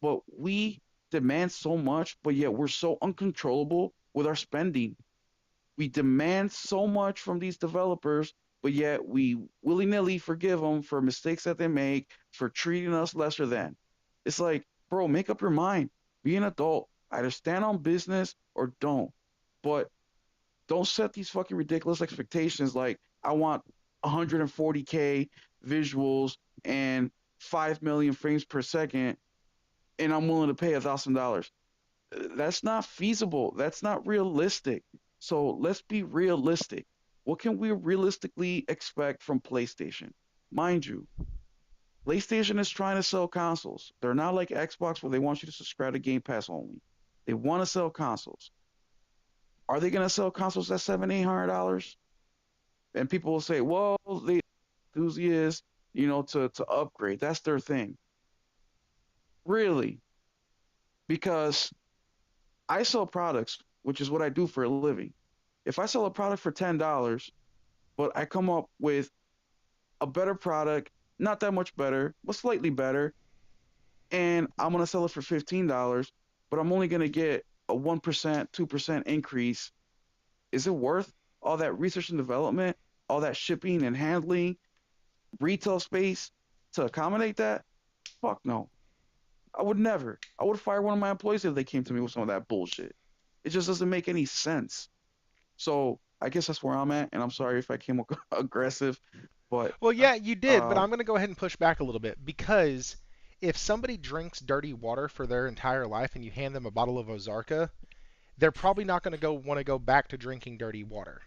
But we demand so much, but yet we're so uncontrollable with our spending. We demand so much from these developers, but yet we willy nilly forgive them for mistakes that they make, for treating us lesser than. It's like, bro, make up your mind. Be an adult. Either stand on business or don't. But don't set these fucking ridiculous expectations like, I want 140K visuals and 5 million frames per second, and I'm willing to pay $1,000. That's not feasible. That's not realistic. So let's be realistic. What can we realistically expect from PlayStation? Mind you, PlayStation is trying to sell consoles. They're not like Xbox where they want you to subscribe to Game Pass only. They want to sell consoles. Are they going to sell consoles at $700, $800? And people will say, well, the enthusiasts, to upgrade. That's their thing. Really? Because I sell products, which is what I do for a living. If I sell a product for $10, but I come up with a better product, not that much better, but slightly better, and I'm going to sell it for $15, but I'm only going to get a 1%, 2% increase, is it worth all that research and development, all that shipping and handling, retail space to accommodate that? Fuck no. I would never. I would fire one of my employees if they came to me with some of that bullshit. It just doesn't make any sense. So I guess that's where I'm at, and I'm sorry if I came aggressive, But Well, yeah, you did, but uh, I'm going to go ahead and push back a little bit because if somebody drinks dirty water for their entire life and you hand them a bottle of Ozarka, they're probably not going to go want to go back to drinking dirty water.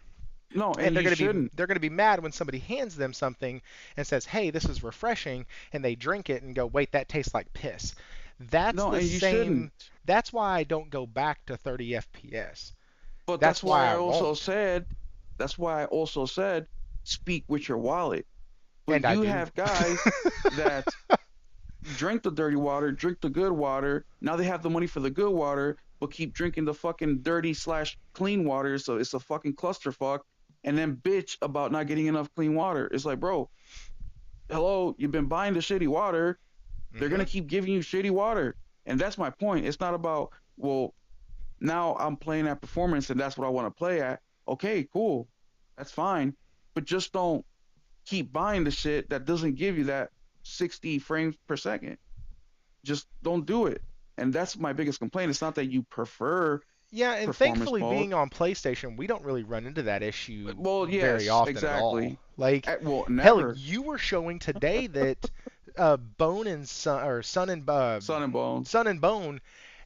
no, And and you shouldn't. they're going to be mad when somebody hands them something and says, "Hey, this is refreshing," and they drink it and go, "Wait, that tastes like piss." That's No, the and you shouldn't. same. That's why I don't go back to 30 FPS. But That's that's why why I I also won't. said, that's why I also said, speak with your wallet. But And I you do. have guys that drink the dirty water, drink the good water. Now they have the money for the good water, but keep drinking the fucking dirty slash clean water. So it's a fucking clusterfuck. And then bitch about not getting enough clean water. It's like, bro, hello, you've been buying the shitty water. They're hmm gonna keep giving you shitty water. And that's my point. It's not about, well, now I'm playing at performance and that's what I want to play at. Okay, cool. That's fine. But just don't keep buying the shit that doesn't give you that 60 frames per second. Just don't do it. And that's my biggest complaint. It's not that you prefer Yeah, and performance thankfully, mode. being on PlayStation, we don't really run into that issue Well, very yes, often at all. exactly. Like, Well, hell, never. you were showing today that Bone and Sun, or Sun and Bone. Sun and Bone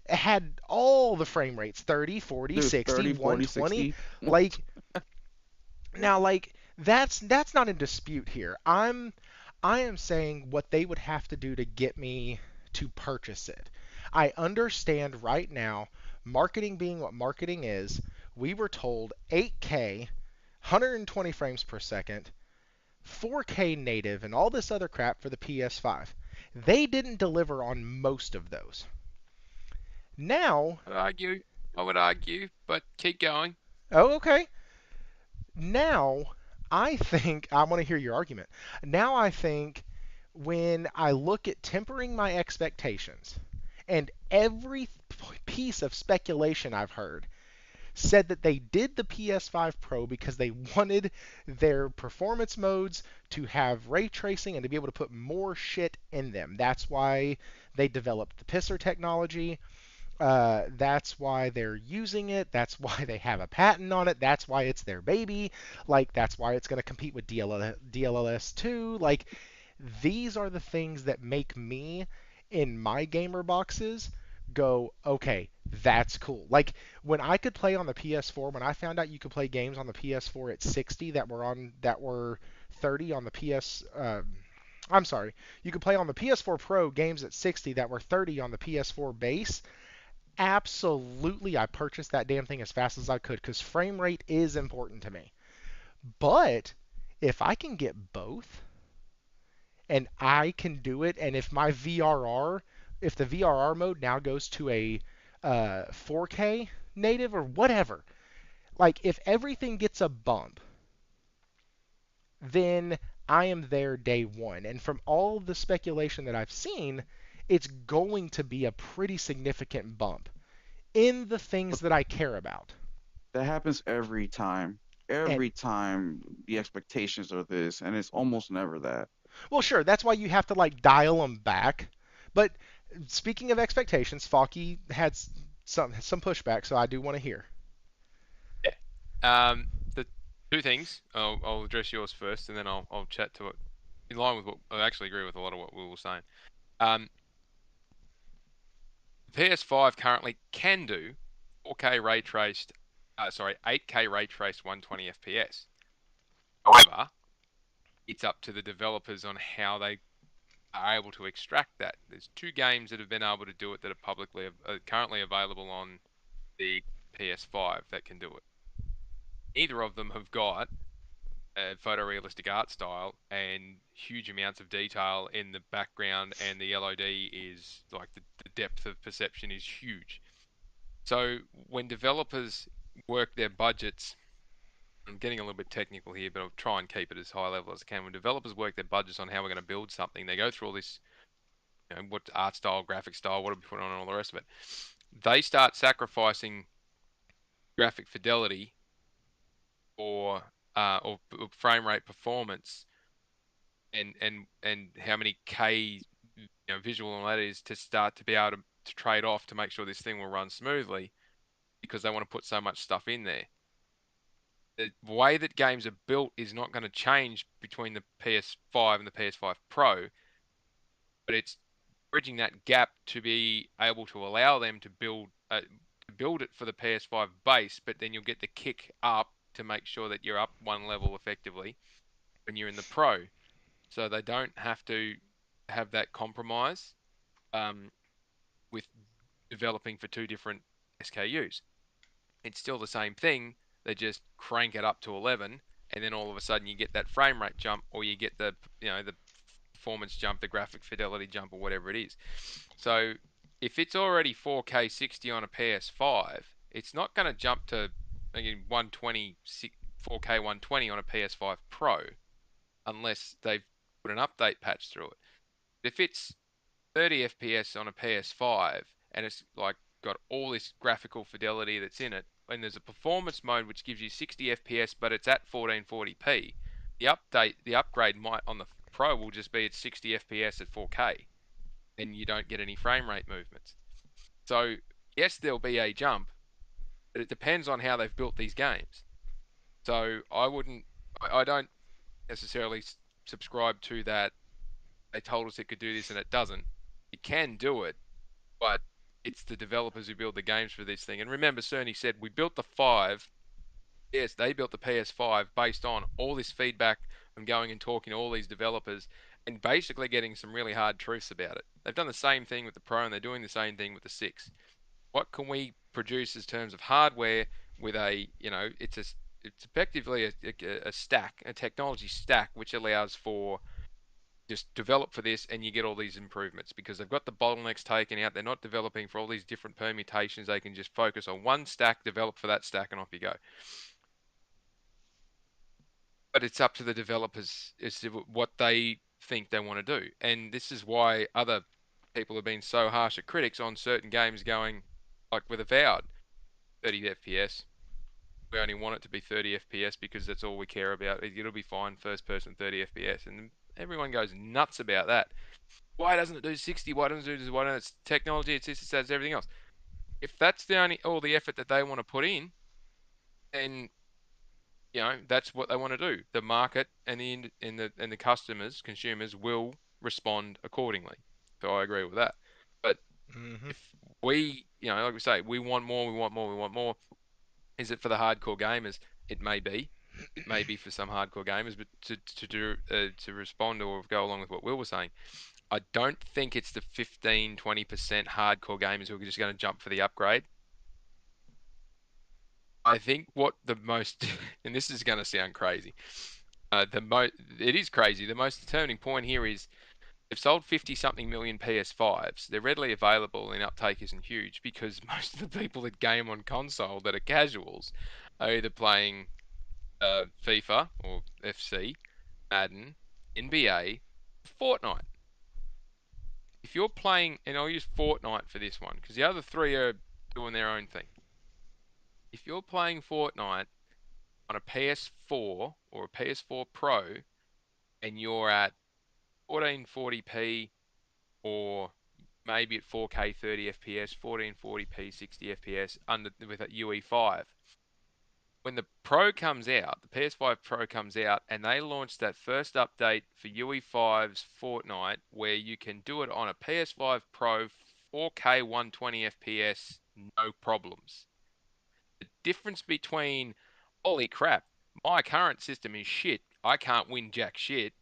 had all the frame rates 30, 40, Dude, 60, 30, 40, 120. 60. Like, now, like that's not in dispute here. I am saying what they would have to do to get me to purchase it. I understand right now, marketing being what marketing is, we were told 8K, 120 frames per second, 4K native, and all this other crap for the PS5. They didn't deliver on most of those. Now, I would argue, but keep going. oh, okay. Now, I think I want to hear your argument. Now, I think when I look at tempering my expectations, and every piece of speculation I've heard said that they did the PS5 Pro because they wanted their performance modes to have ray tracing and to be able to put more shit in them. That's why they developed the pisser technology. That's why they're using it. That's why they have a patent on it. That's why it's their baby. Like, that's why it's going to compete with DLLS 2. Like, these are the things that make me, in my gamer boxes, go, okay, that's cool. Like, when I could play on the PS4, when I found out you could play games on the PS4 at 60 that were 30 on the PS. I'm sorry, you could play on the PS4 Pro games at 60 that were 30 on the PS4 base. Absolutely, I purchased that damn thing as fast as I could because frame rate is important to me. But if I can get both and I can do it, and if my VRR, if the VRR mode now goes to a 4K native or whatever, like if everything gets a bump, then I am there day one. And from all of the speculation that I've seen, it's going to be a pretty significant bump in the things But that I care about. that happens every time. And Every time the expectations are this, and it's almost never that. well, sure, that's why you have to like dial them back. But speaking of expectations, Falky had some pushback, so I do want to hear. The two things. I'll address yours first, and then I'll chat to it in line with what I actually agree with a lot of what we were saying. Um, PS5 currently can do 4K ray traced, 8K ray traced 120 FPS. However, it's up to the developers on how they are able to extract that. There's two games that have been able to do it that are currently available on the PS5 that can do it. Neither of them have got a photorealistic art style and huge amounts of detail in the background, and the LOD is like the depth of perception is huge. So when developers work their budgets, I'm getting a little bit technical here, but I'll try and keep it as high level as I can. When developers work their budgets on how we're going to build something, they go through all this, what art style, graphic style, what do we put on, and all the rest of it. They start sacrificing graphic fidelity or frame rate performance and how many K visual and that is to start to be able to trade off to make sure this thing will run smoothly because they want to put so much stuff in there. the way that games are built is not going to change between the PS5 and the PS5 Pro, but it's bridging that gap to be able to allow them to build it for the PS5 base, but then you'll get the kick up to make sure that you're up one level effectively when you're in the Pro, so they don't have to have that compromise um, with developing for two different SKUs. It's still the same thing. They just crank it up to 11, and then all of a sudden you get that frame rate jump, or you get the performance jump, the graphic fidelity jump, or whatever it is. So if it's already 4K 60 on a PS5, it's not going to jump to again 120 4K 120 on a PS5 Pro unless they've put an update patch through it. If it's 30 FPS on a PS5 and it's like got all this graphical fidelity that's in it, and there's a performance mode which gives you 60 FPS, but it's at 1440p. The upgrade might on the Pro will just be at 60 FPS at 4K, and you don't get any frame rate movements. So yes, there'll be a jump, but it depends on how they've built these games. So I don't necessarily subscribe to that. They told us it could do this and it doesn't. It can do it, but it's the developers who build the games for this thing. And remember, Cerny said we built the 5. Yes, they built the PS5 based on all this feedback from going and talking to all these developers and basically getting some really hard truths about it. They've done the same thing with the Pro and they're doing the same thing with the 6. What can we produce in terms of hardware with it's effectively a stack, a technology stack, which allows for just develop for this and you get all these improvements because they've got the bottlenecks taken out. They're not developing for all these different permutations. They can just focus on one stack, develop for that stack, and off you go. But it's up to the developers as to what they think they want to do. And this is why other people have been so harsh at critics on certain games going, like with Avowed, 30 FPS. We only want it to be 30 FPS because that's all we care about. It'll be fine, first person 30 FPS. And everyone goes nuts about that. Why doesn't it do 60? Why doesn't it do this? Why doesn't it's technology? It's this, it's that, it's everything else. If that's all the effort that they want to put in, then that's what they want to do. The market and the customers, consumers will respond accordingly. So I agree with that. But Hmm. if we, like we say, we want more, we want more, we want more. Is it for the hardcore gamers? It may be. It may be for some hardcore gamers, but to respond or go along with what Will was saying, I don't think it's the 15-20% hardcore gamers who are just going to jump for the upgrade. I think what the most, and this is going to sound crazy, it is crazy. The most determining point here is they've sold 50-something million PS5s. They're readily available and uptake isn't huge because most of the people that game on console that are casuals are either playing FIFA or FC, Madden, NBA, Fortnite. If you're playing, and I'll use Fortnite for this one because the other three are doing their own thing. If you're playing Fortnite on a PS4 or a PS4 Pro and you're at 1440p or maybe at 4K 30 FPS, 1440p 60 FPS with a UE5. When the Pro comes out, the PS5 Pro comes out, and they launch that first update for UE5's Fortnite, where you can do it on a PS5 Pro 4K 120 FPS, no problems. The difference between, holy crap, my current system is shit. I can't win jack shit.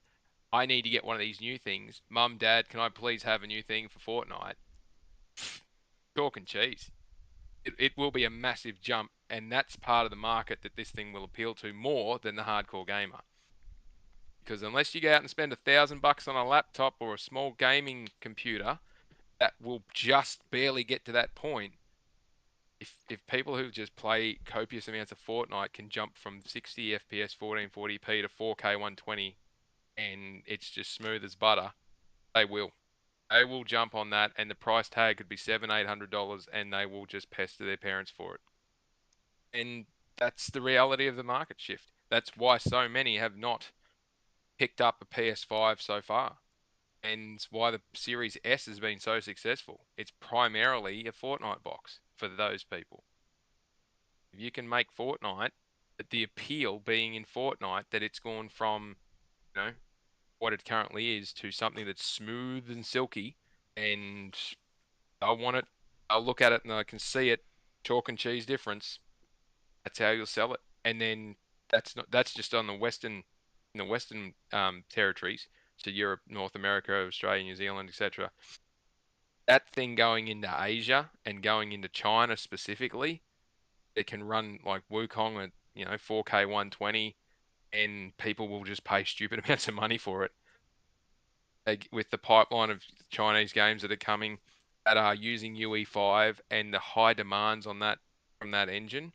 I need to get one of these new things. Mum, Dad, can I please have a new thing for Fortnite? Chalk and cheese. It will be a massive jump, and that's part of the market that this thing will appeal to more than the hardcore gamer. Because unless you go out and spend $1,000 on a laptop or a small gaming computer, that will just barely get to that point. If people who just play copious amounts of Fortnite can jump from 60 FPS 1440p to 4K 120 and it's just smooth as butter, they will. They will jump on that, and the price tag could be $700-800, and they will just pester their parents for it. And that's the reality of the market shift. That's why so many have not picked up a PS5 so far, and why the Series S has been so successful. It's primarily a Fortnite box for those people. If you can make Fortnite the appeal being in Fortnite that it's gone from, you know, what it currently is to something that's smooth and silky, and I want it. I'll look at it and I can see it, chalk and cheese difference. That's how you'll sell it. And then that's just on the western territories, so Europe, North America, Australia, New Zealand, etc. That thing going into Asia and going into China specifically, it can run like Wukong at 4K 120, and people will just pay stupid amounts of money for it. With the pipeline of Chinese games that are coming that are using UE5 and the high demands on that from that engine,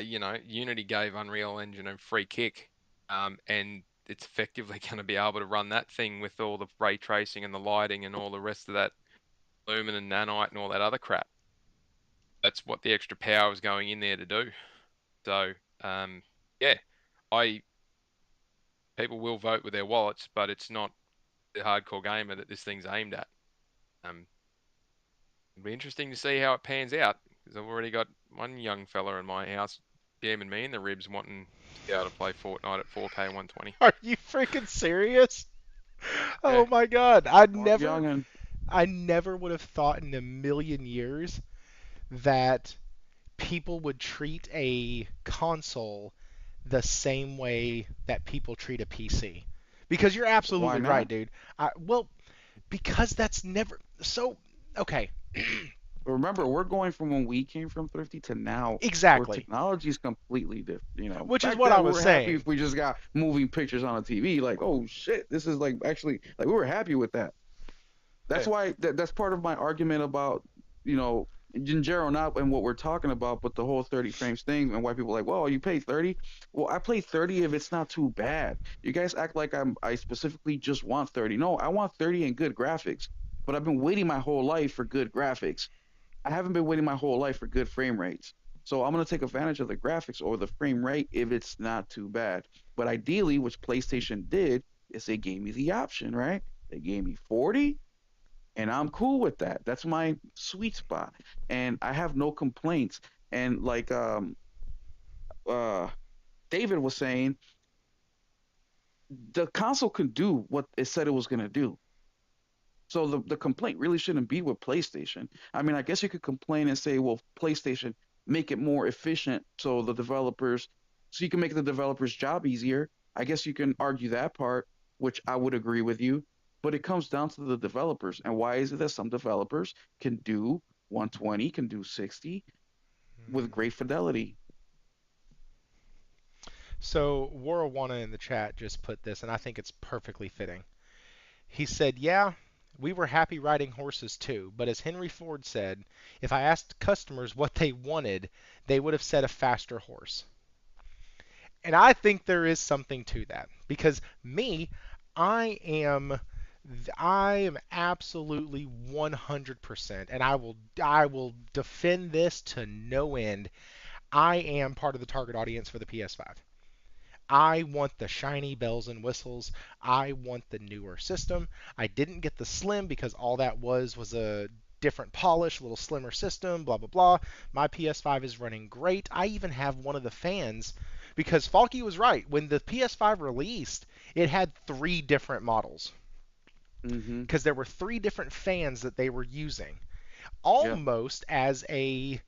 Unity gave Unreal Engine a free kick, and it's effectively going to be able to run that thing with all the ray tracing and the lighting and all the rest of that lumen and nanite and all that other crap. That's what the extra power is going in there to do. So, yeah, people will vote with their wallets, but it's not the hardcore gamer that this thing's aimed at. It'll be interesting to see how it pans out, because I've already got one young fella in my house jamming me in the ribs wanting to be able to play Fortnite at 4K 120. Are you freaking serious? Oh Yeah. my God. Mark Youngin. I never would have thought in a million years that people would treat a console the same way that people treat a PC. Because you're absolutely Why right, not? dude. Because that's never so okay. Remember, we're going from when we came from thrifty to now, where Exactly. technology is completely different. Which is Back what then, I was we were happy saying. if we just got moving pictures on a TV. Like, oh shit, this is like actually like we were happy with that. That's Yeah. why that's part of my argument about in general, not in what we're talking about, but the whole 30 frames thing and why people are like, well, you pay 30. Well, I play 30 if it's not too bad. You guys act like I specifically just want 30. No, I want 30 and good graphics. But I've been waiting my whole life for good graphics. I haven't been waiting my whole life for good frame rates. So I'm gonna take advantage of the graphics or the frame rate if it's not too bad. But ideally, which PlayStation did, is they gave me the option, right? They gave me 40, and I'm cool with that. That's my sweet spot, and I have no complaints. And like uh, David was saying, the console can do what it said it was gonna do. So the complaint really shouldn't be with PlayStation. I mean, I guess you could complain and say, well, PlayStation, make it more efficient so you can make the developers' job easier. I guess you can argue that part, which I would agree with you. But it comes down to the developers. And why is it that some developers can do 120, can do 60 with great fidelity? So Warawana in the chat just put this, and I think it's perfectly fitting. He said, "Yeah, we were happy riding horses too, but as Henry Ford said, if I asked customers what they wanted, they would have said a faster horse." And I think there is something to that because I am I am absolutely 100%, and I will defend this to no end. I am part of the target audience for the PS5. I want the shiny bells and whistles. I want the newer system. I didn't get the Slim because all that was a different polish, a little slimmer system, blah, blah, blah. My PS5 is running great. I even have one of the fans because Falky was right. When the PS5 released, it had 3 different models Mm-hmm. because there were 3 different fans that they were using, Yeah, almost as a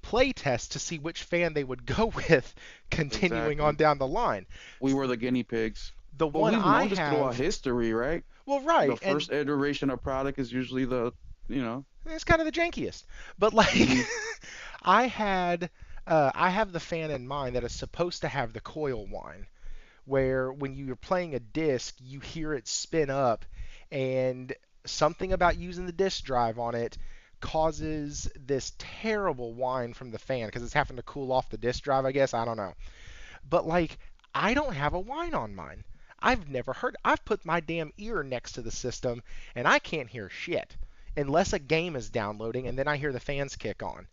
play test to see which fan they would go with continuing on exactly. down the line. We were the guinea pigs. The But one we've I known this throughout have, history, right? well, The right, and first iteration of product is usually you know, it's kind of the jankiest. But like, hmm I had, I have the fan in mind that is supposed to have the coil whine, where when you're playing a disc, you hear it spin up, and something about using the disc drive on it causes this terrible whine from the fan because it's having to cool off the disc drive, I guess. I don't know. But like, I don't have a whine on mine. I've never heard. I've put my damn ear next to the system and I can't hear shit unless a game is downloading and then I hear the fans kick on.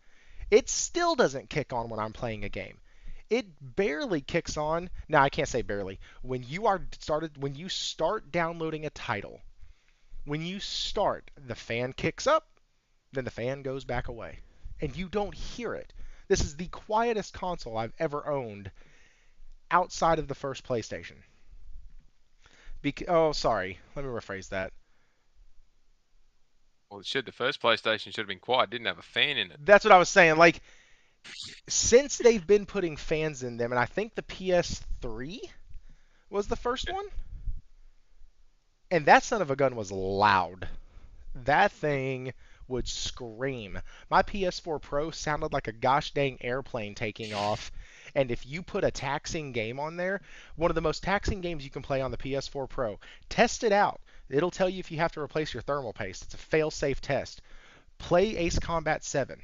It still doesn't kick on when I'm playing a game. It barely kicks on. Now I can't say barely. When you start downloading a title, when you start, the fan kicks up, then the fan goes back away, and you don't hear it. This is the quietest console I've ever owned outside of the first PlayStation. Oh, sorry. Let me rephrase that. Well, the first PlayStation should have been quiet. It didn't have a fan in it. That's what I was saying. Like, since they've been putting fans in them, and I think the PS3 was the first one, and that son of a gun was loud. That thing would scream. My PS4 Pro sounded like a gosh dang airplane taking off. And if you put a taxing game on there, one of the most taxing games you can play on the PS4 Pro, test it out. It'll tell you if you have to replace your thermal paste. It's a fail-safe test. Play Ace Combat 7.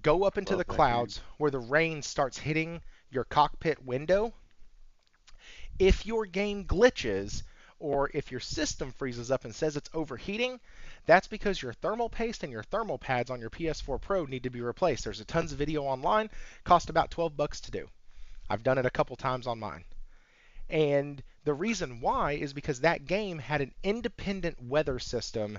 Go up into Love the that clouds game. where the rain starts hitting your cockpit window. If your game glitches or if your system freezes up and says it's overheating, that's because your thermal paste and your thermal pads on your PS4 Pro need to be replaced. There's a tons of video online, cost about $12 to do. I've done it a couple times on mine. And the reason why is because that game had an independent weather system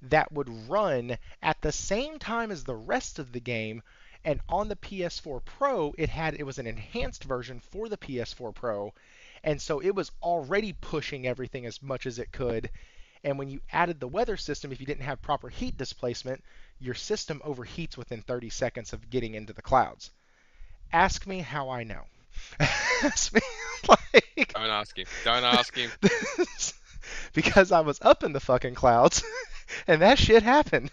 that would run at the same time as the rest of the game. And on the PS4 Pro, it was an enhanced version for the PS4 Pro, and so it was already pushing everything as much as it could. And when you added the weather system, if you didn't have proper heat displacement, your system overheats within 30 seconds of getting into the clouds. Ask me how I know. Ask me, like, Don't ask him. Don't ask him. because I was up in the fucking clouds, and that shit happened,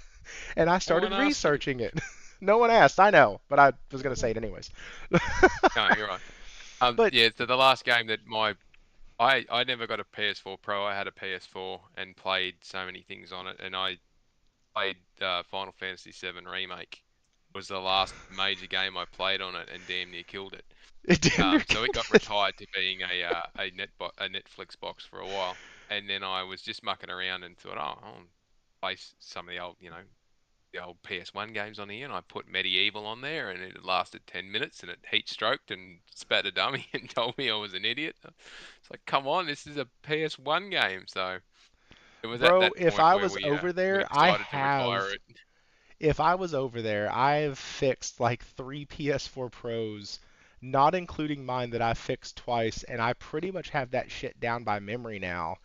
and I No started one asked you. researching it. No one asked, I know, but I was gonna say it anyways. No, you're right. But Yeah, so the last game that I never got a PS4 Pro. I had a PS4 and played so many things on it, and I played Final Fantasy VII Remake. Was the last major game I played on it, and damn near killed it. it damn near So it killed got it. retired to being a Netflix box for a while, and then I was just mucking around and thought, oh, I'll play some of the old, the old PS1 games on here, and I put Medieval on there, and it lasted 10 minutes, and it heat stroked and spat a dummy and told me I was an idiot. It's like, come on, this is a PS1 game. So it was at Bro, that if point I where was over we there, decided to retire it. if I was over there, I've fixed like 3 PS4 Pros, not including mine that I fixed twice, and I pretty much have that shit down by memory now.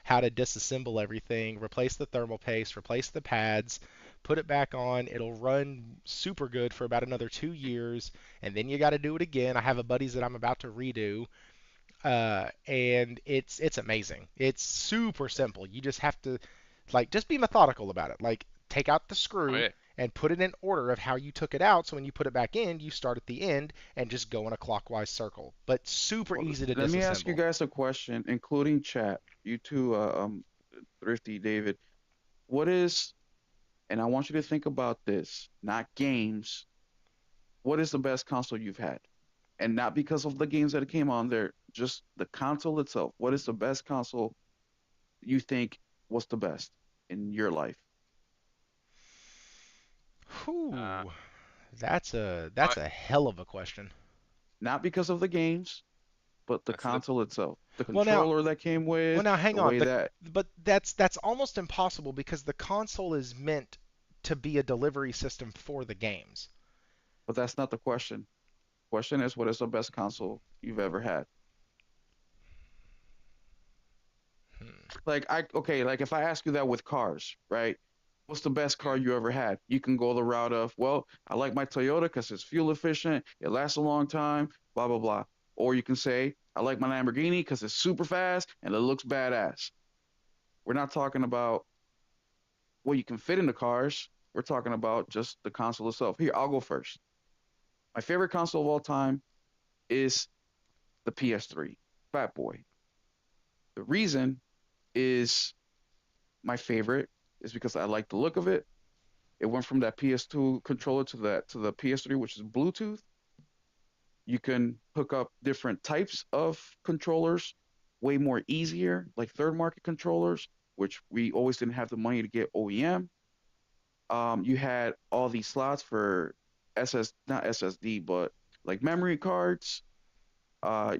How to disassemble everything, replace the thermal paste, replace the pads, put it back on. It'll run super good for about another 2 years, and then you got to do it again. I have a buddy's that I'm about to redo, and it's amazing. It's super simple. You just have to like just be methodical about it. Like take out the Oh screw yeah. and put it in order of how you took it out. So when you put it back in, you start at the end and just go in a clockwise circle. But super Well, easy to let me ask you disassemble. guys a question, including chat. You two, Thrifty David. What is, and I want you to think about this, not games. What is the best console you've had? And not because of the games that came on there, just the console itself. What is the best console you think was the best in your life? Uh, Whew, that's I, a hell of a question. Not because of the games, but the for the console itself. The Well now, controller that came with, hang the on. way that, But that's almost impossible because the console is meant to be a delivery system for the games. but that's not the question. Question is, what is the best console you've ever had? Hmm. Okay, like if I ask you that with cars, right? What's the best car you ever had? You can go the route of, well, I like my Toyota because it's fuel efficient, it lasts a long time, blah blah blah. Or you can say, I like my Lamborghini because it's super fast and it looks badass. We're not talking about what you can fit in the cars. We're talking about just the console itself. Here, I'll go first. My favorite console of all time is the PS3, Fat Boy. The reason is my favorite is because I like the look of it. It went from that PS2 controller to the PS3, which is Bluetooth. You can hook up different types of controllers way more easier, like third market controllers, which we always didn't have the money to get OEM. You had all these slots for not SSD, but like memory cards.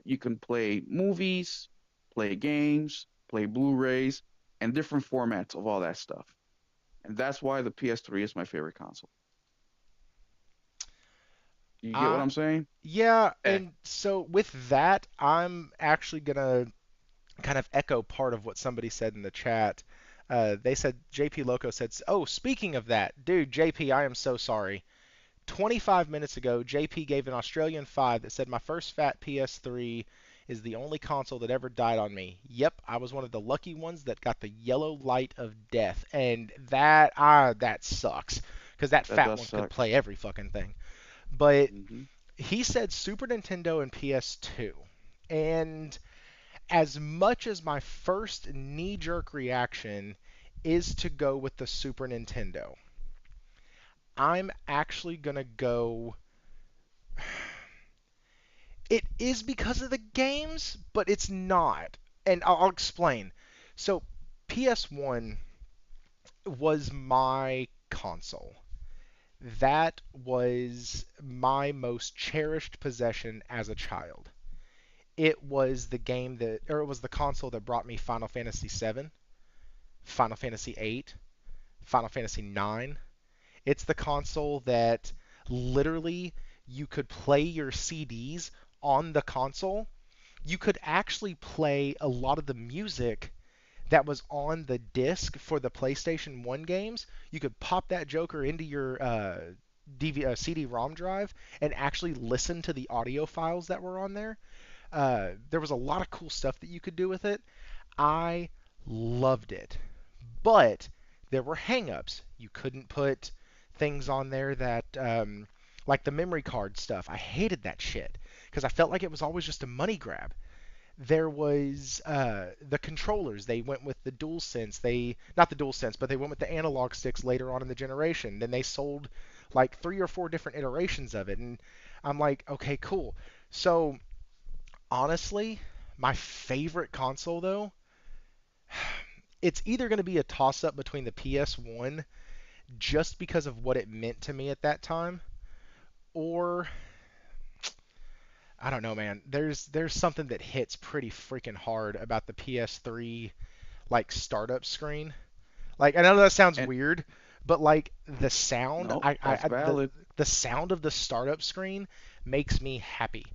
You can play movies, play games, play Blu-rays, and different formats of all that stuff. And that's why the PS3 is my favorite console. You get what I I'm saying? Yeah, Yeah. and so with that, I'm actually gonna kind of echo part of what somebody said in the chat. They said JP Loco said, "Oh, speaking of that, dude, JP, I am so sorry. 25 minutes ago, JP gave an Australian 5 that said my first fat PS3 is the only console that ever died on me. Yep, I was one of the lucky ones that got the yellow light of death, and that sucks because that That fat does one could suck. play every fucking thing. But Hmm. he said Super Nintendo and PS2, and as much as my first knee-jerk reaction is to go with the Super Nintendo, I'm actually gonna go. It is because of the games, but it's not. And I'll explain. So, PS1 was my console. That was my most cherished possession as a child. It was the game that, or it was the console that brought me Final Fantasy VII, Final Fantasy VIII, Final Fantasy IX. It's the console that literally you could play your CDs on the console. You could actually play a lot of the music that was on the disc for the PlayStation 1 games. You could pop that joker into your CD-ROM drive and actually listen to the audio files that were on there. There was a lot of cool stuff that you could do with it. I loved it. But there were hangups. You couldn't put things on there that, like the memory card stuff. I hated that shit because I felt like it was always just a money grab. There was the controllers. They went with the DualSense. Not the DualSense, but they went with the analog sticks later on in the generation. Then they sold like 3 or 4 different iterations of it, and I'm like, okay, cool. So honestly, my favorite console though, it's either going to be a toss-up between the PS1 just because of what it meant to me at that time, or I don't know, man. There's something that hits pretty freaking hard about the PS3 like startup screen. Like I know that sounds And weird, but like the sound, no, that's valid. the sound of the startup screen makes me happy.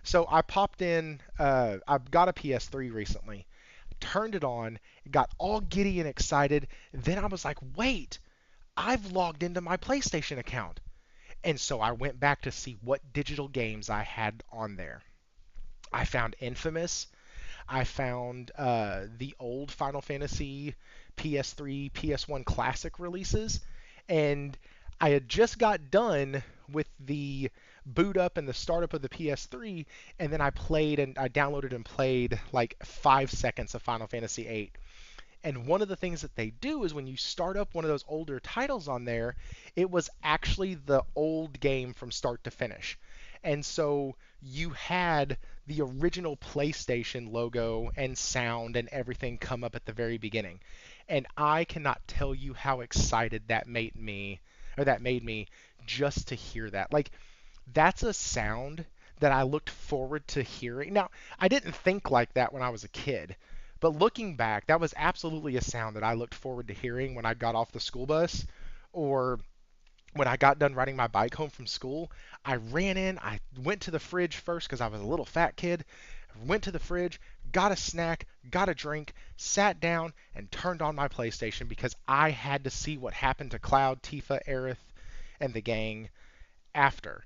So I popped in. I got a PS3 recently. Turned it on, got all giddy and excited. Then I was like, wait, I've logged into my PlayStation account. And so I went back to see what digital games I had on there. I found Infamous. I found the old Final Fantasy PS3, PS1 classic releases. And I had just got done with the boot up and the startup of the PS3, and then I downloaded and played like 5 seconds of Final Fantasy VIII. And one of the things that they do is when you start up one of those older titles on there, it was actually the old game from start to finish. And so you had the original PlayStation logo and sound and everything come up at the very beginning. And I cannot tell you how excited that made me just to hear that. Like that's a sound that I looked forward to hearing. Now, I didn't think like that when I was a kid, but looking back, that was absolutely a sound that I looked forward to hearing when I got off the school bus or when I got done riding my bike home from school. I ran in, I went to the fridge first because I was a little fat kid. Went to the fridge, got a snack, got a drink, sat down, and turned on my PlayStation because I had to see what happened to Cloud, Tifa, Aerith, and the gang after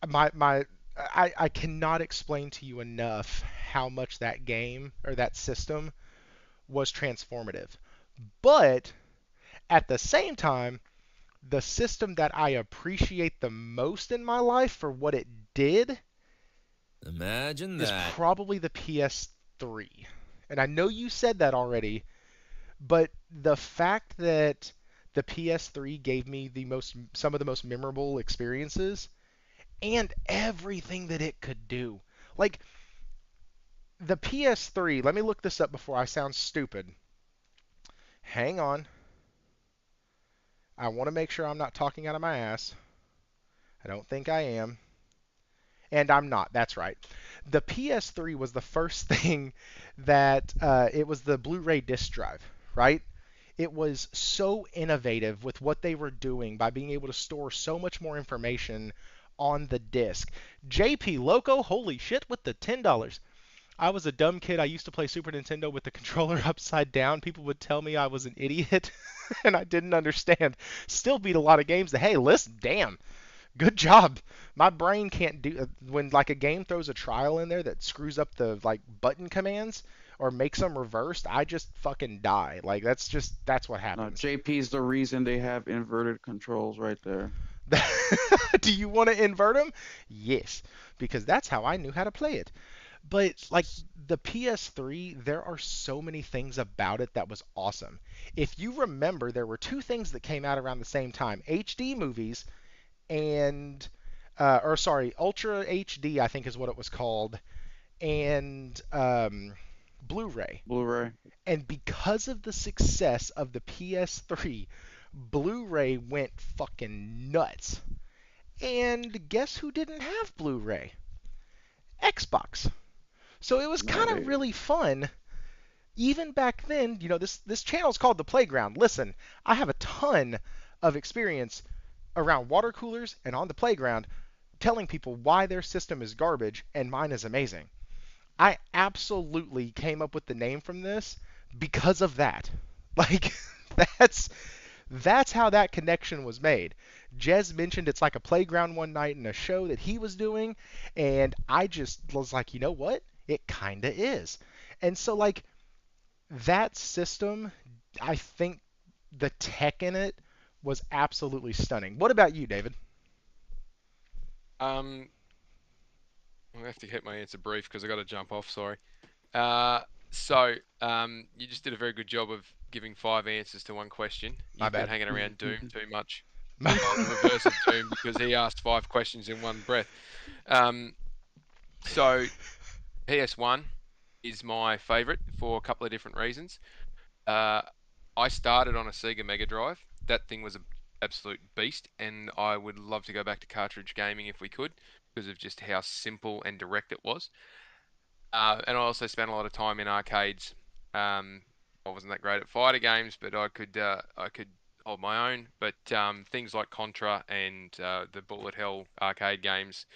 my I cannot explain to you enough how much that game or that system was transformative. But at the same time, the system that I appreciate the most in my life for what it did Imagine is that. probably the PS3. And I know you said that already, but the fact that the PS3 gave me some of the most memorable experiences and everything that it could do. Like the PS3, let me look this up before I sound stupid. Hang on. I want to make sure I'm not talking out of my ass. I don't think I am. And I'm not. That's right. The PS3 was the first thing that it was the Blu-ray disc drive, right? It was so innovative with what they were doing by being able to store so much more information on the disc. JP Loco, holy shit, with the $10. I was a dumb kid. I used to play Super Nintendo with the controller upside down. People would tell me I was an idiot and I didn't understand. Still beat a lot of games that, hey, listen, damn, good job. My brain can't do when like a game throws a trial in there that screws up the like button commands or makes them reversed. I just fucking die. Like that's what No, happens. JP's the reason they have inverted controls right there. Do you want to invert them? Yes, because that's how I knew how to play it. But like the PS3, there are so many things about it that was awesome. If you remember, there were two things that came out around the same time: HD movies and or sorry, Ultra HD, I think is what it was called, and Blu-ray. Blu-ray. And because of the success of the PS3, Blu-ray went fucking nuts. And guess who didn't have Blu-ray? Xbox. So it was No, kind of really fun. Even back then, this channel's called The Playground. Listen, I have a ton of experience around water coolers and on the playground telling people why their system is garbage and mine is amazing. I absolutely came up with the name from this because of that. Like that's that's how that connection was made. Jez mentioned it's like a playground one night in a show that he was doing, and I just was like, you know what? It kinda is. And so like that system, I think the tech in it was absolutely stunning. What about you, David? Um, I have to keep my answer brief because I got to jump off. Sorry. You just did a very good job of giving 5 answers to one question. My You've been bad. hanging around Doom too much. The reverse of Doom because he asked 5 questions in one breath. So PS1 is my favorite for a couple of different reasons. I started on a Sega Mega Drive. That thing was an absolute beast, and I would love to go back to cartridge gaming if we could because of just how simple and direct it was. And I also spent a lot of time in arcades. I wasn't that great at fighter games, but I could hold my own. But things like Contra and the Bullet Hell arcade games,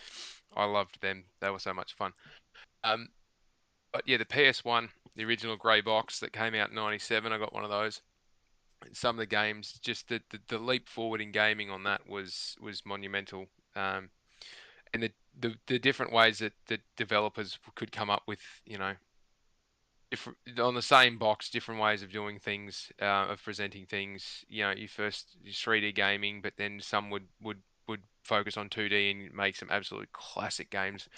I loved them. They were so much fun. Um, but yeah, the PS1, the original grey box that came out in '97, I got one of those. Some of the games, just the leap forward in gaming on that was monumental. And the different ways that developers could come up with, different on the same box, different ways of doing things, of presenting things. You first 3D gaming, but then some would focus on 2D and make some absolute classic games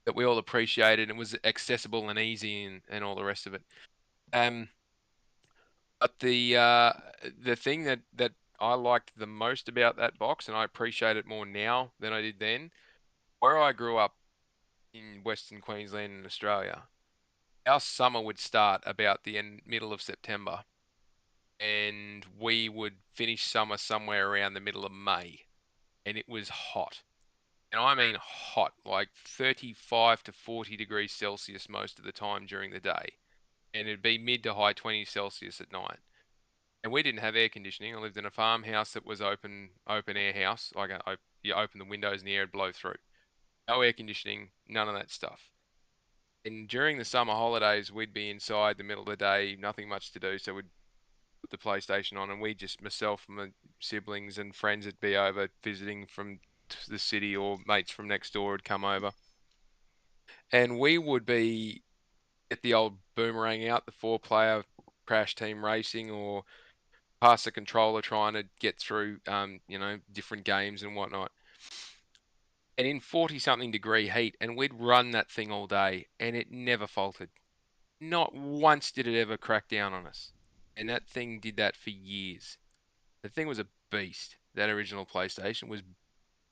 that we all appreciated and was accessible and easy and all the rest of it. Um, but the thing that I liked the most about that box, and I appreciate it more now than I did then, where I grew up in Western Queensland in Australia, our summer would start about the middle of September, and we would finish summer somewhere around the middle of May, and it was hot. And I mean hot, like 35 to 40 degrees Celsius most of the time during the day. And it'd be mid to high 20s Celsius at night. And we didn't have air conditioning. I lived in a farmhouse that was open air house. You open the windows and the air would blow through. No air conditioning, none of that stuff. And during the summer holidays, we'd be inside the middle of the day, nothing much to do, so we'd put the PlayStation on, and we just myself and my siblings and friends would be over visiting from the city, or mates from next door would come over, and we would be at the old boomerang out, the four-player Crash Team Racing, or pass the controller trying to get through, different games and whatnot. And in 40 something degree heat, and we'd run that thing all day, and it never faltered. Not once did it ever crack down on us. And that thing did that for years. The thing was a beast. That original PlayStation was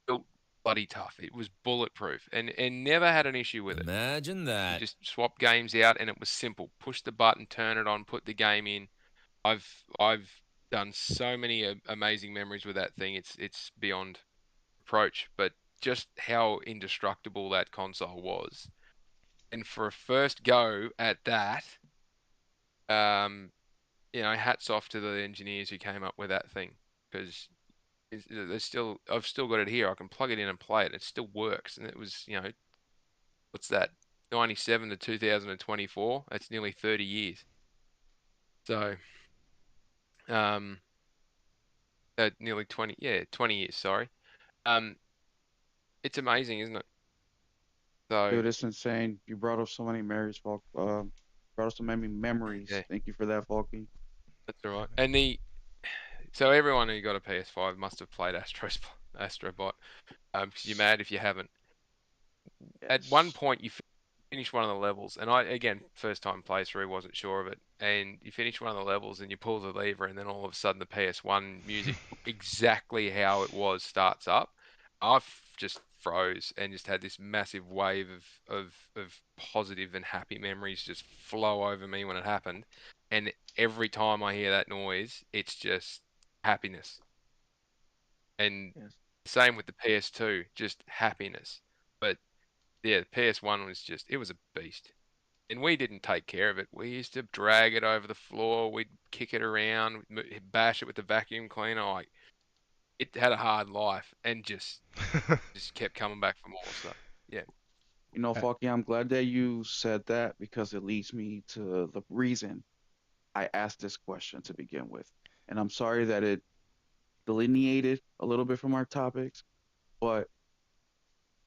built bloody tough. It was bulletproof and never had an issue with it. Imagine You that. just swap games out and it was simple. Push the button, turn it on, put the game in. I've done so many amazing memories with that thing. It's beyond reproach. But just how indestructible that console was. And for a first go at that, um, hats off to the engineers who came up with that thing, because I've still got it here. I can plug it in and play it. It still works, and it was, what's that? 97 to 2024. That's nearly 30 years. So, um, nearly 20, yeah, 20 years. Sorry. Um, it's amazing, isn't it? So, Dude, it's insane. You brought up so many memories, brought up so many memories. yeah, Thank you for that, Falky. that's all right. And so everyone who got a PS5 must have played Astrobot. 'Cause you're mad if you haven't. At one Yes. point, you finish one of the levels, and again, first time playthrough, wasn't sure of it, and you finish one of the levels, and you pull the lever, and then all of a sudden the PS1 music, exactly how it was, starts up. I just froze and just had this massive wave of positive and happy memories just flow over me when it happened, and every time I hear that noise, it's just happiness. And Yes. same with the PS2, just happiness. But yeah, the PS1 was it was a beast. And we didn't take care of it. We used to drag it over the floor. We'd kick it around, bash it with the vacuum cleaner. Like, it had a hard life and just kept coming back for more. So yeah, You know, Uh, Falky, I'm glad that you said that because it leads me to the reason I asked this question to begin with. And I'm sorry that it delineated a little bit from our topics, but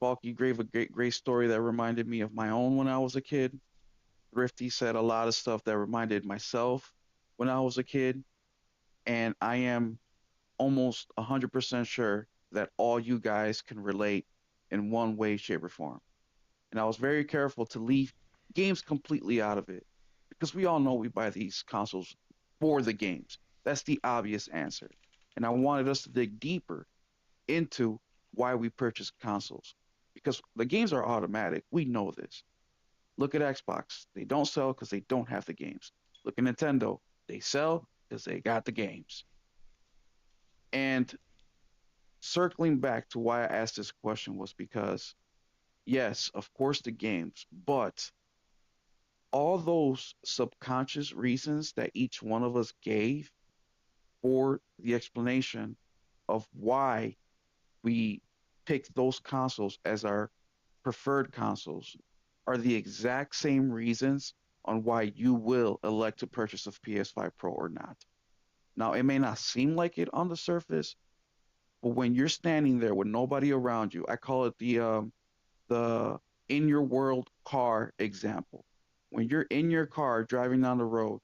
Falky gave a great story that reminded me of my own when I was a kid. Thrifty said a lot of stuff that reminded myself when I was a kid, and I am almost 100% sure that all you guys can relate in one way, shape, or form. And I was very careful to leave games completely out of it because we all know we buy these consoles for the games. That's the obvious answer. And I wanted us to dig deeper into why we purchase consoles because the games are automatic. We know this. Look at Xbox. They don't sell because they don't have the games. Look at Nintendo. They sell because they got the games. And circling back to why I asked this question was because, yes, of course, the games, but all those subconscious reasons that each one of us gave for the explanation of why we picked those consoles as our preferred consoles are the exact same reasons on why you will elect to purchase a PS5 Pro or not. Now, it may not seem like it on the surface, but when you're standing there with nobody around you, I call it the in your world car example. When you're in your car driving down the road,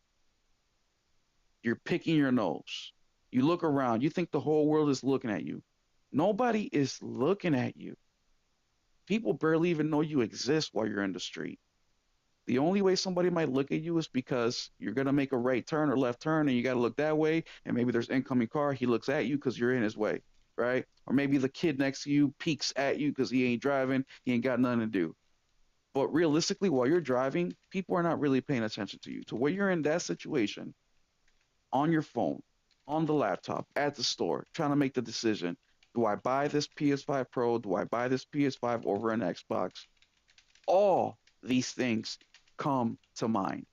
you're picking your nose. You look around, you think the whole world is looking at you. Nobody is looking at you. People barely even know you exist while you're in the street. The only way somebody might look at you is because you're going to make a right turn or left turn and you got to look that way. And maybe there's incoming car. He looks at you because you're in his way, right? Or maybe the kid next to you peeks at you because he ain't driving. He ain't got nothing to do. But realistically, while you're driving, people are not really paying attention to you. To where you're in that situation, on your phone, on the laptop, at the store, trying to make the decision. Do I buy this PS5 Pro? Do I buy this PS5 over an Xbox? All these things come to mind.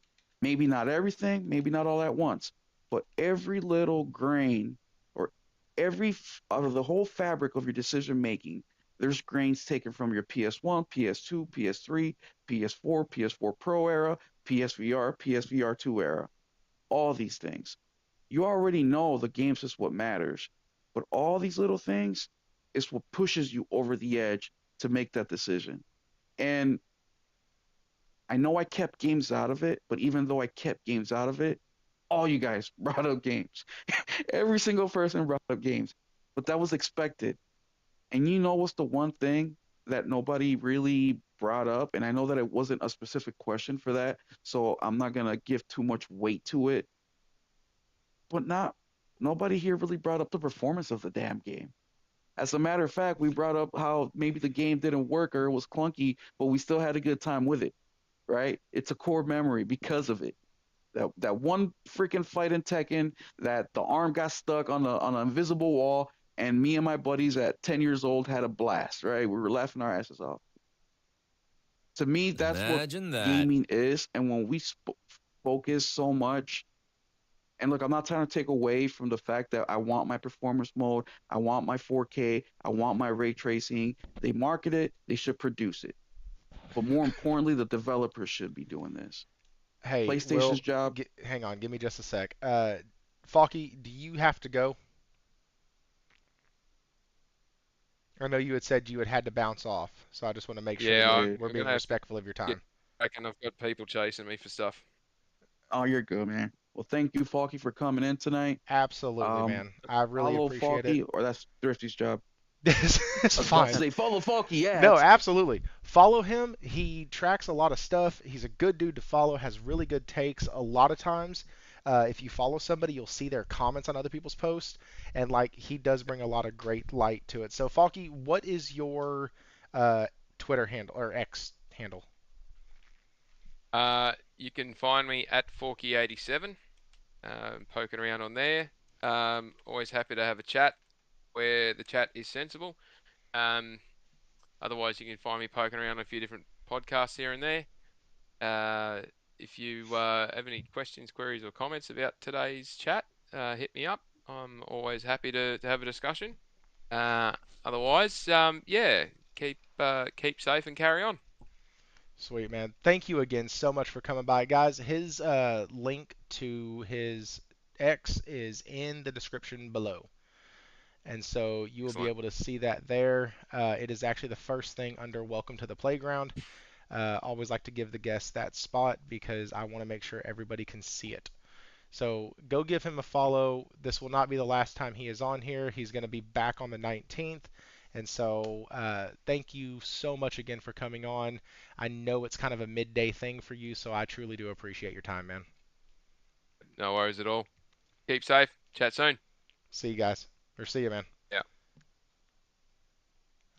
Maybe not everything, maybe not all at once, but every little grain or out of the whole fabric of your decision making, there's grains taken from your PS1, PS2, PS3, PS4, PS4 Pro era, PSVR, PSVR 2 era. All these things. You already know the games is what matters, but all these little things is what pushes you over the edge to make that decision. And I know I kept games out of it, but even though I kept games out of it, all you guys brought up games. Every single person brought up games, but that was expected. And you know what's the one thing that nobody really brought up? And I know that it wasn't a specific question for that, so I'm not gonna give too much weight to it. But not nobody here really brought up the performance of the damn game. As a matter of fact, we brought up how maybe the game didn't work or it was clunky, but we still had a good time with it, right? It's a core memory because of it. That one freaking fight in Tekken that the arm got stuck on an invisible wall, and me and my buddies at 10 years old had a blast, right? We were laughing our asses off. To me, that's what Imagine that. gaming is, and when we focus so much And look, I'm not trying to take away from the fact that I want my performance mode, I want my 4K, I want my ray tracing. They market it, they should produce it. But more importantly, the developers should be doing this. Hey, PlayStation's Will, job. hang on, give me just a sec. Falky, do you have to go? I know you had said you had to bounce off, so I just want to make sure Yeah, that Yeah. we're I'm being gonna have to respectful of your get time. back, and I've got people chasing me for stuff. Oh, you're good, man. Well, thank you, Falky, for coming in tonight. Absolutely, Um, man. I really Follow appreciate it. Falky, or that's Thrifty's job. It's I was about to fine. say follow Falky No, ads. absolutely. Follow him. He tracks a lot of stuff. He's a good dude to follow, has really good takes. A lot of times, if you follow somebody, you'll see their comments on other people's posts, and like he does bring a lot of great light to it. So, Falky, what is your uh, Twitter handle or X handle? You can find me at Forky87, poking around on there. Always happy to have a chat where the chat is sensible. Um, Otherwise, you can find me poking around on a few different podcasts here and there. Uh, if you have any questions, queries, or comments about today's chat, hit me up. I'm always happy to have a discussion. Uh, Otherwise, yeah, keep safe and carry on. Sweet, man. Thank you again so much for coming by, guys. His link to his X is in the description below. And so you will be Excellent. able to see that there. It is actually the first thing under Welcome to the Playground. Always like to give the guests that spot because I want to make sure everybody can see it. So go give him a follow. This will not be the last time he is on here. He's going to be back on the 19th. And so thank you so much again for coming on. I know it's kind of a midday thing for you, so I truly do appreciate your time, man. No worries at all. Keep safe. Chat soon. See you guys. Or see you, man. Yeah.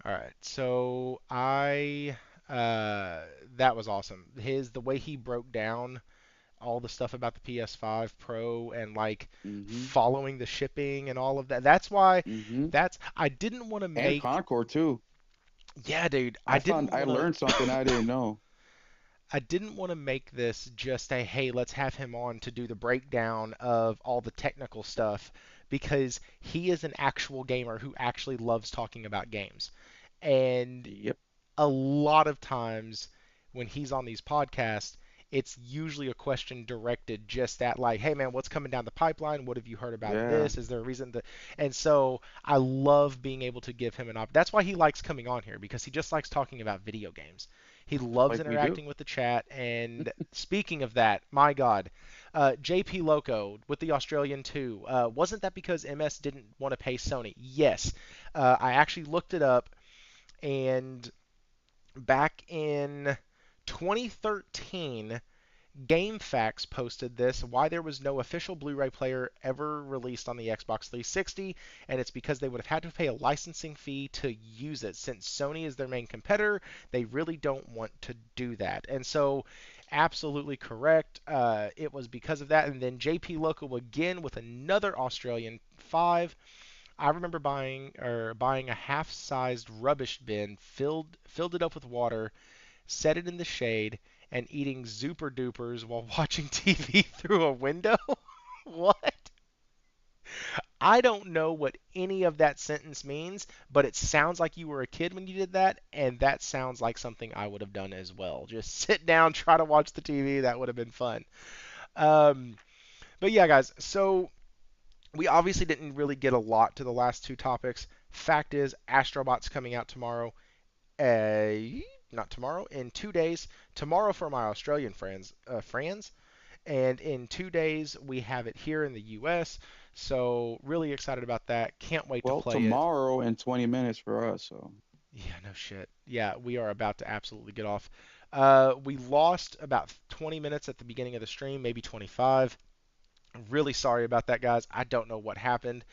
All right. So that was awesome. The way he broke down all the stuff about the PS5 Pro and like Mm-hmm. following the shipping and all of that. That's why Mm-hmm. I didn't want to And make Concord too. yeah, dude. I learned something I didn't know. I didn't want to make this just a hey, let's have him on to do the breakdown of all the technical stuff because he is an actual gamer who actually loves talking about games. And Yep. a lot of times when he's on these podcasts, it's usually a question directed just at like, hey man, what's coming down the pipeline? What have you heard about Yeah. this? Is there a reason to? And so I love being able to give him an op. That's why he likes coming on here because he just likes talking about video games. He loves Like we do. interacting with the chat. And speaking of that, my God, JP Loco with the Australian 2, wasn't that because MS didn't want to pay Sony? Yes. I actually looked it up and back in 2013, GameFAQs posted this why there was no official Blu-ray player ever released on the Xbox 360, and it's because they would have had to pay a licensing fee to use it. Since Sony is their main competitor, they really don't want to do that. And so, absolutely correct. It was because of that. And then JP Loco again with another Australian 5. I remember buying a half-sized rubbish bin, filled it up with water, set it in the shade, and eating Super Dupers while watching TV through a window? What? I don't know what any of that sentence means, but it sounds like you were a kid when you did that, and that sounds like something I would have done as well. Just sit down, try to watch the TV. That would have been fun. Um, but yeah, guys, so we obviously didn't really get a lot to the last two topics. Fact is, Astrobot's coming out tomorrow. Not tomorrow, in 2 days. Tomorrow for my Australian friends, and in 2 days we have it here in the U.S. So really excited about that. Can't wait to Well, play it. tomorrow in 20 minutes for us. So Yeah, no shit. Yeah, we are about to absolutely get off. We lost about 20 minutes at the beginning of the stream, maybe 25. Really sorry about that, guys. I don't know what happened.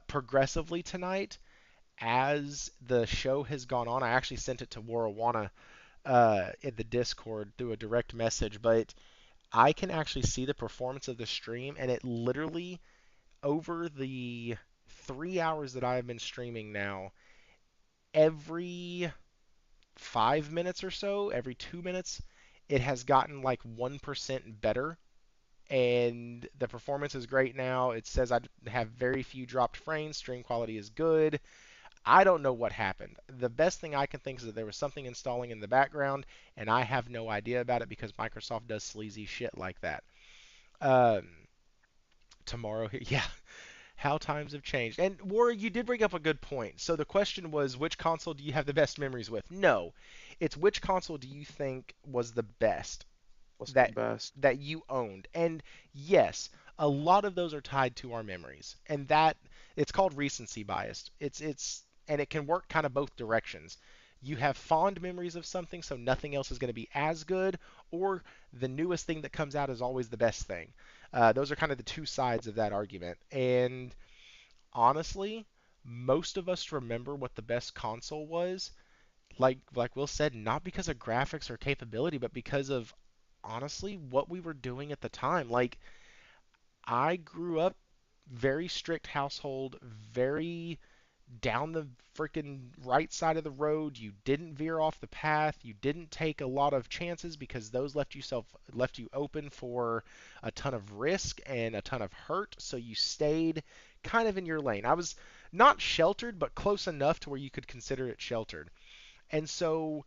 Progressively tonight, as the show has gone on, I actually sent it to Warawana in the Discord through a direct message, but I can actually see the performance of the stream, and it literally, over the 3 hours that I have been streaming now, every 5 minutes or so, every 2 minutes, it has gotten like 1% better. and the performance is great now. It says I have very few dropped frames. Stream quality is good. I don't know what happened. The best thing I can think is that there was something installing in the background, and I have no idea about it because Microsoft does sleazy shit like that. Um, tomorrow, yeah, how times have changed. And War, you did bring up a good point. So the question was, which console do you have the best memories with? No, it's which console do you think was the best What's the that best? that you owned. And yes, a lot of those are tied to our memories. And that it's called recency bias. It's and it can work kind of both directions. You have fond memories of something, so nothing else is going to be as good, or the newest thing that comes out is always the best thing. Those are kind of the two sides of that argument. And honestly, most of us remember what the best console was, like Will said, not because of graphics or capability, but because of honestly what we were doing at the time. Like I grew up very strict household, very down the freaking right side of the road. You didn't veer off the path. You didn't take a lot of chances because those left you open for a ton of risk and a ton of hurt. So you stayed kind of in your lane. I was not sheltered, but close enough to where you could consider it sheltered. And so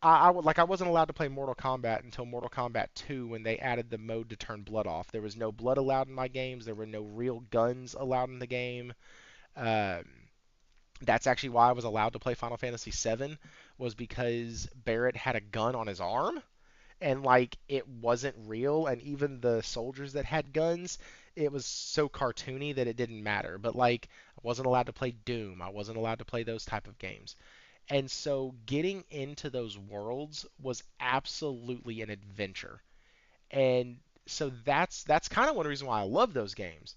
I wasn't allowed to play Mortal Kombat until Mortal Kombat 2 when they added the mode to turn blood off. There was no blood allowed in my games. There were no real guns allowed in the game. Um, that's actually why I was allowed to play Final Fantasy VII, was because Barrett had a gun on his arm and like it wasn't real, and even the soldiers that had guns, it was so cartoony that it didn't matter. But like I wasn't allowed to play Doom. I wasn't allowed to play those type of games. And so getting into those worlds was absolutely an adventure. And so that's kind of one reason why I love those games.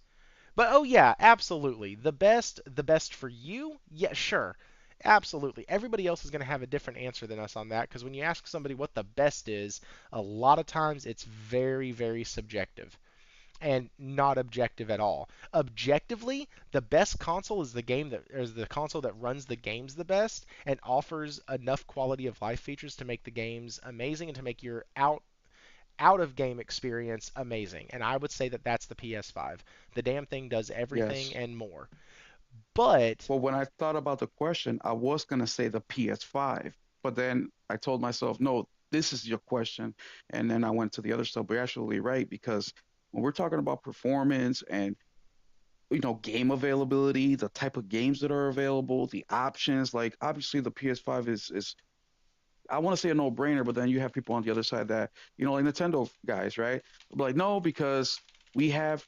But oh yeah, absolutely. The best for you? Yeah, sure. Absolutely. Everybody else is going to have a different answer than us on that because when you ask somebody what the best is, a lot of times it's very, very subjective and not objective at all. Objectively, the best console is the console that runs the games the best and offers enough quality of life features to make the games amazing and to make your out of game experience amazing. And I would say that that's the PS5. The damn thing does everything Yes. and more. But Well, when I thought about the question, I was gonna say the PS5, but then I told myself, no, this is your question, and then I went to the other stuff. But you're actually right because when we're talking about performance and game availability, the type of games that are available, the options, like obviously the PS5 is I want to say a no-brainer, but then you have people on the other side that like Nintendo guys, right? Like no, because we have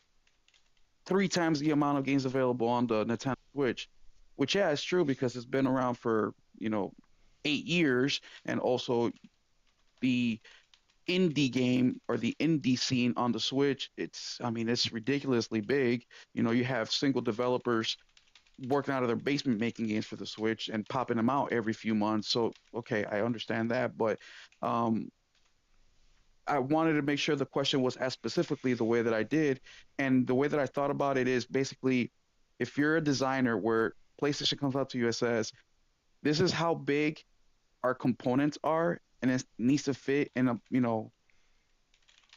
three times the amount of games available on the Nintendo Switch, which yeah, it's true because it's been around for 8 years, and also the indie game or the indie scene on the Switch, I mean, it's ridiculously big. You have single developers working out of their basement making games for the Switch and popping them out every few months. So okay, I understand that, but um, I wanted to make sure the question was asked specifically the way that I did. And the way that I thought about it is basically if you're a designer where PlayStation comes out to you and says, this is how big our components are, and it needs to fit in a,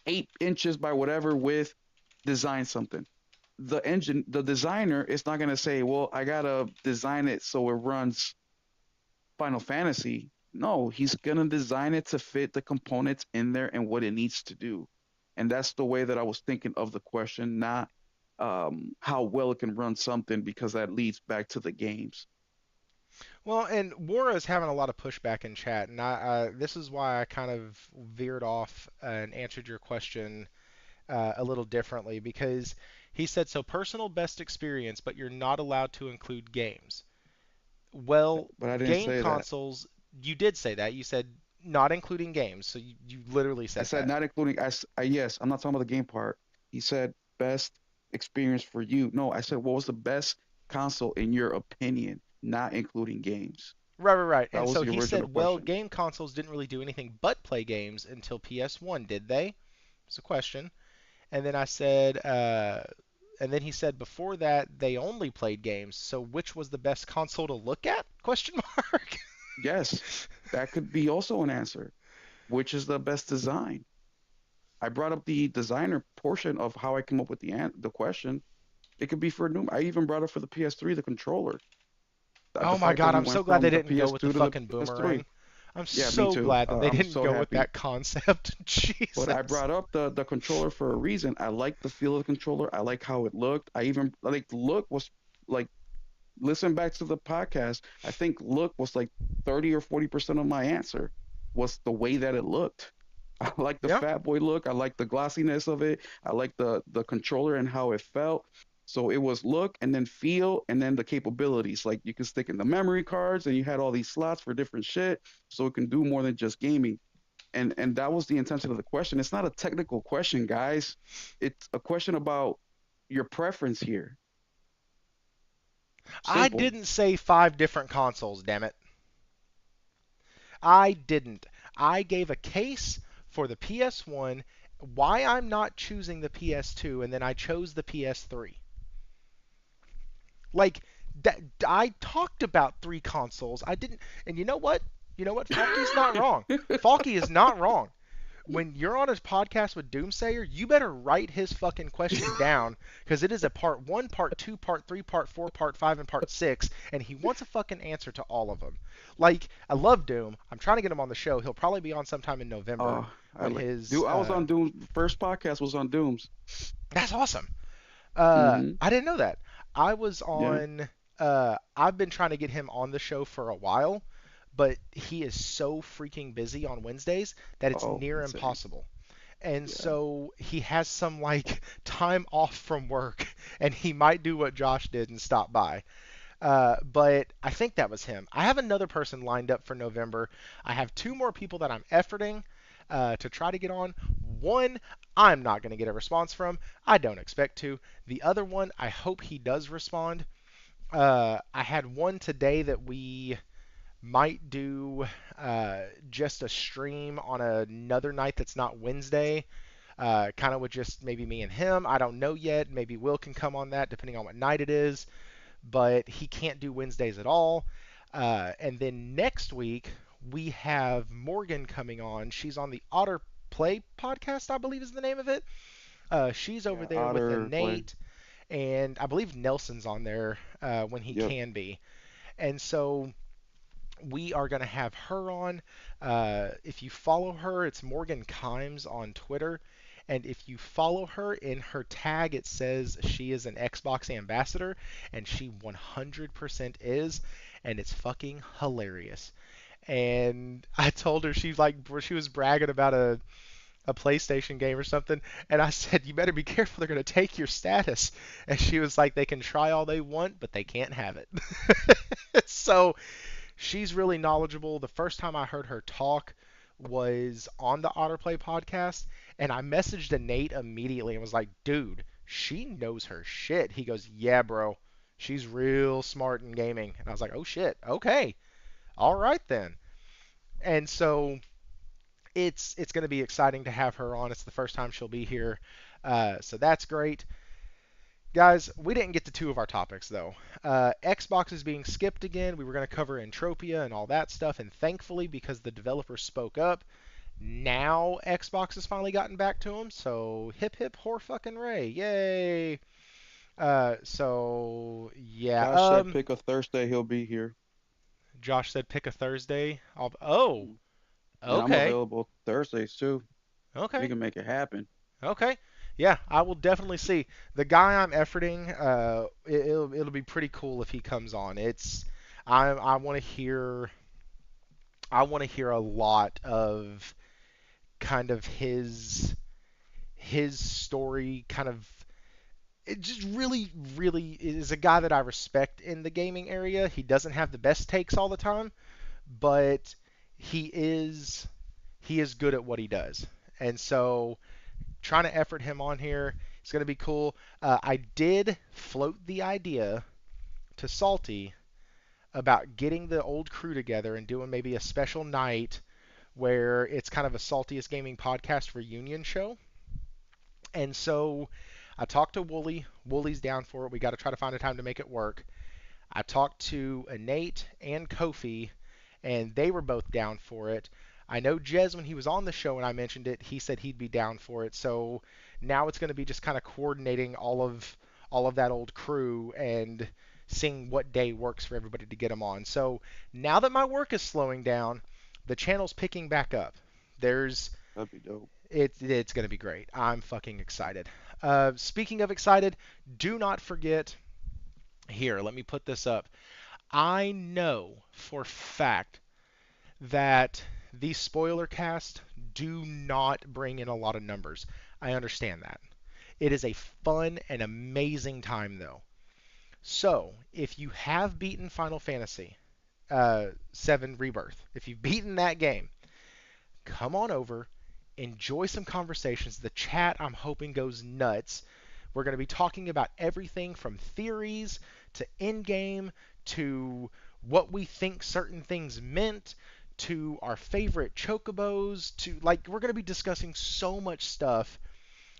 8 inches by whatever width, design something. The designer is not going to say, well, I got to design it so it runs Final Fantasy. No, he's gonna design it to fit the components in there and what it needs to do. And that's the way that I was thinking of the question, not how well it can run something, because that leads back to the games. well, and Wara is having a lot of pushback in chat, and this is why I kind of veered off and answered your question a little differently because he said so personal best experience, but you're not allowed to include games. Well, But I didn't game say that. consoles, you did say that. You said not including games, so you literally I said said that. not including. Yes, I'm not talking about the game part. He said best experience for you. No, I said what was the best console in your opinion, not including games. Right, right, right. That And was so the he original said, well, question. game consoles didn't really do anything but play games until PS1, did they? It's a question. And then I said, and then he said before that they only played games. So which was the best console to look at? Question mark. Yes, that could be also an answer. Which is the best design? I brought up the designer portion of how I came up with the question. It could be for new. I even brought it for the PS3, the controller. Oh The my fact that God, we I'm so went glad they from the didn't go with the PS2 to the fucking PS3. boomerang. I'm Yeah, me so too. glad that they I'm didn't so go with happy. that concept. But I Jesus. brought up the controller for a reason. I like the feel of the controller. I like how it looked. I even like the look was like listen back to the podcast. I think look was like 30 or 40% of my answer was the way that it looked. I like the Yeah. fat boy look. I like the glossiness of it. I like the controller and how it felt. So it was look and then feel and then the capabilities. Like you can stick in the memory cards and you had all these slots for different shit. So it can do more than just gaming. And that was the intention of the question. It's not a technical question, guys. It's a question about your preference here. I Simple. didn't say 5 different consoles, damn it. I didn't. I gave a case for the PS1, why I'm not choosing the PS2, and then I chose the PS3. Like that, I talked about 3 consoles. I didn't, and you know what? You know what? Falky's not wrong. Falky is not wrong. When you're on his podcast with Doomsayer, you better write his fucking question down because it is a part 1, part 2, part 3, part 4, part 5, and part 6, and he wants a fucking answer to all of them. Like, I love Doom. I'm trying to get him on the show. He'll probably be on sometime in November I when like his. dude. I was on Doom. First podcast was on Doom's. That's awesome. Hmm. I didn't know that. I was Yeah. on. I've been trying to get him on the show for a while, but he is so freaking busy on Wednesdays that it's Oh, near insane. impossible. And Yeah. so he has some like time off from work, and he might do what Josh did and stop by. But I think that was him. I have another person lined up for November. I have 2 more people that I'm efforting to try to get on. One, I'm not going to get a response from. I don't expect to. The other one, I hope he does respond. I had one today that we might do just a stream on another night that's not Wednesday. Kind of with just maybe me and him. I don't know yet. Maybe Will can come on that depending on what night it is. But he can't do Wednesdays at all. And then next week we have Morgan coming on. She's on the Otter Play podcast, I believe is the name of it. She's over Yeah. there with a Otter play. Nate, and I believe Nelson's on there when he Yep. can be. And so we are going to have her on. If you follow her, it's Morgan Kimes on Twitter. And if you follow her in her tag, it says she is an Xbox ambassador, and she 100% is, and it's fucking hilarious. And I told her she was bragging about a PlayStation game or something, and I said you better be careful, they're gonna take your status. And she was like, they can try all they want, but they can't have it. So she's really knowledgeable. The first time I heard her talk was on the Otterplay podcast, and I messaged a Nate immediately and was like, dude, she knows her shit. He goes, yeah, bro. She's real smart in gaming. And I was like, oh shit, okay. All right then. And so it's going to be exciting to have her on. It's the first time she'll be here. So that's great. Guys, we didn't get to 2 of our topics though. Xbox is being skipped again. We were going to cover Entropia and all that stuff, and thankfully, because the developers spoke up, now Xbox has finally gotten back to them. So hip hip hor fucking ray, yay! So yeah. Josh said pick a Thursday. He'll be here. Josh said pick a Thursday. Oh, Mm. And I'm okay, available Thursdays too. We okay. can make it happen. Okay. Yeah, I will definitely see. The guy I'm efforting, it'll be pretty cool if he comes on. I want to hear a lot of kind of his story, kind of it just really is a guy that I respect in the gaming area. He doesn't have the best takes all the time, but he is he is good at what he does. And so trying to effort him on here. It's going to be cool. I did float the idea to Salty about getting the old crew together and doing maybe a special night where it's kind of a Saltiest Gaming podcast reunion show. And so I talked to Wooly. Wooly's down for it. We got to try to find a time to make it work. I talked to Nate and Kofi, and they were both down for it. I know Jez, when he was on the show and I mentioned it, he said he'd be down for it. So now it's going to be just kind of coordinating all of that old crew and seeing what day works for everybody to get them on. So now that my work is slowing down, the channel's picking back up. There's That'd be dope. it's going to be great. I'm fucking excited. Speaking of excited, do not forget. Here, let me put this up. I know for fact that these spoiler casts do not bring in a lot of numbers. I understand that. It is a fun and amazing time, though. So, if you have beaten Final Fantasy 7 Rebirth, if you've beaten that game, come on over, enjoy some conversations. The chat, I'm hoping, goes nuts. We're going to be talking about everything from theories to in-game to what we think certain things meant to our favorite chocobos to like we're going to be discussing so much stuff,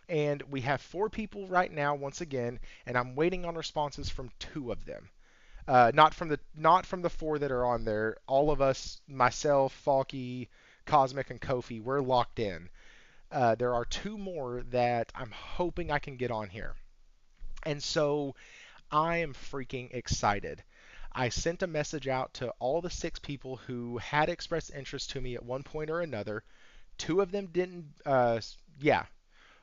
and we have 4 people right now once again, and I'm waiting on responses from 2 of them. Not from the 4 that are on there. All of us, myself, Falky, Cosmic, and Kofi, we're locked in. There are 2 more that I'm hoping I can get on here. And so I am freaking excited. I sent a message out to all the 6 people who had expressed interest to me at one point or another. 2 of them didn't, yeah,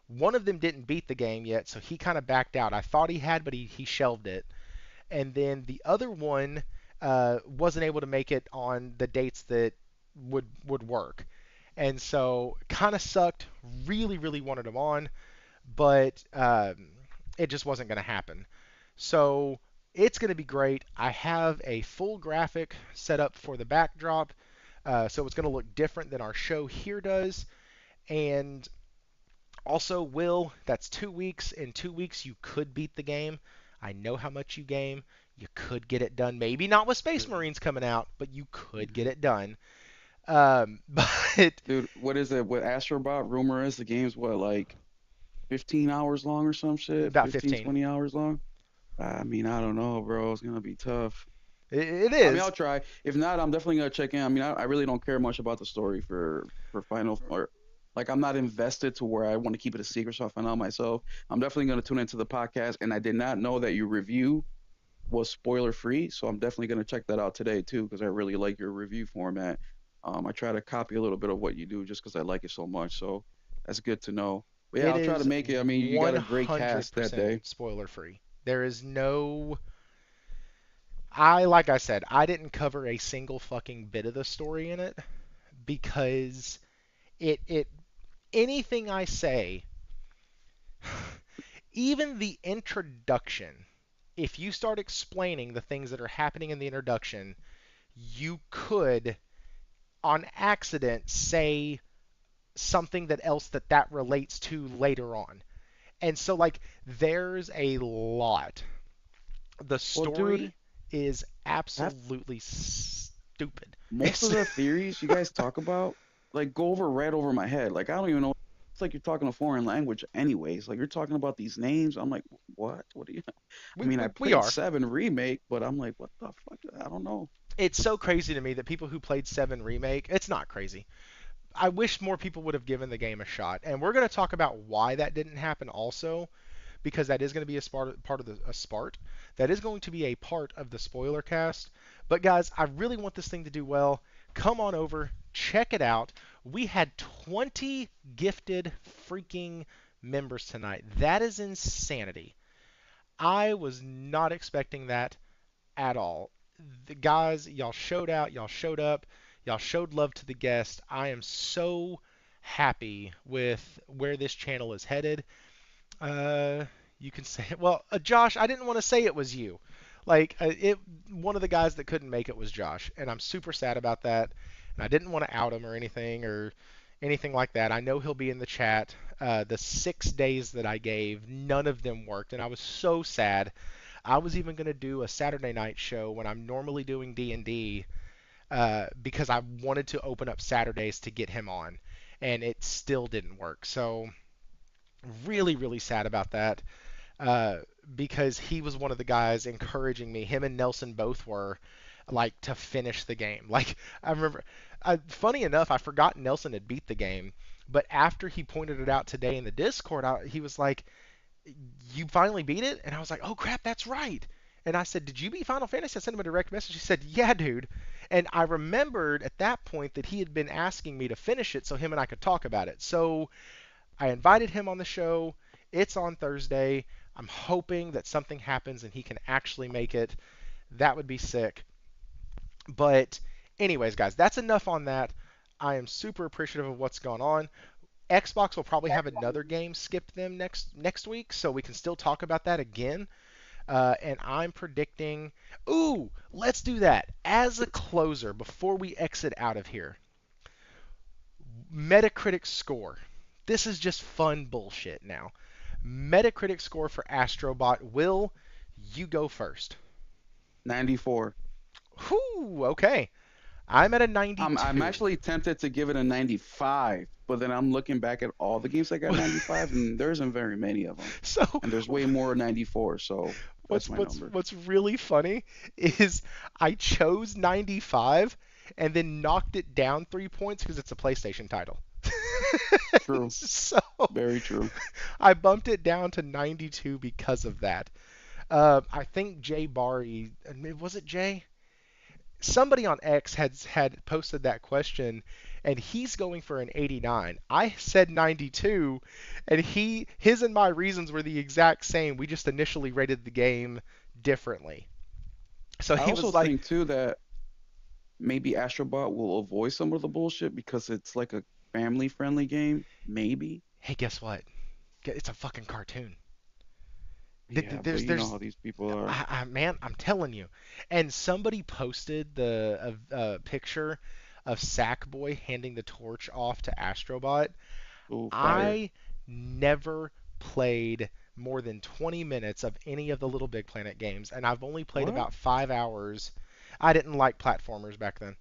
one of them didn't beat the game yet, so he kind of backed out. I thought he had, but he shelved it. And then the other one wasn't able to make it on the dates that would work. And so kind of sucked. Really, really wanted him on, but it just wasn't going to happen. So it's going to be great. I have a full graphic set up for the backdrop, so it's going to look different than our show here does. And also, Will, that's 2 weeks. In 2 weeks, you could beat the game. I know how much you game. You could get it done. Maybe not with Space Marines coming out, but you could get it done. But Dude, what is it with Astrobot? Rumor is the game's what, like 15 hours long or some shit? about 15, 15. 20 hours long? I mean, I don't know, bro. It's gonna be tough. It I mean, is. I'll try. If not, I'm definitely gonna check in. I mean, I really don't care much about the story for Final or like I'm not invested to where I want to keep it a secret, so I find out myself. I'm definitely gonna tune into the podcast, and I did not know that your review was spoiler free, so I'm definitely gonna check that out today too, because I really like your review format. I try to copy a little bit of what you do just because I like it so much, so that's good to know. But yeah, It I'll try to is make it. I mean, you got a great cast that day. 100% spoiler free. There is no. Like I said, I didn't cover a single fucking bit of the story in it because it anything I say, even the introduction, if you start explaining the things that are happening in the introduction, you could on accident say something that relates to later on. And so like there's a lot. The Well, dude, story is half absolutely stupid. most of the theories you guys talk about like go over right over my head. Like I don't even know. It's like you're talking a foreign language, anyways. Like you're talking about these names. I'm like, what? What do you? I we, mean, we, I we played are. 7 remake, but I'm like, what the fuck? I don't know. It's so crazy to me that people who played 7 Remake, it's not crazy. I wish more people would have given the game a shot. And we're going to talk about why that didn't happen also, because that is going to be that is going to be a part of the spoiler cast. But guys, I really want this thing to do well. Come on over, check it out. We had 20 gifted freaking members tonight. That is insanity. I was not expecting that at all. The guys, y'all showed out, y'all showed up, y'all showed love to the guest. I am so happy with where this channel is headed. Uh, you can say, well, Josh, I didn't want to say it was you. Like, one of the guys that couldn't make it was Josh, and I'm super sad about that. And I didn't want to out him or anything like that. I know he'll be in the chat. The 6 days that I gave, none of them worked, and I was so sad. I was even going to do a Saturday night show when I'm normally doing D&D because I wanted to open up Saturdays to get him on, and it still didn't work. So really, really sad about that uh, because he was one of the guys encouraging me. Him and Nelson both were. like to finish the game. Like I remember, funny enough, I forgot Nelson had beat the game, but after he pointed it out today in the Discord, he was like, "You finally beat it?" And I was like, "Oh crap, that's right." And I said, "Did you beat Final Fantasy?" I sent him a direct message. He said, "Yeah, dude." And I remembered at that point that he had been asking me to finish it so him and I could talk about it. So I invited him on the show. It's on Thursday. I'm hoping that something happens and he can actually make it. That would be sick. But anyways, guys, that's enough on that. I am super appreciative of what's going on. Xbox will probably have another game skip them next week, so we can still talk about that again. And I'm predicting. Ooh, let's do that as a closer before we exit out of here. Metacritic score. This is just fun bullshit now. Metacritic score for Astrobot. Will, you go first. 94. Whew, okay. I'm at a 92. I'm actually tempted to give it a 95, but then I'm looking back at all the games that got 95, and there isn't very many of them. So And there's way more 94, so that's my number. what's really funny is I chose 95 and then knocked it down 3 points because it's a PlayStation title. True. So Very true. I bumped it down to 92 because of that. I think Jay Barry, was it Jay? Somebody on X had posted that question, and he's going for an 89. I said 92, and his and my reasons were the exact same. We just initially rated the game differently. So I he also was like, think too that maybe Astrobot will avoid some of the bullshit because it's like a family-friendly game. Maybe. "Hey, guess what? It's a fucking cartoon." Yeah, but you know how these people are. Man, I'm telling you. And somebody posted a picture of Sackboy handing the torch off to Astrobot. Ooh, fire. I never played more than 20 minutes of any of the Little Big Planet games, and I've only played What? about 5 hours. I didn't like platformers back then.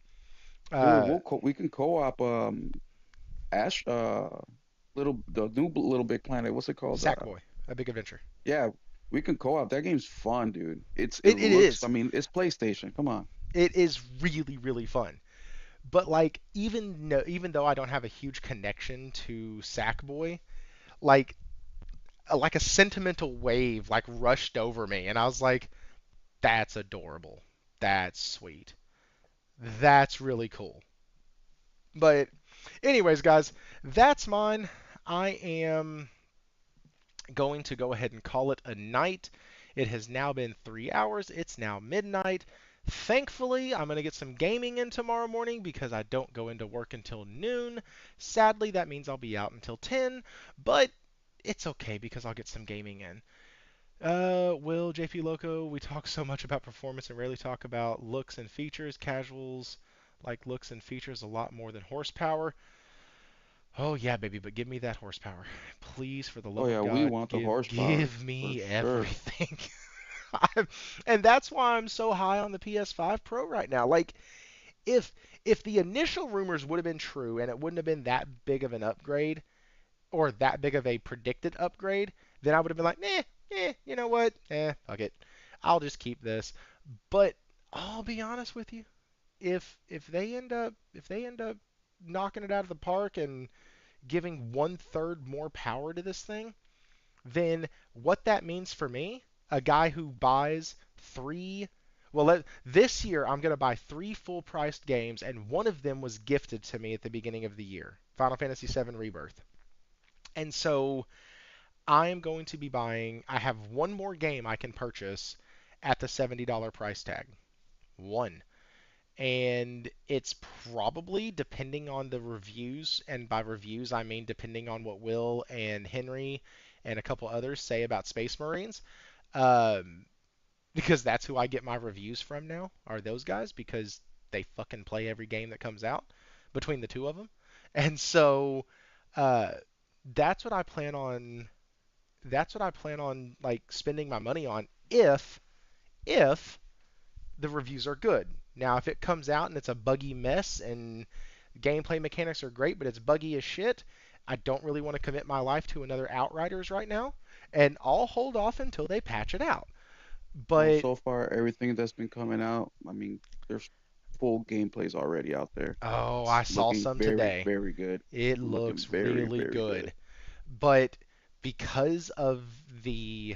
Dude, we can co-op Ash the new Little Big Planet. What's it called? Sackboy, A Big Adventure. Yeah, we can co-op. That game's fun, dude. It It looks. is. I mean, it's PlayStation. Come on. It is really, really fun. But like, even though I don't have a huge connection to Sackboy, like like a sentimental wave like rushed over me, and I was like, "That's adorable. That's sweet. That's really cool." But anyways, guys, that's mine. I am going to go ahead and call it a night. It has now been 3 hours. It's now midnight. Thankfully, I'm going to get some gaming in tomorrow morning because I don't go into work until noon. Sadly, that means I'll be out until 10, but it's okay because I'll get some gaming in. Will, JP Loco, we talk so much about performance and rarely talk about looks and features. Casuals like looks and features a lot more than horsepower. Oh yeah, baby, but give me that horsepower, please, for the love Oh yeah, of we God. want the Give, horsepower give me for sure. everything. And that's why I'm so high on the PS5 Pro right now. Like, if the initial rumors would have been true and it wouldn't have been that big of an upgrade or that big of a predicted upgrade, then I would have been like, you know what? Fuck it. I'll just keep this. But I'll be honest with you. If they end up knocking it out of the park and giving 1/3 more power to this thing, then what that means for me, a guy who buys three, well, this year I'm going to buy three full-priced games, and one of them was gifted to me at the beginning of the year, Final Fantasy VII Rebirth. And so I'm going to be buying, I have one more game I can purchase at the $70 price tag. One. And it's probably depending on the reviews, and by reviews I mean depending on what Will and Henry and a couple others say about Space Marines, um, because that's who I get my reviews from now, are those guys, because they fucking play every game that comes out between the two of them. And so uh, that's what I plan on. That's what I plan on like spending my money on if the reviews are good. Now, if it comes out and it's a buggy mess and gameplay mechanics are great, but it's buggy as shit, I don't really want to commit my life to another Outriders right now, and I'll hold off until they patch it out. Well, But so far everything that's been coming out, I mean, there's full gameplays already out there. oh, I It's saw looking some very, today. very good. It Looking looks very, really very good. good. But because of the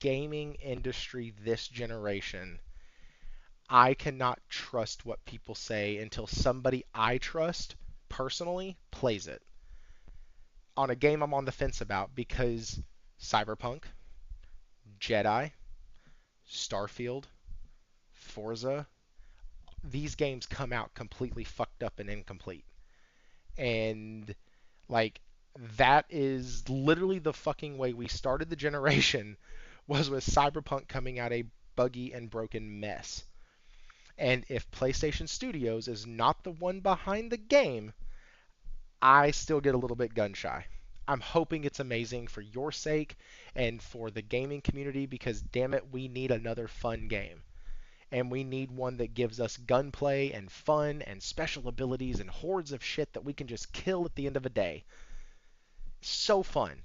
gaming industry this generation, I cannot trust what people say until somebody I trust personally plays it on a game I'm on the fence about because Cyberpunk, Jedi, Starfield, Forza, these games come out completely fucked up and incomplete. And like that is literally the fucking way we started the generation was with Cyberpunk coming out a buggy and broken mess. And if PlayStation Studios is not the one behind the game, I still get a little bit gun shy. I'm hoping it's amazing for your sake and for the gaming community because damn it, we need another fun game. And we need one that gives us gunplay and fun and special abilities and hordes of shit that we can just kill at the end of a day. So fun.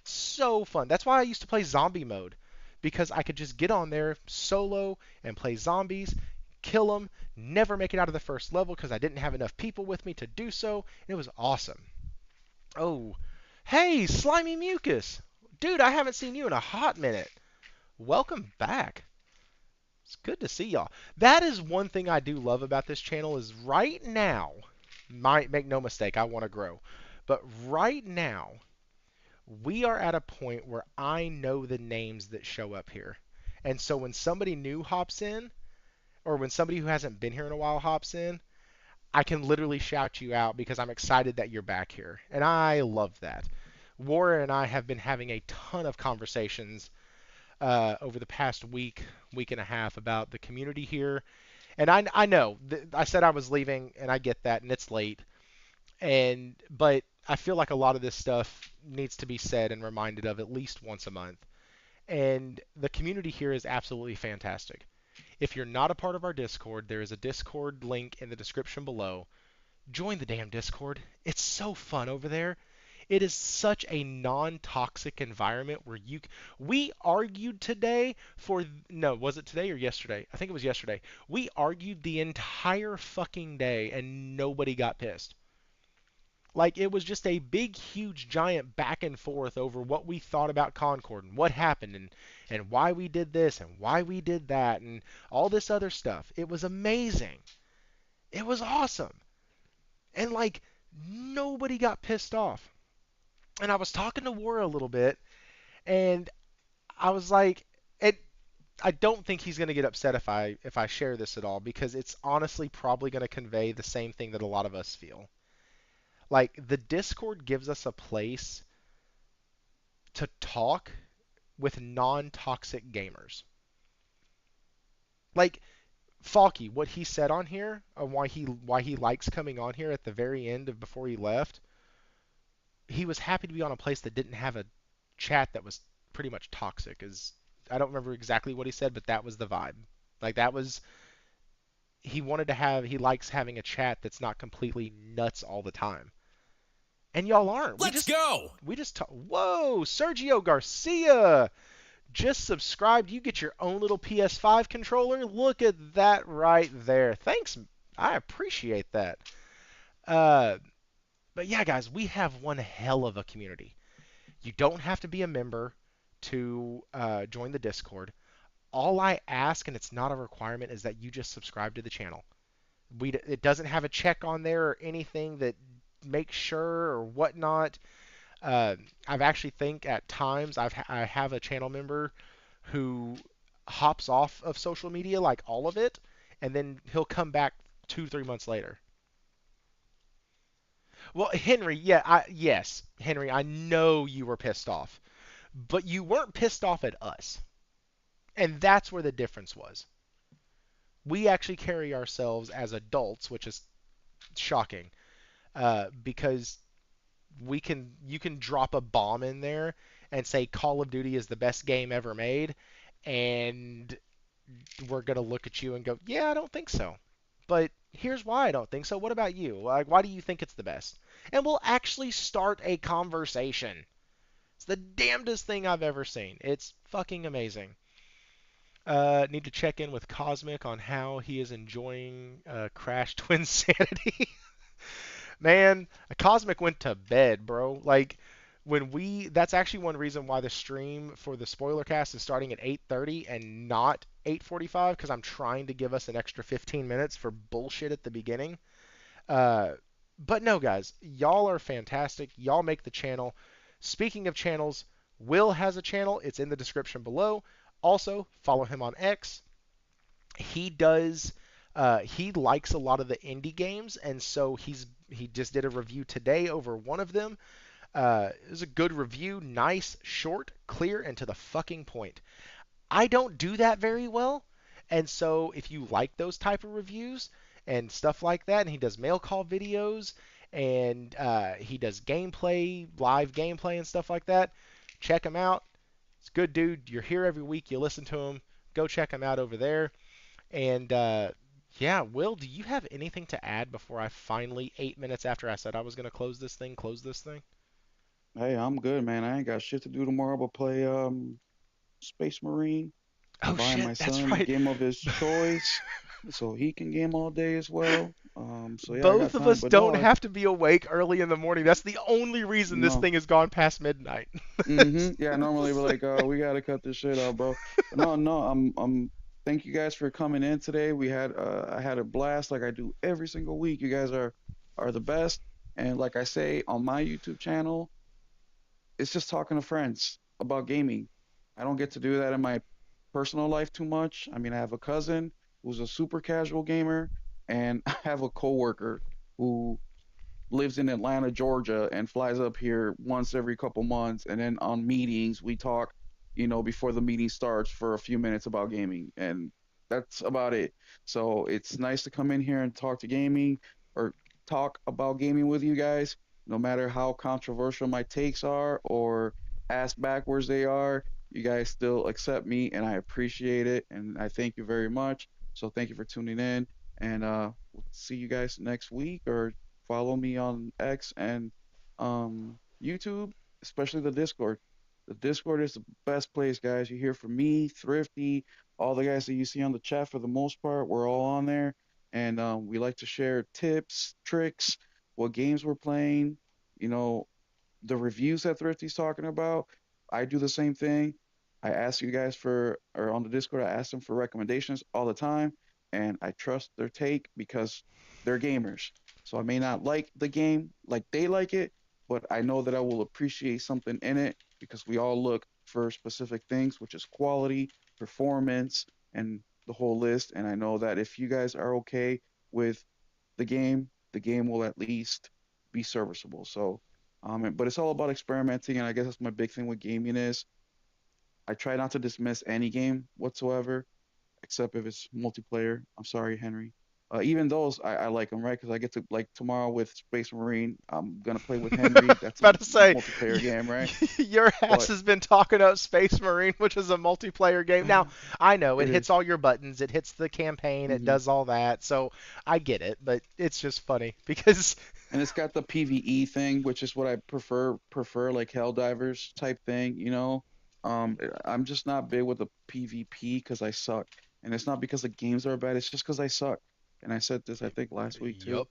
So fun. That's why I used to play zombie mode because I could just get on there solo and play zombies, kill them, never make it out of the first level because I didn't have enough people with me to do so. And it was awesome. Oh, hey, Slimy Mucus. Dude, I haven't seen you in a hot minute. Welcome back. It's good to see y'all. That is one thing I do love about this channel is right now, might make no mistake, I want to grow. But right now, we are at a point where I know the names that show up here. And so when somebody new hops in, or when somebody who hasn't been here in a while hops in, I can literally shout you out because I'm excited that you're back here. And I love that. Warren and I have been having a ton of conversations over the past week, week and a half about the community here. And I know, I said I was leaving, and I get that, and it's late. But I feel like a lot of this stuff needs to be said and reminded of at least once a month. And the community here is absolutely fantastic. If you're not a part of our Discord, there is a Discord link in the description below. Join the damn Discord. It's so fun over there. It is such a non-toxic environment where we argued today for no, was it today or yesterday? I think it was yesterday. We argued the entire fucking day and nobody got pissed. Like it was just a big, huge, giant back and forth over what we thought about Concord and what happened and why we did this and why we did that and all this other stuff. It was amazing. It was awesome. And like nobody got pissed off. And I was talking to War a little bit and I was like, I don't think he's going to get upset if I share this at all because it's honestly probably going to convey the same thing that a lot of us feel. Like the Discord gives us a place to talk with non-toxic gamers. Like Falky, what he said on here and why he likes coming on here at the very end of before he left, he was happy to be on a place that didn't have a chat that was pretty much toxic. Is I don't remember exactly what he said, but that was the vibe. Like that was he likes having a chat that's not completely nuts all the time. And y'all aren't. Let's go! We just talk. Whoa, Sergio Garcia just subscribed. You get your own little PS5 controller. Look at that right there. Thanks. I appreciate that. Uh, but yeah, guys, we have one hell of a community. You don't have to be a member to join the Discord. All I ask, and it's not a requirement, is that you just subscribe to the channel. It doesn't have a check on there or anything that makes sure or whatnot. I've actually think at times I have a channel member who hops off of social media, like all of it, and then he'll come back 2, 3 months later. Well, Henry, yes, Henry, I know you were pissed off, but you weren't pissed off at us, and that's where the difference was. We actually carry ourselves as adults, which is shocking, because you can drop a bomb in there and say Call of Duty is the best game ever made, and we're gonna look at you and go, yeah, I don't think so. But here's why I don't think so. What about you? Like, why do you think it's the best? And we'll actually start a conversation. It's the damnedest thing I've ever seen. It's fucking amazing. Need to check in with Cosmic on how he is enjoying Crash Twin Sanity. Man, Cosmic went to bed, bro. Like that's actually one reason why the stream for the spoiler cast is starting at 8:30 and not 8:45 because I'm trying to give us an extra 15 minutes for bullshit at the beginning. Uh, but no, guys, y'all are fantastic. Y'all make the channel. Speaking of channels, Will has a channel. It's in the description below. Also, follow him on X. He does. He likes a lot of the indie games, and so he just did a review today over one of them. It was a good review, nice, short, clear, and to the fucking point. I don't do that very well, and so if you like those type of reviews and stuff like that, and he does mail call videos and he does gameplay, live gameplay and stuff like that, check him out. It's a good dude. You're here every week. You listen to him. Go check him out over there. And yeah, Will, do you have anything to add before I finally, 8 minutes after I said I was going to close this thing? Hey, I'm good, man. I ain't got shit to do tomorrow but play Space Marine. I'm Oh buying my shit, that's son the right. game of his choice so he can game all day as well. So yeah, I got Both of time. us But don't no, have to be awake early in the morning. That's the only reason this no. thing has gone past midnight. Yeah, normally we're like, we gotta cut this shit out, bro. But no. Thank you guys for coming in today. I had a blast like I do every single week. You guys are the best. And like I say on my YouTube channel, it's just talking to friends about gaming. I don't get to do that in my personal life too much. I mean, I have a cousin who's a super casual gamer, and I have a coworker who lives in Atlanta, Georgia, and flies up here once every couple months. And then on meetings, we talk, before the meeting starts for a few minutes about gaming. And that's about it. So it's nice to come in here and talk to gaming or talk about gaming with you guys, no matter how controversial my takes are or ass backwards they are. You guys still accept me, and I appreciate it. And I thank you very much. So thank you for tuning in. And we'll see you guys next week, or follow me on X and YouTube, especially the Discord. The Discord is the best place, guys. You hear from me, Thrifty, all the guys that you see on the chat for the most part. We're all on there. And we like to share tips, tricks, what games we're playing, you know, the reviews that Thrifty's talking about. I do the same thing. I ask you guys or on the Discord, I ask them for recommendations all the time, and I trust their take because they're gamers. So I may not like the game like they like it, but I know that I will appreciate something in it because we all look for specific things, which is quality, performance, and the whole list. And I know that if you guys are okay with the game will at least be serviceable. So, but it's all about experimenting, and I guess that's my big thing with gaming is I try not to dismiss any game whatsoever, except if it's multiplayer. I'm sorry, Henry. Even those I like them, right? Because I get to like tomorrow with Space Marine. I'm gonna play with Henry. That's a About to say, multiplayer game, right? your ass But has been talking about Space Marine, which is a multiplayer game. Now, I know it it hits is. all your buttons, it hits the campaign, it Hmm. does all that, so I get it, but it's just funny because And it's got the PvE thing, which is what I prefer like Helldivers type thing. I'm just not big with the PvP because I suck. And it's not because the games are bad, it's just because I suck. And I said this I think last week too. yup.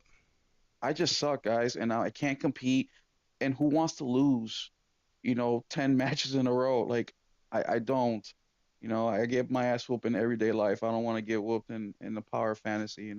I just suck, guys, and now I can't compete. And who wants to lose, 10 matches in a row? Like I don't. I get my ass whooped in everyday life. I don't want to get whooped in the power of fantasy.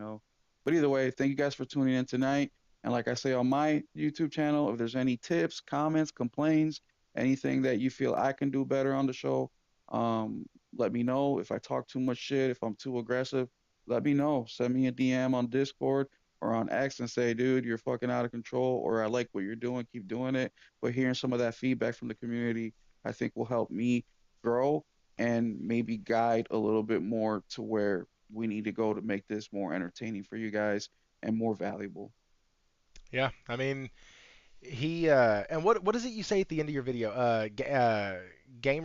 But either way, thank you guys for tuning in tonight. And like I say on my YouTube channel, if there's any tips, comments, complaints, anything that you feel I can do better on the show, um, let me know. If I talk too much shit, if I'm too aggressive, let me know. Send me a DM on Discord or on X and say, dude, you're fucking out of control, or I like what you're doing, keep doing it. But hearing some of that feedback from the community, I think will help me grow and maybe guide a little bit more to where we need to go to make this more entertaining for you guys and more valuable. Yeah, I mean, he and what is it you say at the end of your video?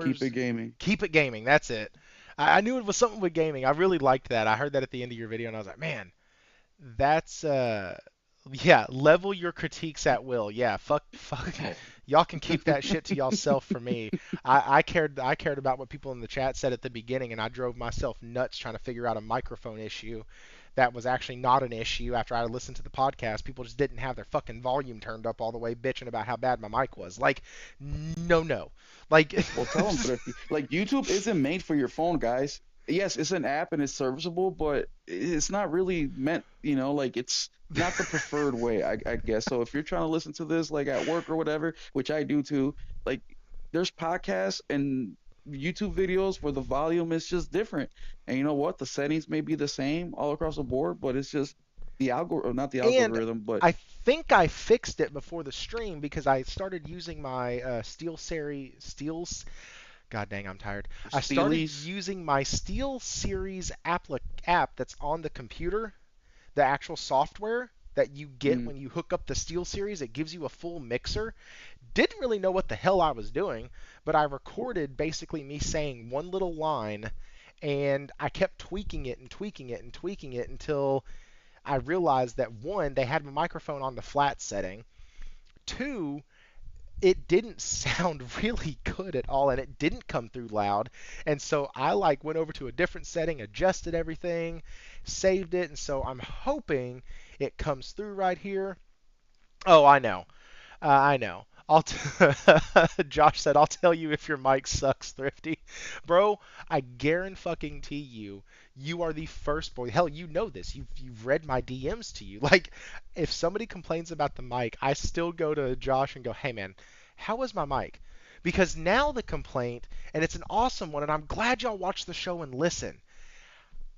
Keep it Gamers gaming. keep it gaming. That's it. I knew it was something with gaming. I really liked that. I heard that at the end of your video, and I was like, man, that's yeah. Level your critiques at will. Yeah, fuck. Y'all can keep that shit to y'allself for me. I cared about what people in the chat said at the beginning, and I drove myself nuts trying to figure out a microphone issue that was actually not an issue after I listened to the podcast. People just didn't have their fucking volume turned up all the way, bitching about how bad my mic was. Like, no, no. Like, Well, tell them Thrifty. Like YouTube isn't made for your phone, guys. Yes, it's an app and it's serviceable, but it's not really meant, like it's not the preferred way, I guess. So if you're trying to listen to this like at work or whatever, which I do too, like there's podcasts and YouTube videos where the volume is just different. And you know what? The settings may be the same all across the board, but it's just the algorithm, not the and algorithm, but I think I fixed it before the stream because I started using my Steels. God dang, I'm tired. I started Steelies. using my Steel Series app that's on the computer, the actual software that you get Mm, when you hook up the Steel Series. It gives you a full mixer. Didn't really know what the hell I was doing, but I recorded basically me saying one little line, and I kept tweaking it and tweaking it and tweaking it until I realized that one, they had my microphone on the flat setting. Two, it didn't sound really good at all and it didn't come through loud. And so I like went over to a different setting, adjusted everything, saved it, and so I'm hoping it comes through right here. Oh, I know. I know. Josh said, "I'll tell you if your mic sucks, Thrifty." Bro, I guarantee you, you are the first boy. Hell, you know this. You've read my DMs to you. Like, if somebody complains about the mic, I still go to Josh and go, "Hey man, how was my mic?" Because now the complaint, and it's an awesome one, and I'm glad y'all watch the show and listen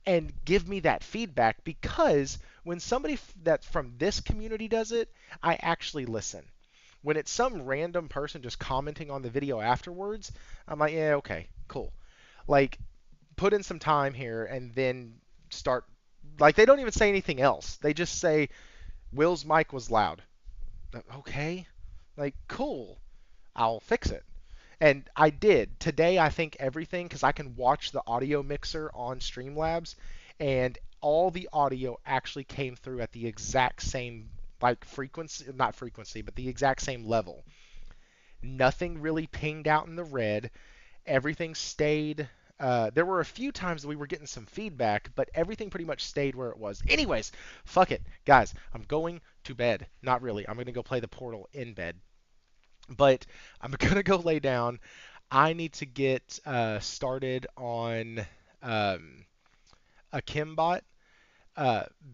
and give me that feedback because when somebody that from this community does it, I actually listen. When it's some random person just commenting on the video afterwards, I'm like, yeah, okay, cool. Like, put in some time here and then start. Like, they don't even say anything else. They just say, Will's mic was loud. Okay. Like, cool. I'll fix it. And I did. Today, I think everything, because I can watch the audio mixer on Streamlabs, and all the audio actually came through at the exact same, like, frequency, not frequency, but the exact same level. Nothing really pinged out in the red. Everything stayed. There were a few times that we were getting some feedback, but everything pretty much stayed where it was. Anyways, fuck it. Guys, I'm going to bed. Not really. I'm going to go play the Portal in bed. But I'm going to go lay down. I need to get started on um, a Kimbot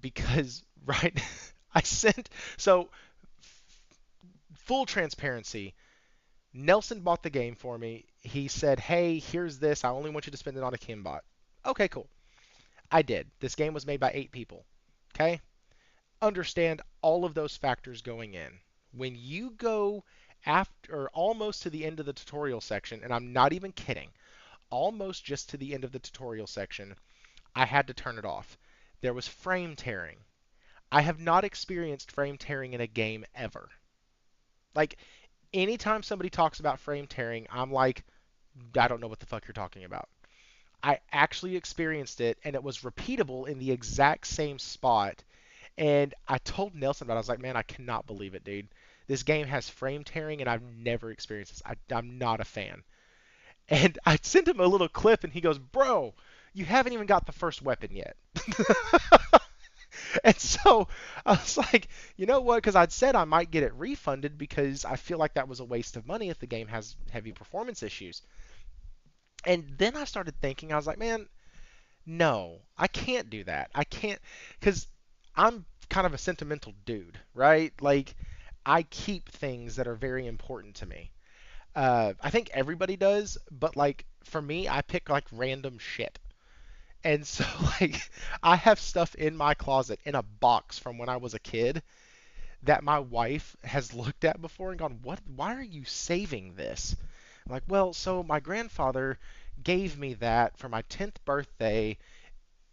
because, right, I sent. So, full transparency, Nelson bought the game for me. He said, "Hey, here's this. I only want you to spend it on a Kimbot." Okay, cool. I did. This game was made by 8 people. Okay? Understand all of those factors going in. When you go after or almost to the end of the tutorial section, and I'm not even kidding, almost just to the end of the tutorial section, I had to turn it off. There was frame tearing. I have not experienced frame tearing in a game ever. Like, anytime somebody talks about frame tearing, I'm like, I don't know what the fuck you're talking about. I actually experienced it, and it was repeatable in the exact same spot. And I told Nelson about it. I was like, man, I cannot believe it, dude. This game has frame tearing, and I've never experienced this. I'm not a fan. And I sent him a little clip, and he goes, bro, you haven't even got the first weapon yet. And so I was like, you know what? Because I'd said I might get it refunded because I feel like that was a waste of money if the game has heavy performance issues. And then I started thinking, I was like, man, no, I can't do that. I can't, because I'm kind of a sentimental dude, right? Like, I keep things that are very important to me. I think everybody does, but like for me, I pick like random shit. And so like I have stuff in my closet in a box from when I was a kid that my wife has looked at before and gone, "What? Why are you saving this?" I'm like, "Well, so my grandfather gave me that for my 10th birthday."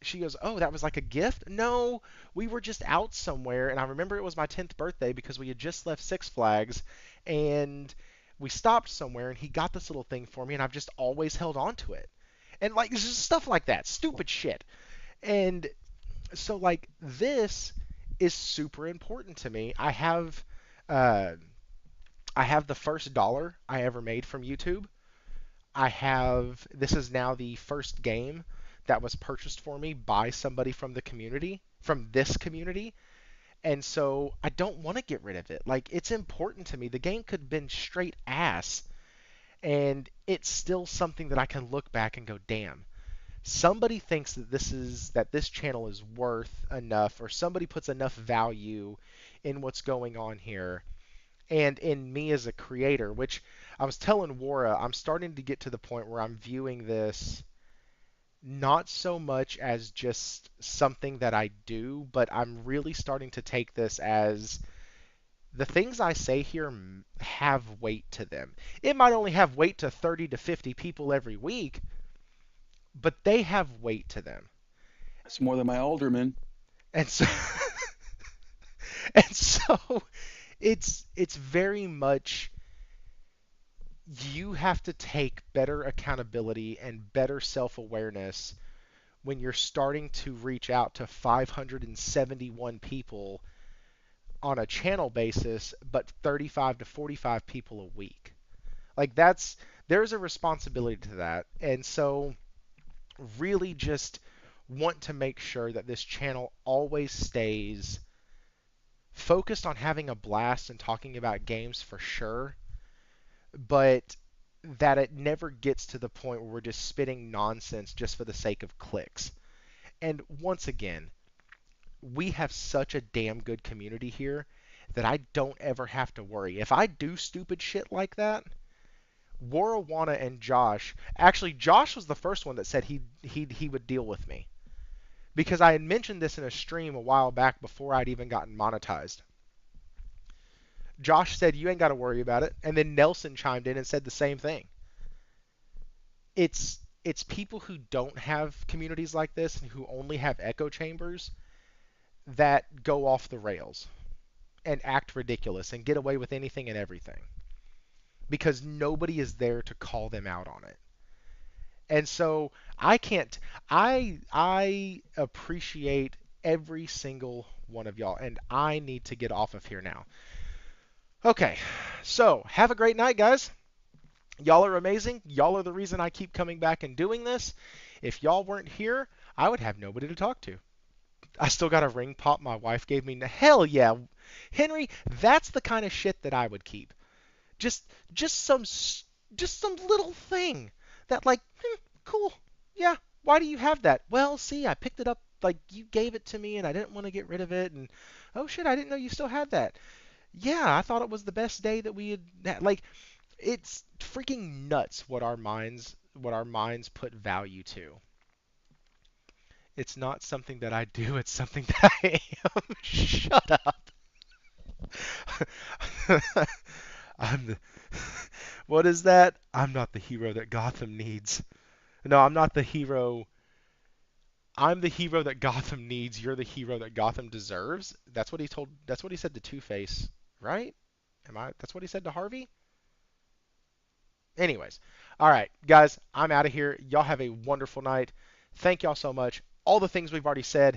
She goes, "Oh, that was like a gift?" No, we were just out somewhere, and I remember it was my 10th birthday because we had just left Six Flags, and we stopped somewhere, and he got this little thing for me, and I've just always held on to it. And like, just stuff like that, stupid shit. And so like this is super important to me. Uh, I have the first dollar I ever made from YouTube. This is now the first game that was purchased for me by somebody from the community, from this community. And so I don't want to get rid of it. Like, it's important to me. The game could have been straight ass, and it's still something that I can look back and go, damn, somebody thinks that this channel is worth enough, or somebody puts enough value in what's going on here and in me as a creator, which I was telling Wara, I'm starting to get to the point where I'm viewing this not so much as just something that I do, but I'm really starting to take this as the things I say here have weight to them. It might only have weight to 30 to 50 people every week, but they have weight to them. It's more than my alderman. And so and so it's very much, you have to take better accountability and better self-awareness when you're starting to reach out to 571 people on a channel basis, but 35 to 45 people a week. Like, there's a responsibility to that. And so really just want to make sure that this channel always stays focused on having a blast and talking about games for sure, but that it never gets to the point where we're just spitting nonsense just for the sake of clicks. And once again, we have such a damn good community here that I don't ever have to worry. If I do stupid shit like that, Warawana and Josh, actually Josh was the first one that said he would deal with me. Because I had mentioned this in a stream a while back before I'd even gotten monetized. Josh said, you ain't got to worry about it. And then Nelson chimed in and said the same thing. It's people who don't have communities like this and who only have echo chambers that go off the rails and act ridiculous and get away with anything and everything. Because nobody is there to call them out on it. And so I appreciate every single one of y'all, and I need to get off of here now. Okay, so have a great night, guys. Y'all are amazing. Y'all are the reason I keep coming back and doing this. If y'all weren't here, I would have nobody to talk to. I still got a ring pop my wife gave me. Hell yeah. Henry, that's the kind of shit that I would keep. Just some little thing that, like, cool. Yeah, why do you have that? Well, see, I picked it up, like, you gave it to me and I didn't want to get rid of it, and oh shit, I didn't know you still had that. Yeah, I thought it was the best day that we had. Like, it's freaking nuts what our minds put value to. It's not something that I do, it's something that I am. Shut up. What is that? I'm not the hero that Gotham needs. No, I'm not the hero. I'm the hero that Gotham needs. You're the hero that Gotham deserves. That's what he said to Two-Face, right? That's what he said to Harvey? Anyways. All right, guys, I'm out of here. Y'all have a wonderful night. Thank y'all so much. All the things we've already said.